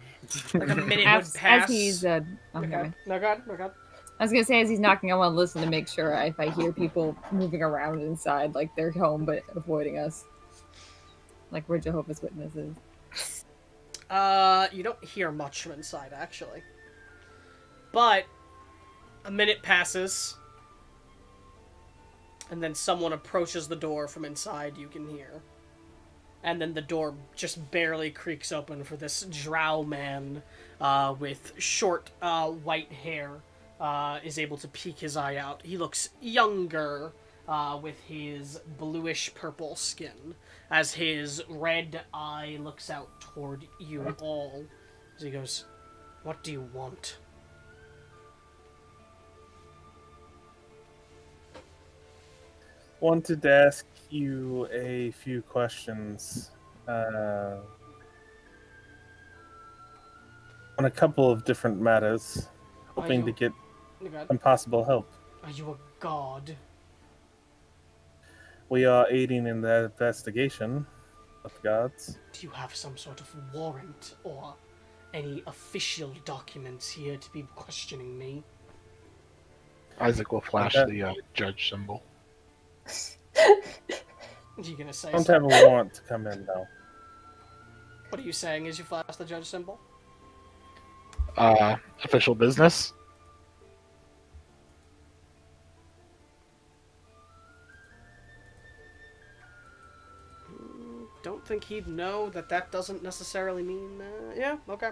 A: Like a minute would
H: As
A: pass.
H: he's okay.
A: Okay. No, God. No, God.
H: I was gonna say as he's knocking, I want to listen to make sure if I hear people moving around inside, like they're home but avoiding us, like we're Jehovah's Witnesses.
A: You don't hear much from inside, actually. But a minute passes, and then someone approaches the door from inside. You can hear, and then the door just barely creaks open for this drow man with short white hair. Is able to peek his eye out. He looks younger with his bluish-purple skin as his red eye looks out toward you all. As he goes, "What do you want?"
D: Wanted to ask you a few questions on a couple of different matters, hoping to get some possible help.
A: Are you a god?
D: We are aiding in the investigation of the gods.
A: Do you have some sort of warrant or any official documents here to be questioning me?
E: Isaac will flash
D: Okay.
E: the judge symbol.
A: Are you gonna say
D: I don't
A: something?
D: have a warrant to come in, though.
A: What are you saying as you flash the judge symbol?
E: Official business.
A: Don't think he'd know that doesn't necessarily mean... yeah, okay.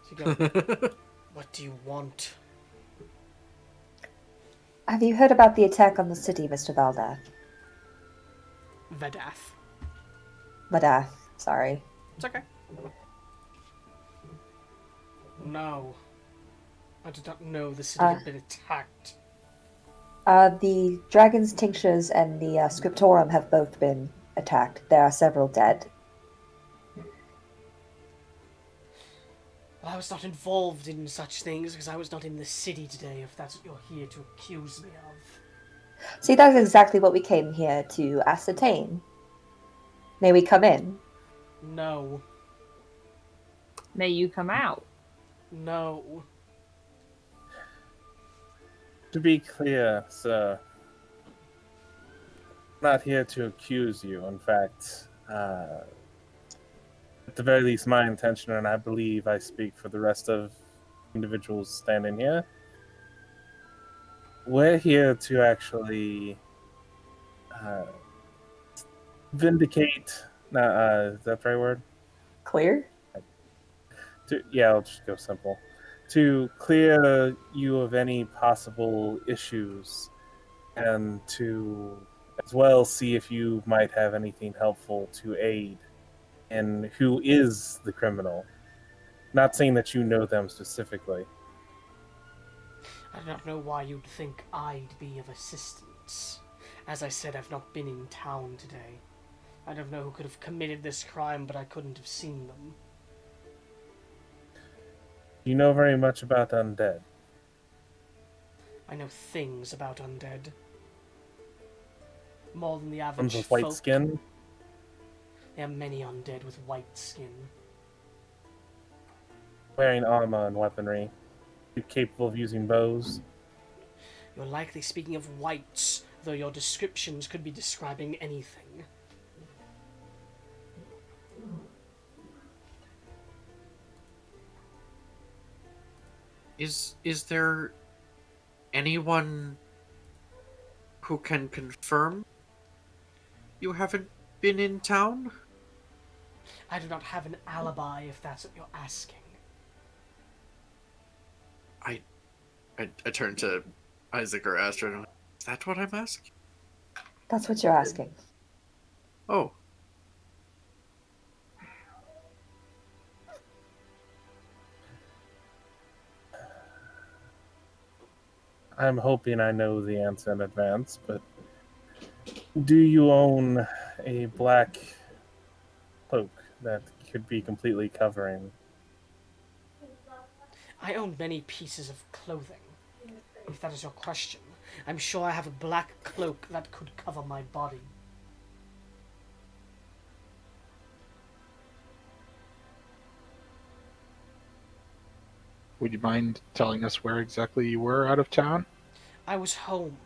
A: So you go, what do you want?
B: Have you heard about the attack on the city, Mr. Valdath?
A: Vedath.
B: Vadath, sorry.
A: It's okay. No. I did not know the city had been attacked.
B: The dragon's tinctures and the scriptorum have both been attacked. There are several dead.
A: Well, I was not involved in such things because I was not in the city today, if that's what you're here to accuse me of.
B: See, that's exactly what we came here to ascertain. May we come in?
A: No.
H: May you come out.
A: No.
D: To be clear, sir, I'm not here to accuse you. In fact, at the very least, my intention, and I believe I speak for the rest of individuals standing here, we're here to actually vindicate. Is that the right word?
B: Clear?
D: Yeah, I'll just go simple. To clear you of any possible issues, and to as well see if you might have anything helpful to aid in who is the criminal. Not saying that you know them specifically.
A: I do not know why you'd think I'd be of assistance. As I said, I've not been in town today. I don't know who could have committed this crime, but I couldn't have seen them.
D: You know very much about undead.
A: I know things about undead. More than the average
D: Ones with white
A: folk.
D: skin.
A: There are many undead with white skin.
D: Wearing armor and weaponry. Capable of using bows.
A: You're likely speaking of whites, though your descriptions could be describing anything.
C: Is there anyone who can confirm you haven't been in town?
A: I do not have an alibi, if that's what you're asking.
C: I turn to Isaac or Astrid. And I'm like, is that what I'm asking?
B: That's what you're asking.
C: Oh.
D: I'm hoping I know the answer in advance, but Do you own a black cloak that could be completely covering?
A: I own many pieces of clothing, if that is your question. I'm sure I have a black cloak that could cover my body.
E: Would you mind telling us where exactly you were out of town?
A: I was home.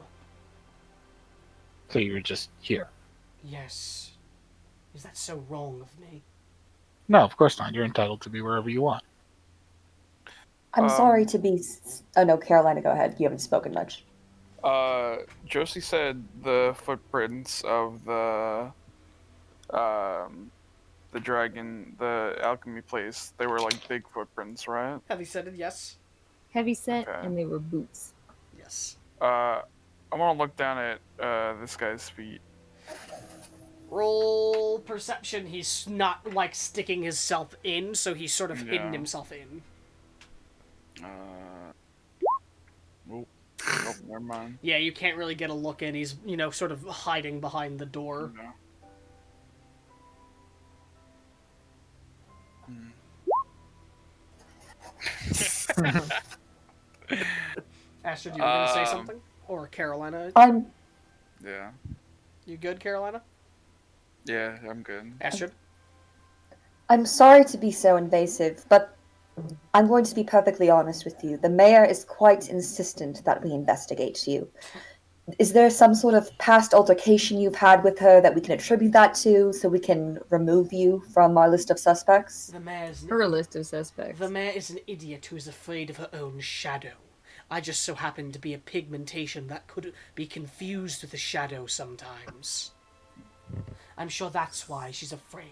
E: So you were just here?
A: Yes. Is that so wrong of me?
E: No, of course not. You're entitled to be wherever you want.
B: I'm sorry to be. Oh no, Carolina, go ahead. You haven't spoken much.
F: Josie said the footprints of the dragon, the alchemy place, they were like big footprints, right?
A: Have you said it? Yes.
H: Heavy set,
F: Okay.
H: and they were boots.
A: Yes.
F: I want to look down at this guy's feet.
A: Roll perception. He's not like sticking himself in, so he's sort of hidden
F: Yeah.
A: himself in.
F: Oh, never mind.
A: Yeah, you can't really get a look in. He's, sort of hiding behind the door.
F: No.
A: Astrid, you were going to say something? Or Carolina?
F: Yeah.
A: You good, Carolina?
F: Yeah, I'm good.
A: Astrid?
B: I'm sorry to be so invasive, but I'm going to be perfectly honest with you. The mayor is quite insistent that we investigate you. Is there some sort of past altercation you've had with her that we can attribute that to, so we can remove you from our list of suspects?
A: The mayor's
H: Her list of suspects.
A: The mayor is an idiot who is afraid of her own shadow. I just so happen to be a pigmentation that could be confused with a shadow sometimes. I'm sure that's why she's afraid.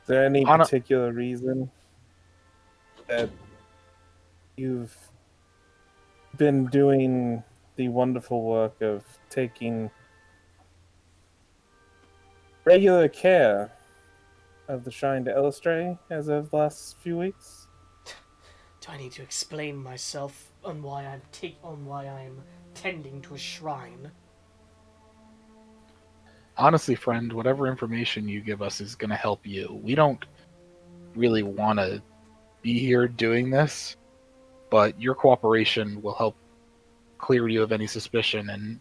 D: Is there any
E: Anna-
D: particular reason that you've been doing the wonderful work of taking regular care of the Shrine to Illustray as of the last few weeks?
A: Do I need to explain myself on why I'm tending to a shrine?
E: Honestly, friend, whatever information you give us is going to help you. We don't really want to be here doing this, but your cooperation will help clear you of any suspicion and,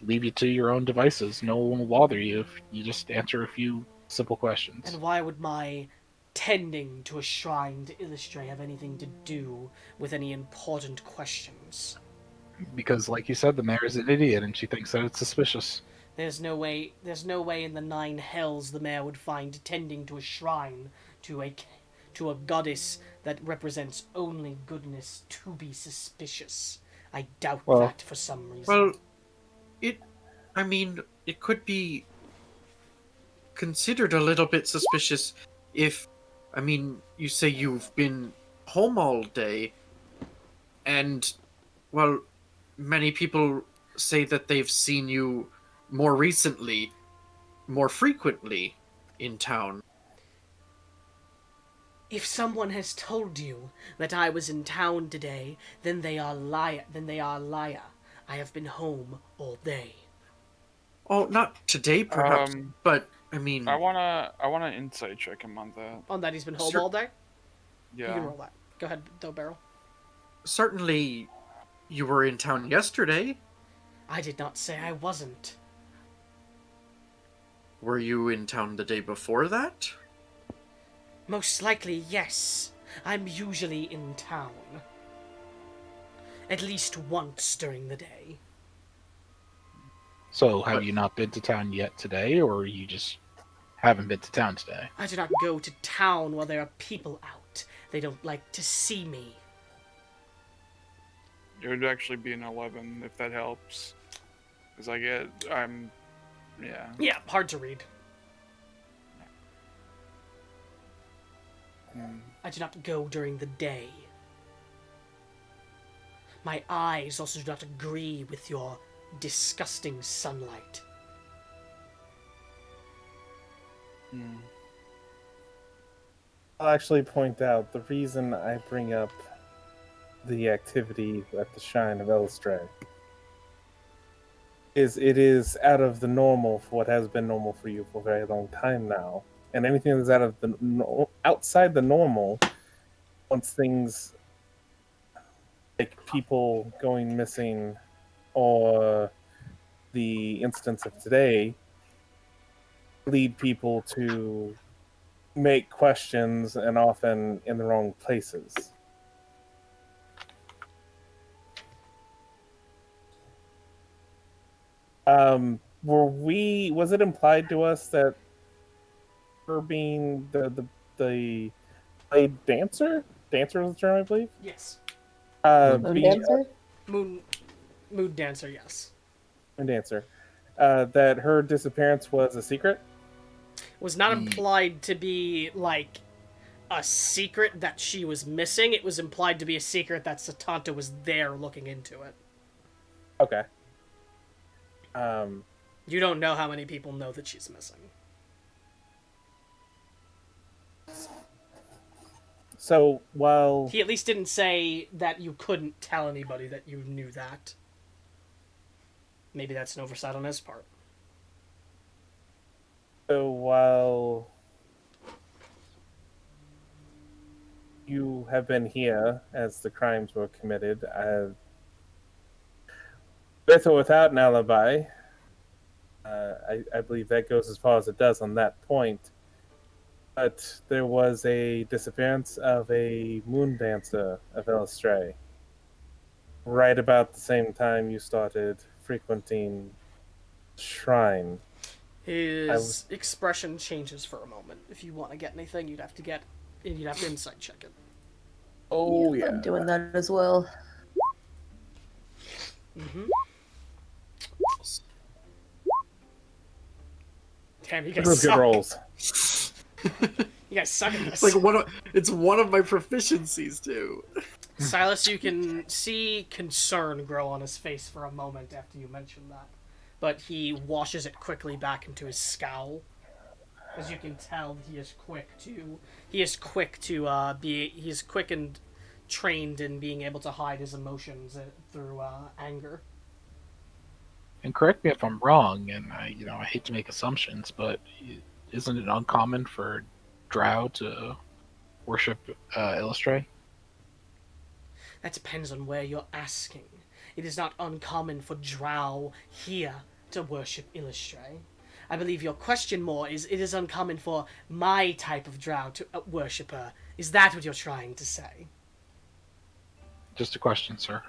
E: leave you to your own devices. No one will bother you if you just answer a few simple questions.
A: And why would my tending to a shrine to Illustrate have anything to do with any important questions?
E: Because, like you said, the mayor is an idiot and she thinks that it's suspicious.
A: There's no way in the 9 hells the mayor would find tending to a shrine to a goddess that represents only goodness to be suspicious. I doubt that for some reason.
C: Well, it could be considered a little bit suspicious if, you say you've been home all day, and, well, many people say that they've seen you more recently, more frequently in town.
A: If someone has told you that I was in town today, then they are a liar. I have been home all day.
C: Oh, not today, perhaps, but
F: I wanna insight check him on that.
A: On that he's been home all day?
F: Yeah.
A: You can roll that. Go ahead, Doe Barrel.
C: Certainly, you were in town yesterday.
A: I did not say I wasn't.
C: Were you in town the day before that?
A: Most likely, yes. I'm usually in town. At least once during the day.
E: So, have you not been to town yet today, or you just haven't been to town today?
A: I do not go to town while there are people out. They don't like to see me.
F: It would actually be an 11 if that helps. Because
A: Yeah, hard to read. I do not go during the day. My eyes also do not agree with your disgusting sunlight.
D: I'll actually point out the reason I bring up the activity at the Shrine of Elistray. It is out of the normal for what has been normal for you for a very long time now, and anything that's out of the outside the normal, once things like people going missing or the instance of today lead people to make questions and often in the wrong places. Was it implied to us that her being the blade dancer? Dancer was the term, I believe?
A: Yes.
B: Moon
D: Being
B: dancer?
A: Mood dancer, yes.
D: a dancer. That her disappearance was a secret?
A: Was not implied to be, like, a secret that she was missing. It was implied to be a secret that Satanta was there looking into it.
D: Okay.
A: You don't know how many people know that she's missing.
D: So while
A: He at least didn't say that you couldn't tell anybody that you knew that. Maybe that's an oversight on his part.
D: while you have been here as the crimes were committed, with or without an alibi, I believe that goes as far as it does on that point. But there was a disappearance of a moon dancer of Elistray right about the same time you started frequenting Shrine.
A: His expression changes for a moment. If you want to get anything, you'd have to insight check it.
D: Oh yeah.
B: I'm doing that as well.
A: Mm-hmm. Damn, you guys
D: Those good
A: suck.
D: rolls.
A: You guys suck at this.
C: It's like it's one of my proficiencies too.
A: Silas, you can see concern grow on his face for a moment after you mention that, but he washes it quickly back into his scowl. As you can tell, he is quick and trained in being able to hide his emotions through anger.
E: And correct me if I'm wrong, and I hate to make assumptions, but isn't it uncommon for Drow to worship Illustray?
A: That depends on where you're asking. It is not uncommon for Drow here to worship Illustray. I believe your question more is, it is uncommon for my type of Drow to worship her. Is that what you're trying to say?
E: Just a question, sir.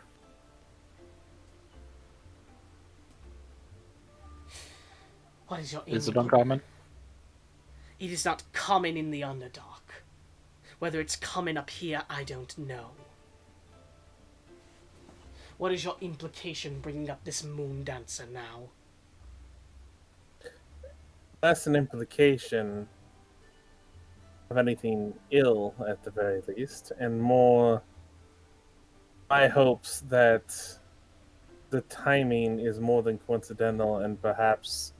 A: What is your
E: Is it
A: input?
E: uncommon?
A: It is not common in the Underdark. Whether it's common up here, I don't know. What is your implication bringing up this moon dancer now?
D: Less an implication of anything ill, at the very least, and more my hopes that the timing is more than coincidental, and perhaps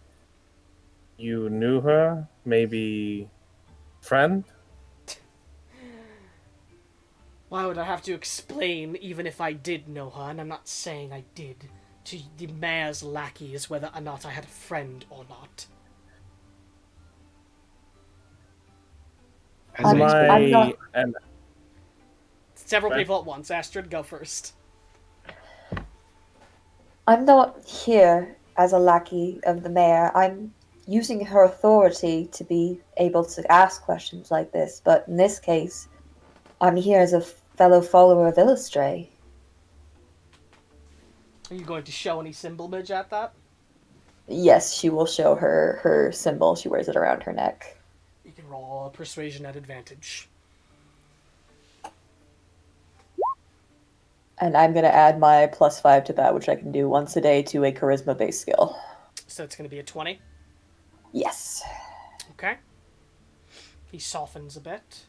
D: you knew her, maybe friend?
A: Why would I have to explain, even if I did know her, and I'm not saying I did, to the mayor's lackeys whether or not I had a friend or not?
E: As an expert,
B: I'm not-
D: And
A: Several
D: Right.
A: people at once. Astrid, go first.
B: I'm not here as a lackey of the mayor. I'm using her authority to be able to ask questions like this, but in this case, I'm here as a fellow follower of Illustray.
A: Are you going to show any symbolage at that?
B: Yes, she will show her symbol. She wears it around her neck.
A: You can roll a persuasion at advantage.
B: And I'm going to add my +5 to that, which I can do once a day to a charisma-based skill.
A: So it's going to be a 20.
B: Yes.
A: Okay. He softens a bit.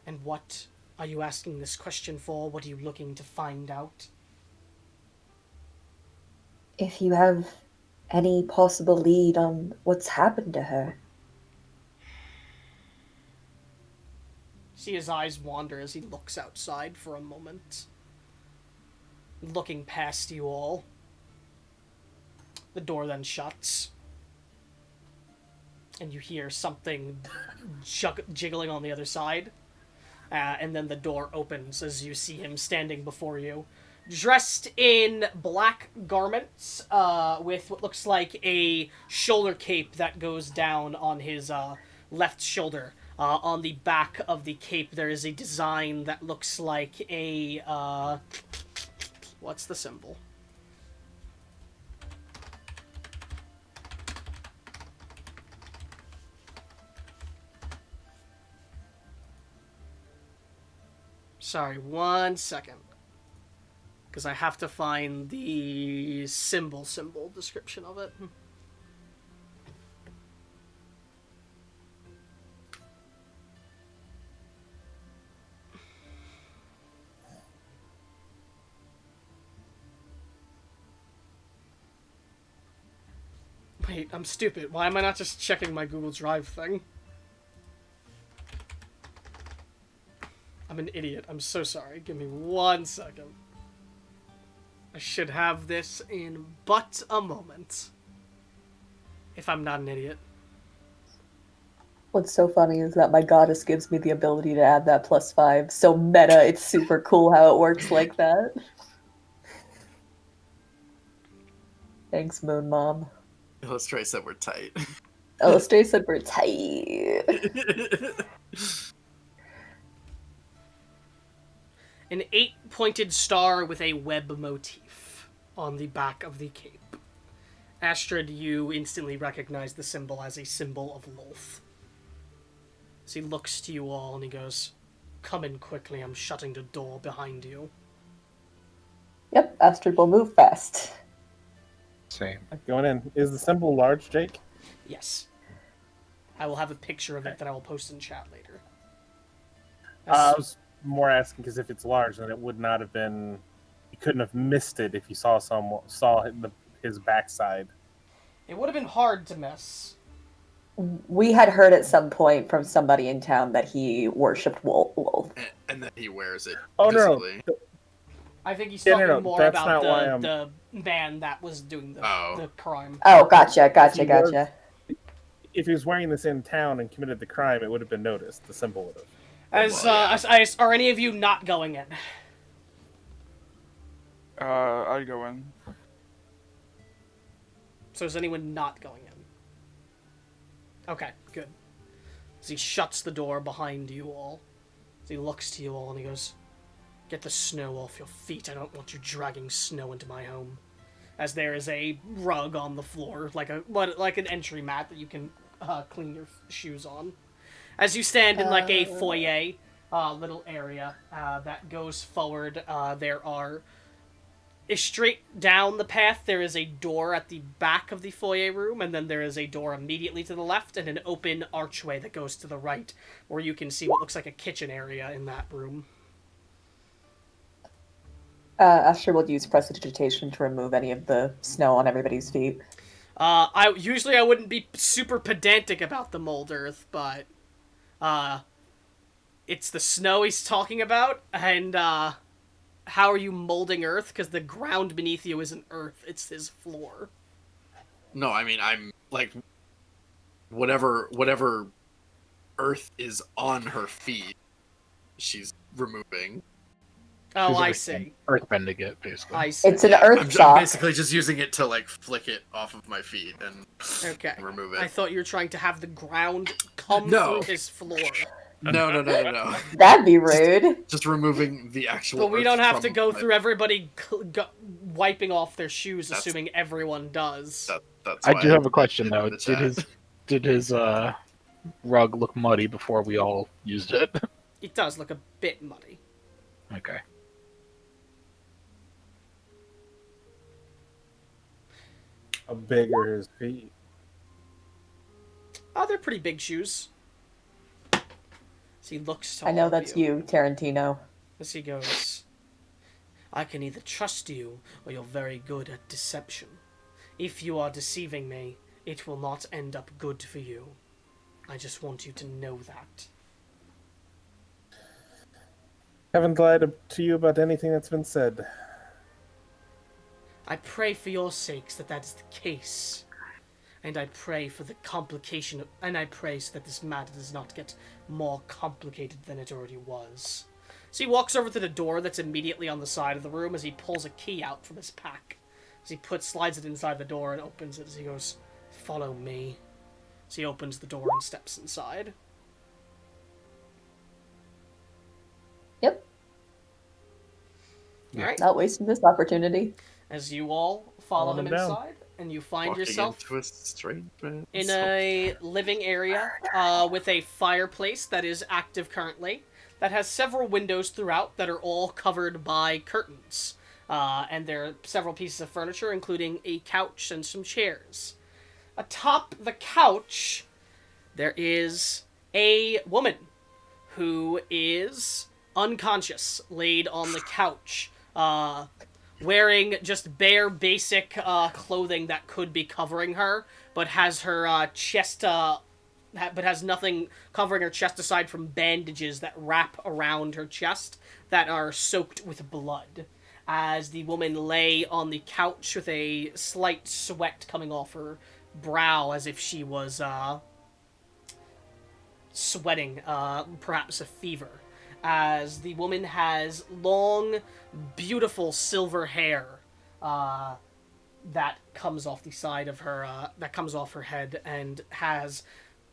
A: And what are you asking this question for? What are you looking to find out?
B: If you have any possible lead on what's happened to her.
A: See his eyes wander as he looks outside for a moment. Looking past you all. The door then shuts. And you hear something jiggling on the other side. And then the door opens as you see him standing before you. Dressed in black garments, with what looks like a shoulder cape that goes down on his left shoulder. On the back of the cape, there is a design that looks like a... what's the symbol? Sorry, 1 second. Because I have to find the symbol description of it. Wait, I'm stupid. Why am I not just checking my Google Drive thing? I'm an idiot. I'm so sorry. Give me 1 second. I should have this in but a moment. If I'm not an idiot.
B: What's so funny is that my goddess gives me the ability to add that +5. So meta, it's super cool how it works like that. Thanks, Moon Mom.
C: Illustrates that we're tight.
B: Illustrates that we're tight.
A: An 8-pointed star with a web motif on the back of the cape. Astrid, you instantly recognize the symbol as a symbol of Lolth. So he looks to you all and he goes, "Come in quickly, I'm shutting the door behind you."
B: Yep, Astrid will move fast.
E: Same.
D: Going in. Is the symbol large, Jake?
A: Yes. I will have a picture of it that I will post in chat later.
D: I was more asking because if it's large, then it would not have been. You couldn't have missed it if you saw his backside.
A: It would have been hard to miss.
B: We had heard at some point from somebody in town that he worshipped Wolf.
C: And then he wears it.
D: Oh
C: visibly.
D: no!
A: I think he's
D: Yeah,
A: talking
D: no,
A: more
D: that's
A: about
D: not why I'm-
A: the man that was doing the crime.
B: Oh, gotcha.
D: If he was wearing this in town and committed the crime, it would have been noticed. The symbol would have.
A: Are any of you not going in?
F: I'd go in.
A: So is anyone not going in? Okay, good. As he shuts the door behind you all, as he looks to you all and he goes, "Get the snow off your feet. I don't want you dragging snow into my home." As there is a rug on the floor, like an entry mat that you can clean your shoes on. As you stand in like a foyer little area that goes forward, there are... straight down the path, there is a door at the back of the foyer room, and then there is a door immediately to the left, and an open archway that goes to the right, where you can see what looks like a kitchen area in that room.
B: Astrid will use prestidigitation to remove any of the snow on everybody's feet.
A: I wouldn't be super pedantic about the mold earth, but it's the snow he's talking about, and how are you molding earth? Because the ground beneath you isn't earth, it's his floor.
C: No, I mean, I'm like, whatever earth is on her feet, she's removing.
A: Oh, I see.
E: Earthbending it, basically.
A: I see.
B: It's an earth
C: I'm
B: sock.
C: basically just using it to like flick it off of my feet and remove it.
A: I thought you were trying to have the ground come
C: No.
A: through his floor.
C: No.
B: That'd be rude.
C: Just removing the actual.
A: But we
C: earth
A: don't have to
C: from
A: go
C: my-
A: through everybody wiping off their shoes, assuming everyone does.
C: That's
E: I
C: why
E: do have a question though.
C: the chat.
E: Did his rug look muddy before we all used it?
A: It does look a bit muddy.
E: Okay.
D: How big are his feet?
A: Oh, they're pretty big shoes. As he looks to
B: I
A: all
B: know
A: of
B: that's you, Tarantino.
A: As he goes, "I can either trust you, or you're very good at deception. If you are deceiving me, it will not end up good for you. I just want you to know that."
D: Haven't lied to you about anything that's been said.
A: I pray for your sakes that that is the case. And I pray for the complication, and I pray so that this matter does not get more complicated than it already was. So he walks over to the door that's immediately on the side of the room as he pulls a key out from his pack. As he slides it inside the door and opens it as he goes, "Follow me." So he opens the door and steps inside.
B: Yep.
A: Alright.
B: Not wasting this opportunity.
A: As you all follow him
D: Follow him down.
A: inside, and you find
C: Walking
A: yourself
C: into a strange man's
A: in
C: home.
A: a living area with a fireplace that is active currently, that has several windows throughout that are all covered by curtains. And there are several pieces of furniture, including a couch and some chairs. Atop the couch, there is a woman who is unconscious, laid on the couch, wearing just bare, basic clothing that could be covering her, but has her chest, but has nothing covering her chest aside from bandages that wrap around her chest that are soaked with blood. As the woman lay on the couch with a slight sweat coming off her brow as if she was sweating, perhaps a fever. As the woman has long, beautiful silver hair that comes off the side of her, that comes off her head, and has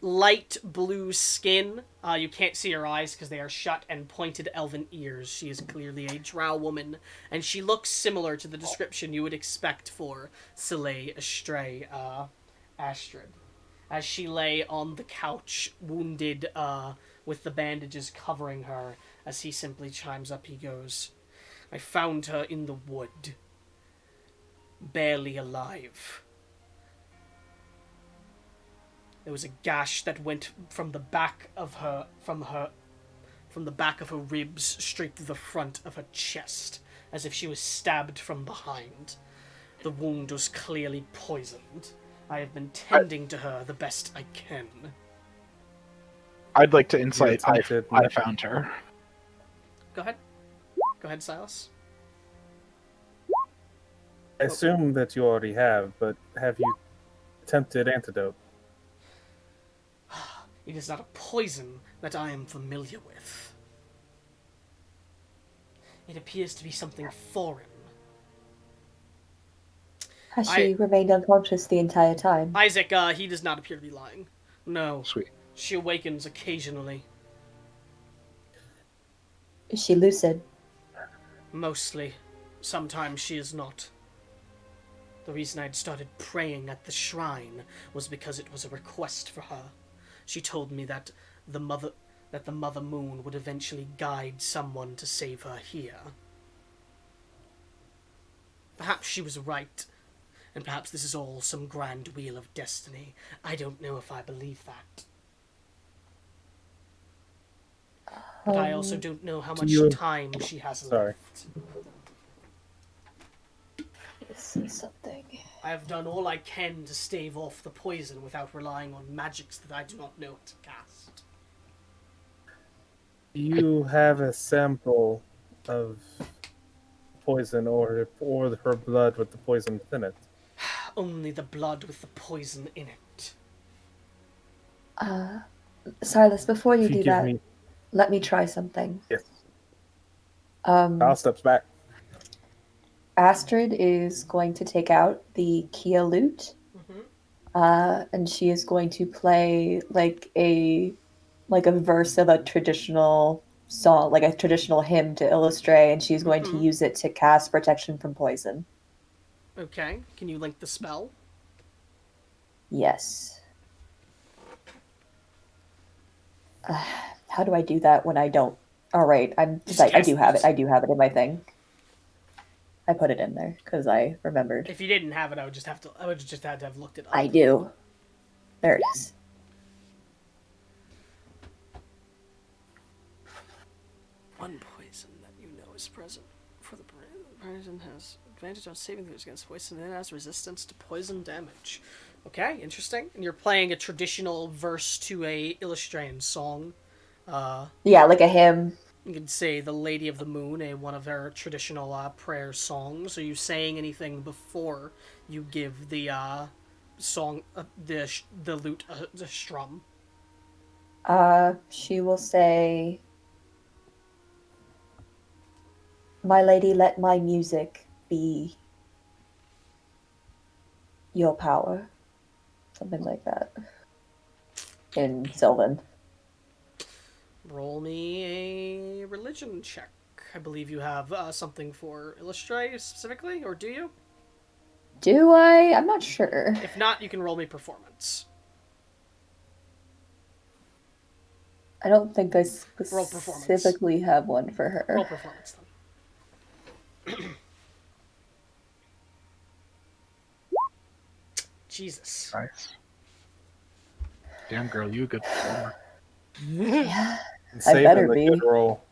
A: light blue skin. You can't see her eyes because they are shut, and pointed elven ears. She is clearly a drow woman, and she looks similar to the description you would expect for Soleil Astray, Astrid. As she lay on the couch, wounded, with the bandages covering her, as he simply chimes up, he goes, "I found her in the wood, barely alive. There was a gash that went from the back of her, from the back of her ribs straight through the front of her chest, as if she was stabbed from behind. The wound was clearly poisoned. I have been tending to her the best I can."
E: I'd like to insight. I
D: attempted-
E: found her.
A: Go ahead. Go ahead, Silas.
D: I assume that you already have, but have you attempted antidote?
A: It is not a poison that I am familiar with. It appears to be something foreign.
B: Has she remained unconscious the entire time?
A: Isaac, he does not appear to be lying. No.
E: Sweet.
A: She awakens occasionally.
B: Is she lucid?
A: Mostly. Sometimes she is not. The reason I'd started praying at the shrine was because it was a request for her. She told me that the Mother Moon would eventually guide someone to save her here. Perhaps she was right, and perhaps this is all some grand wheel of destiny. I don't know if I believe that. But I also don't know how much time she has left.
B: This is something.
A: I have done all I can to stave off the poison without relying on magics that I do not know to cast.
D: Do you have a sample of poison or her blood with the poison within it?
A: Only the blood with the poison in it.
B: Silas, before you
D: If
B: do
D: give
B: that,
D: me-
B: let me try something.
D: Yes. I'll steps back.
B: Astrid is going to take out the Kia lute, and she is going to play like a verse of a traditional song, like a traditional hymn to illustrate, and she's going to use it to cast protection from poison.
A: Okay, can you link the spell?
B: Yes. How do I do that when I don't? All right, I'm just like, I do have it. I do have it in my thing. I put it in there because I remembered.
A: If you didn't have it, I would just had to have looked it up.
B: I do. There it is.
A: One poison that you know is present. For the poison has advantage on saving throws against poison and it has resistance to poison damage. Okay, interesting. And you're playing a traditional verse to a Illustrated song.
B: Yeah, like a hymn.
A: You can say the Lady of the Moon, one of her traditional prayer songs. Are you saying anything before you give the song, the lute, the strum?
B: She will say, "My lady, let my music be your power." Something like that. In Sylvan.
A: Roll me a religion check. I believe you have something for illustrate specifically, or do you?
B: Do I? I'm not sure.
A: If not, you can roll me performance.
B: I don't think I
A: Roll performance.
B: specifically have one for her.
A: Roll performance then. Jesus.
E: Nice. Damn, girl, you a good performer.
B: Yeah, I
D: Saving
B: better
D: the
B: be.
D: good roll.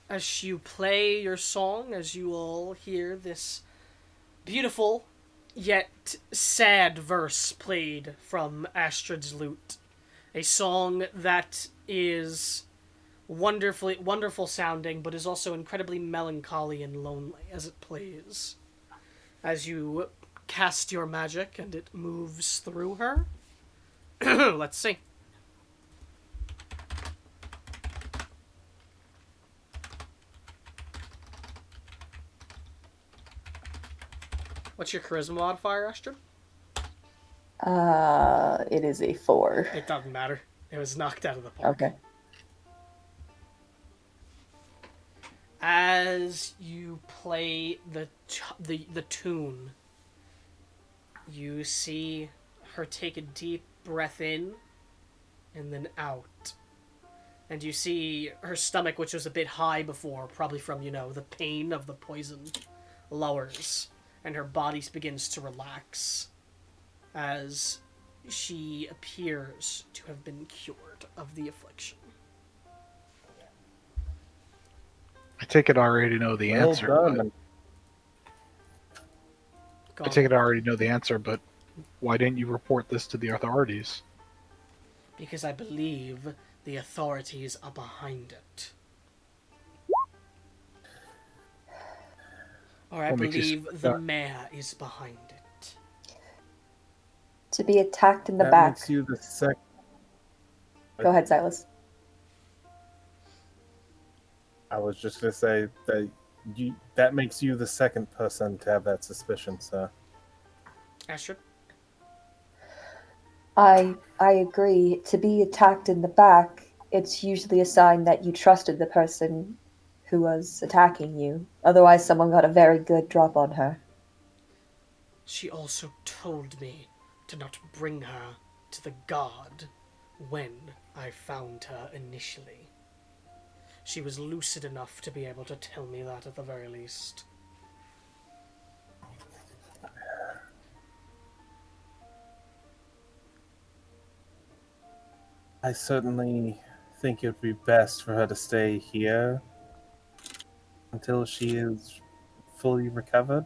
A: As you play your song, as you all hear this beautiful yet sad verse played from Astrid's lute, a song that is wonderful sounding, but is also incredibly melancholy and lonely as it plays. As you cast your magic and it moves through her. Let's see. What's your charisma modifier, Astrid?
B: It is a 4.
A: It doesn't matter. It was knocked out of the park.
B: Okay.
A: As you play the tune, you see her take a deep breath in and then out. And you see her stomach, which was a bit high before, probably from, the pain of the poison, lowers. And her body begins to relax as she appears to have been cured of the affliction.
E: I take it I already know the
D: Well
E: answer.
D: done.
E: I take it I already know the answer, but why didn't you report this to the authorities?
A: Because I believe the authorities are behind it. Or I
E: What makes you
A: believe
E: say
A: the
E: that?
A: mayor is behind it.
B: To be attacked in the
D: That
B: back.
D: makes you the second.
B: Go ahead, Silas.
D: I was just gonna say that makes you the second person to have that suspicion, sir.
A: Astrid?
B: I agree. To be attacked in the back, it's usually a sign that you trusted the person who was attacking you. Otherwise, someone got a very good drop on her.
A: She also told me to not bring her to the guard when I found her initially. She was lucid enough to be able to tell me that at the very least.
D: I certainly think it would be best for her to stay here until she is fully recovered.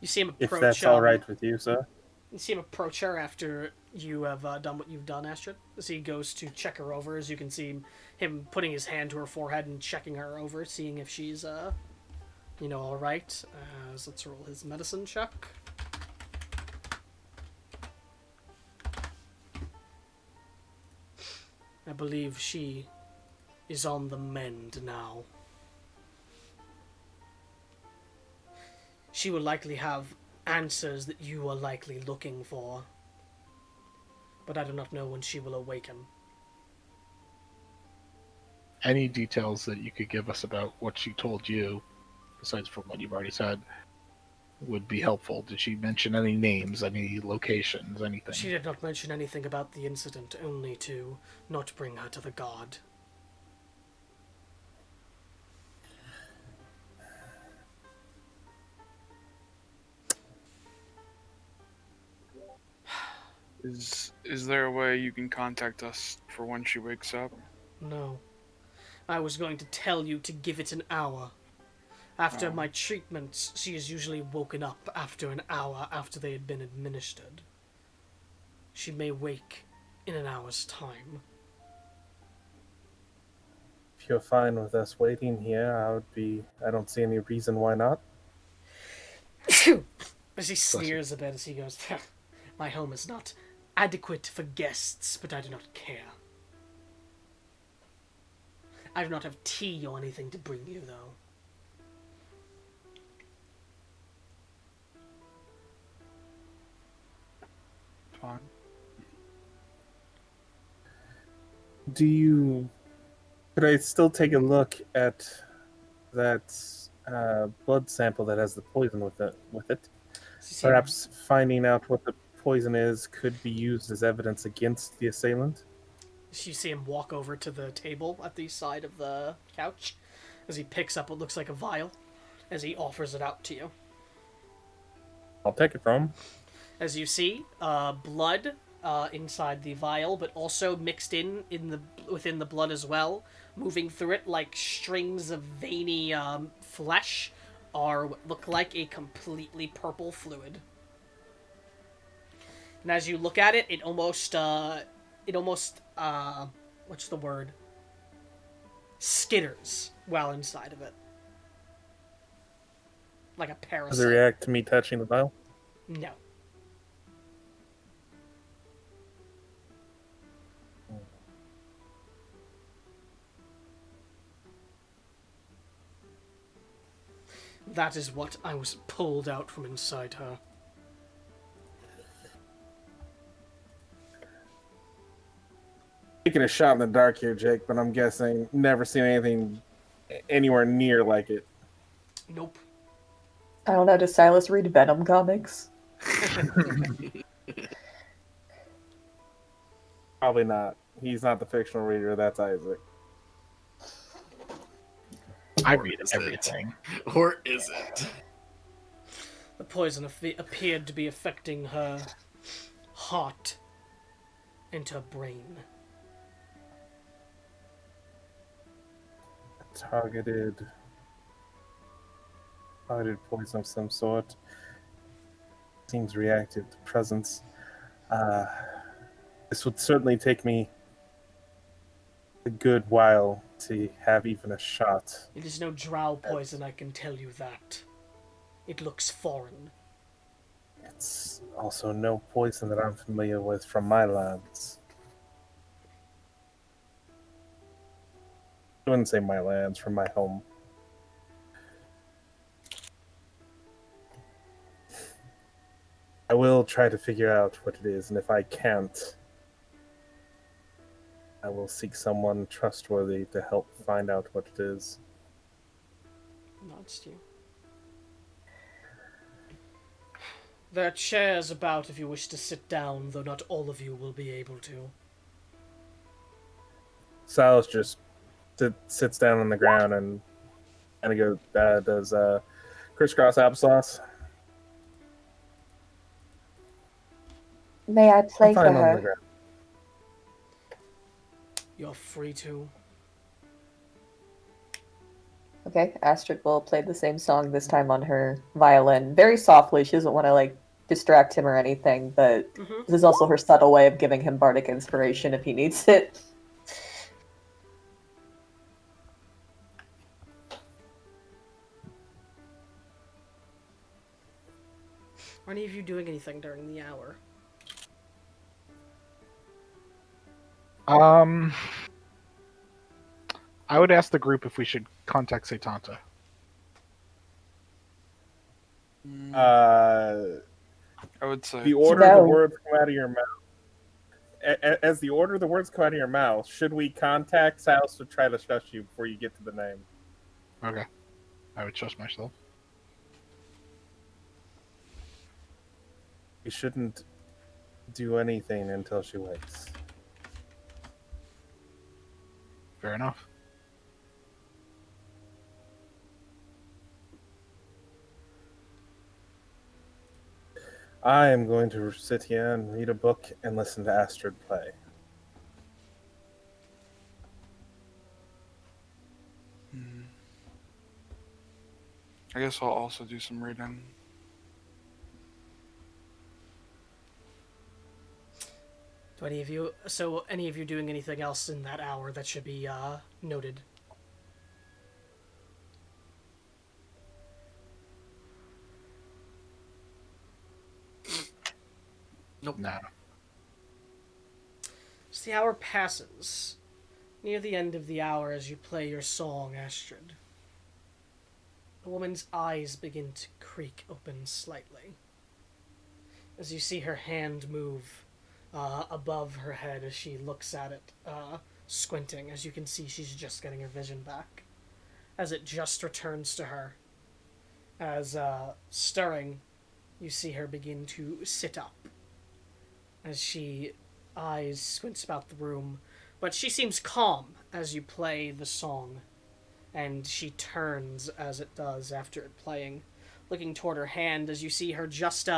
A: You see him
D: If
A: approach.
D: that's all right with you, sir.
A: You see him approach her after you have done what you've done, Astrid. As he goes to check her over, as you can see him putting his hand to her forehead and checking her over, seeing if she's, all right. So let's roll his medicine check. I believe she is on the mend now. She will likely have answers that you are likely looking for, but I do not know when she will awaken.
E: Any details that you could give us about what she told you, besides from what you've already said, would be helpful. Did she mention any names, any locations, anything?
A: She did not mention anything about the incident, only to not bring her to the guard.
F: Is there a way you can contact us for when she wakes up?
A: No. I was going to tell you to give it an hour. After my treatments, she is usually woken up after an hour after they had been administered. She may wake in an hour's time.
D: you're fine with us waiting here, I don't see any reason why not.
A: As he sneers a bit as he goes, my home is not adequate for guests, but I do not care. I do not have tea or anything to bring you, though.
F: Fine.
D: Could I still take a look at that blood sample that has the poison with it? Perhaps finding out what the poison is could be used as evidence against the assailant.
A: You see him walk over to the table at the side of the couch as he picks up what looks like a vial as he offers it out to you.
D: I'll take it from him.
A: As you see, blood inside the vial, but also mixed within the blood as well, moving through it like strings of veiny flesh, are what look like a completely purple fluid. And as you look at it, it almost what's the word? Skitters while inside of it, like a parasite.
D: Does it react to me touching the vial?
A: No. That is what I was pulled out from inside her.
D: Taking a shot in the dark here, Jake, but I'm guessing never seen anything anywhere near like it.
A: Nope.
B: I don't know. Does Silas read Venom comics?
D: Probably not. He's not the fictional reader. That's Isaac.
E: I
C: Or
E: read
C: is
E: everything.
C: Or is it?
A: The poison appeared to be affecting her heart and her brain.
D: Targeted poison of some sort. Seems reactive to presence. This would certainly take me a good while to have even a shot.
A: It is no drow poison, I can tell you that. It looks foreign.
D: It's also no poison that I'm familiar with from my lands. I wouldn't say my lands, from my home. I will try to figure out what it is, and if I can't, I will seek someone trustworthy to help find out what it is.
A: Nods to you. There are chairs about if you wish to sit down, though not all of you will be able to.
D: Silas just sits down on the ground and kind of does crisscross applesauce.
B: May I play for
D: Fine on the
B: her?
D: ground.
A: You're free to.
B: Okay, Astrid will play the same song this time on her violin, very softly. She doesn't want to distract him or anything, but this is also her subtle way of giving him bardic inspiration if he needs it.
A: Are any of you doing anything during the hour?
E: I would ask the group if we should contact Satanta.
F: I would say
D: The order
B: No.
D: the words come out of your mouth. As the order the words come out of your mouth, should we contact Silas to try to shush you before you get to the name?
E: Okay. I would trust myself.
D: You shouldn't do anything until she wakes.
E: Fair enough.
D: I am going to sit here and read a book and listen to Astrid play.
F: I guess I'll also do some reading.
A: Do any of you? So, any of you doing anything else in that hour that should be noted?
C: Nope.
E: No.
A: As the hour passes, near the end of the hour as you play your song, Astrid, the woman's eyes begin to creak open slightly. As you see her hand move above her head as she looks at it, squinting. As you can see, she's just getting her vision back. As it just returns to her. As stirring, you see her begin to sit up. As she eyes squints about the room, but she seems calm as you play the song, and she turns as it does after it playing, looking toward her hand as you see her just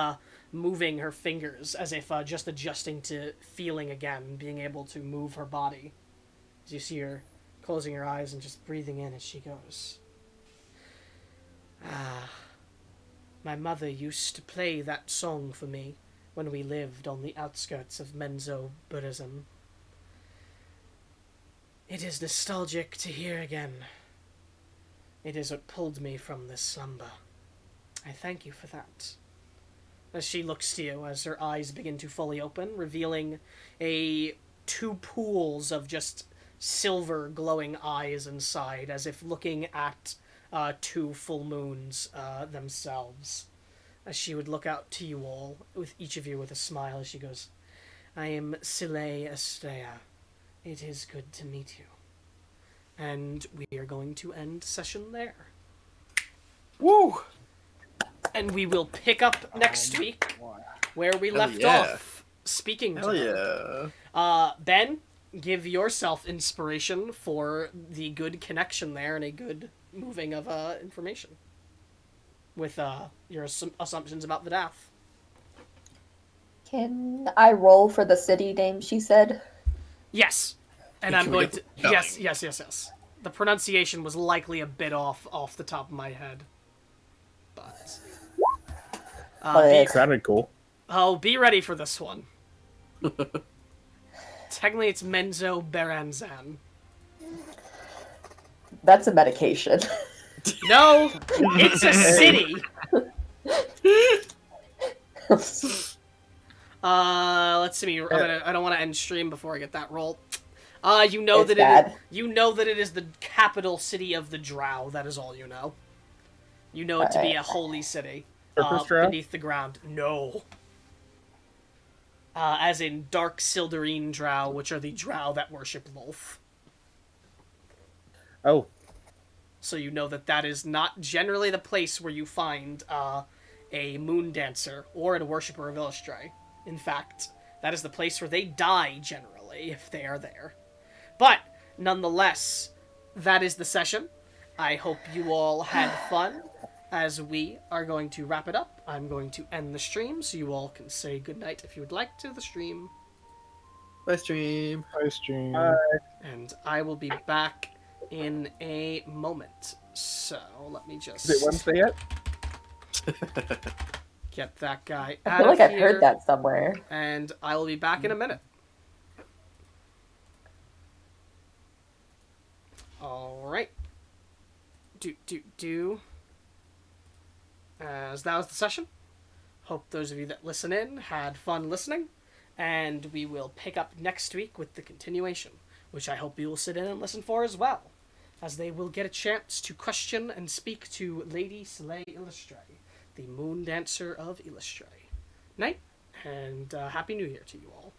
A: moving her fingers as if just adjusting to feeling again, being able to move her body. As you see her closing her eyes and just breathing in as she goes. My mother used to play that song for me when we lived on the outskirts of Menzo Buddhism. It is nostalgic to hear again. It is what pulled me from this slumber. I thank you for that. As she looks to you, as her eyes begin to fully open, revealing two pools of just silver glowing eyes inside, as if looking at two full moons themselves. As she would look out to you all, with each of you with a smile, as she goes, I am Sile Estrella. It is good to meet you. And we are going to end session there.
C: Woo!
A: And we will pick up next week where we left
C: yeah.
A: off. Speaking
C: Hell
A: to her.
C: yeah.
A: Ben, give yourself inspiration for the good connection there and a good moving of information with your assumptions about the Dath.
B: Can I roll for the city name she said?
A: Yes. And
C: Can
A: I'm
C: we
A: going
C: get
A: to...
C: the spelling?
A: Yes. The pronunciation was likely a bit off the top of my head. But...
B: But
D: Sounded cool.
A: be ready for this one. Technically, it's Menzo Beranzan.
B: that's a medication.
A: No, it's a city. Let's see. I don't want to end stream before I get that roll. You know
B: It's
A: that
B: bad.
A: you know that it is the capital city of the Drow. That is all you know. You know it to be a holy city.
D: Surface Drow?
A: Beneath the ground. No. As in Dark Sildarine Drow, which are the Drow that worship Lolth.
D: Oh,
A: So you know that is not generally the place where you find a moon dancer or a worshipper of Illustray. In fact, that is the place where they die generally, if they are there. But, nonetheless, that is the session. I hope you all had fun. As we are going to wrap it up, I'm going to end the stream, so you all can say goodnight if you would like to the stream.
C: Bye, stream.
E: Bye, stream.
A: And I will be back in a moment. So, let me just...
D: is it Wednesday yet?
A: get that guy
B: I
A: out
B: feel like
A: of
B: I've
A: here,
B: heard that somewhere.
A: and I will be back in a minute. All right. As that was the session. Hope those of you that listen in had fun listening, and we will pick up next week with the continuation, which I hope you will sit in and listen for as well, as they will get a chance to question and speak to Lady Slay Illustray, the Moon Dancer of Illustray. Night, and Happy New Year to you all.